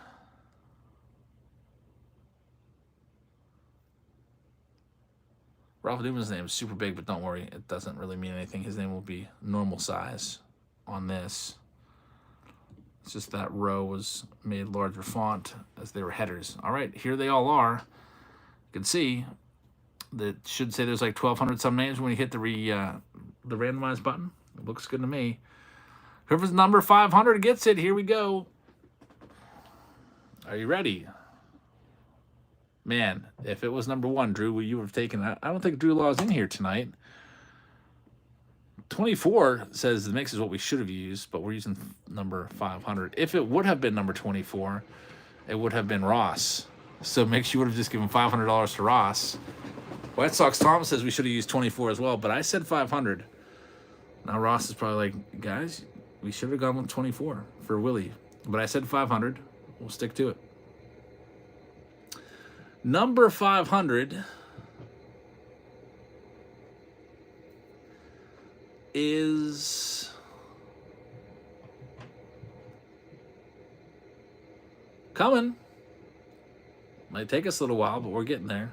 [SPEAKER 1] Ralph Newman's name is super big, but don't worry, it doesn't really mean anything. His name will be normal size on this. It's just that row was made larger font as they were headers. All right, here they all are. You can see that should say there's like 1,200 some names when you hit the randomize button. It looks good to me. Whoever's number 500 gets it. Here we go. Are you ready? Man, if it was number 1, Drew, you would have taken that. I don't think Drew Law's in here tonight. 24 says the mix is what we should have used, but we're using number 500. If it would have been number 24, it would have been Ross. So Mix, you would have just given $500 to Ross. White Sox Tom says we should have used 24 as well, but I said 500. Now Ross is probably like, guys, we should have gone with 24 for Willie. But I said 500. We'll stick to it. Number 500 is coming. Might take us a little while, but we're getting there.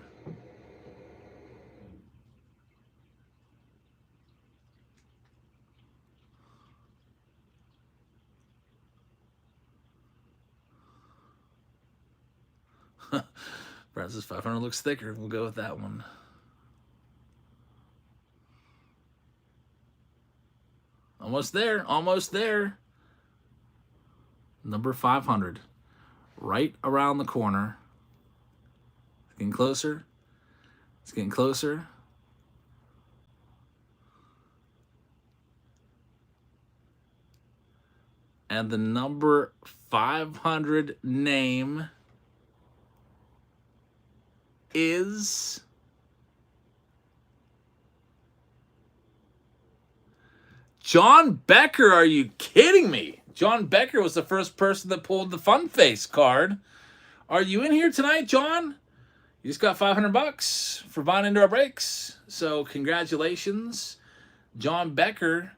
[SPEAKER 1] Francis 500 looks thicker. We'll go with that one. Almost there. Almost there. Number 500. Right around the corner. It's getting closer. It's getting closer. And the number 500 name is John Becker. Are you kidding me? John Becker was the first person that pulled the Fun Face card. Are you in here tonight, John? You just got $500 for buying into our breaks. So congratulations, John Becker.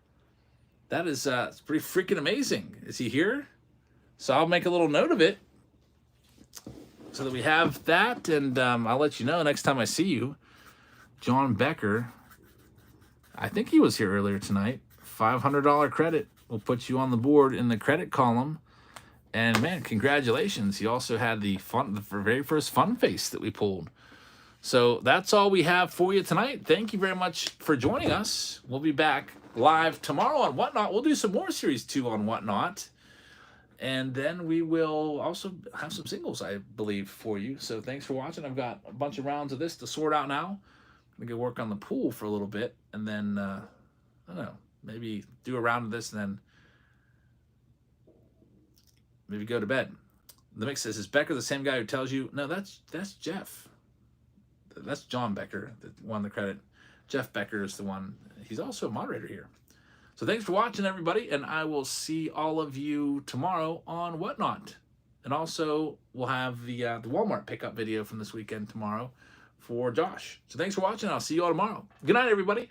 [SPEAKER 1] That is it's pretty freaking amazing. Is he here? So I'll make a little note of it so that we have that, and I'll let you know next time I see you. John Becker. I think he was here earlier tonight. $500 credit. We'll put you on the board in the credit column. And man, congratulations. He also had the very first Fun Face that we pulled. So that's all we have for you tonight. Thank you very much for joining us. We'll be back live tomorrow on Whatnot. We'll do some more Series 2 on Whatnot. And then we will also have some singles, I believe, for you. So thanks for watching. I've got a bunch of rounds of this to sort out now. I'm going to go work on the pool for a little bit. And then, I don't know, maybe do a round of this and then maybe go to bed. The mix says, is Becker the same guy who tells you? No, that's Jeff. That's John Becker that won the credit. Jeff Becker is the one. He's also a moderator here. So thanks for watching, everybody, and I will see all of you tomorrow on Whatnot. And also, we'll have the Walmart pickup video from this weekend tomorrow for Josh. So thanks for watching. I'll see you all tomorrow. Good night, everybody.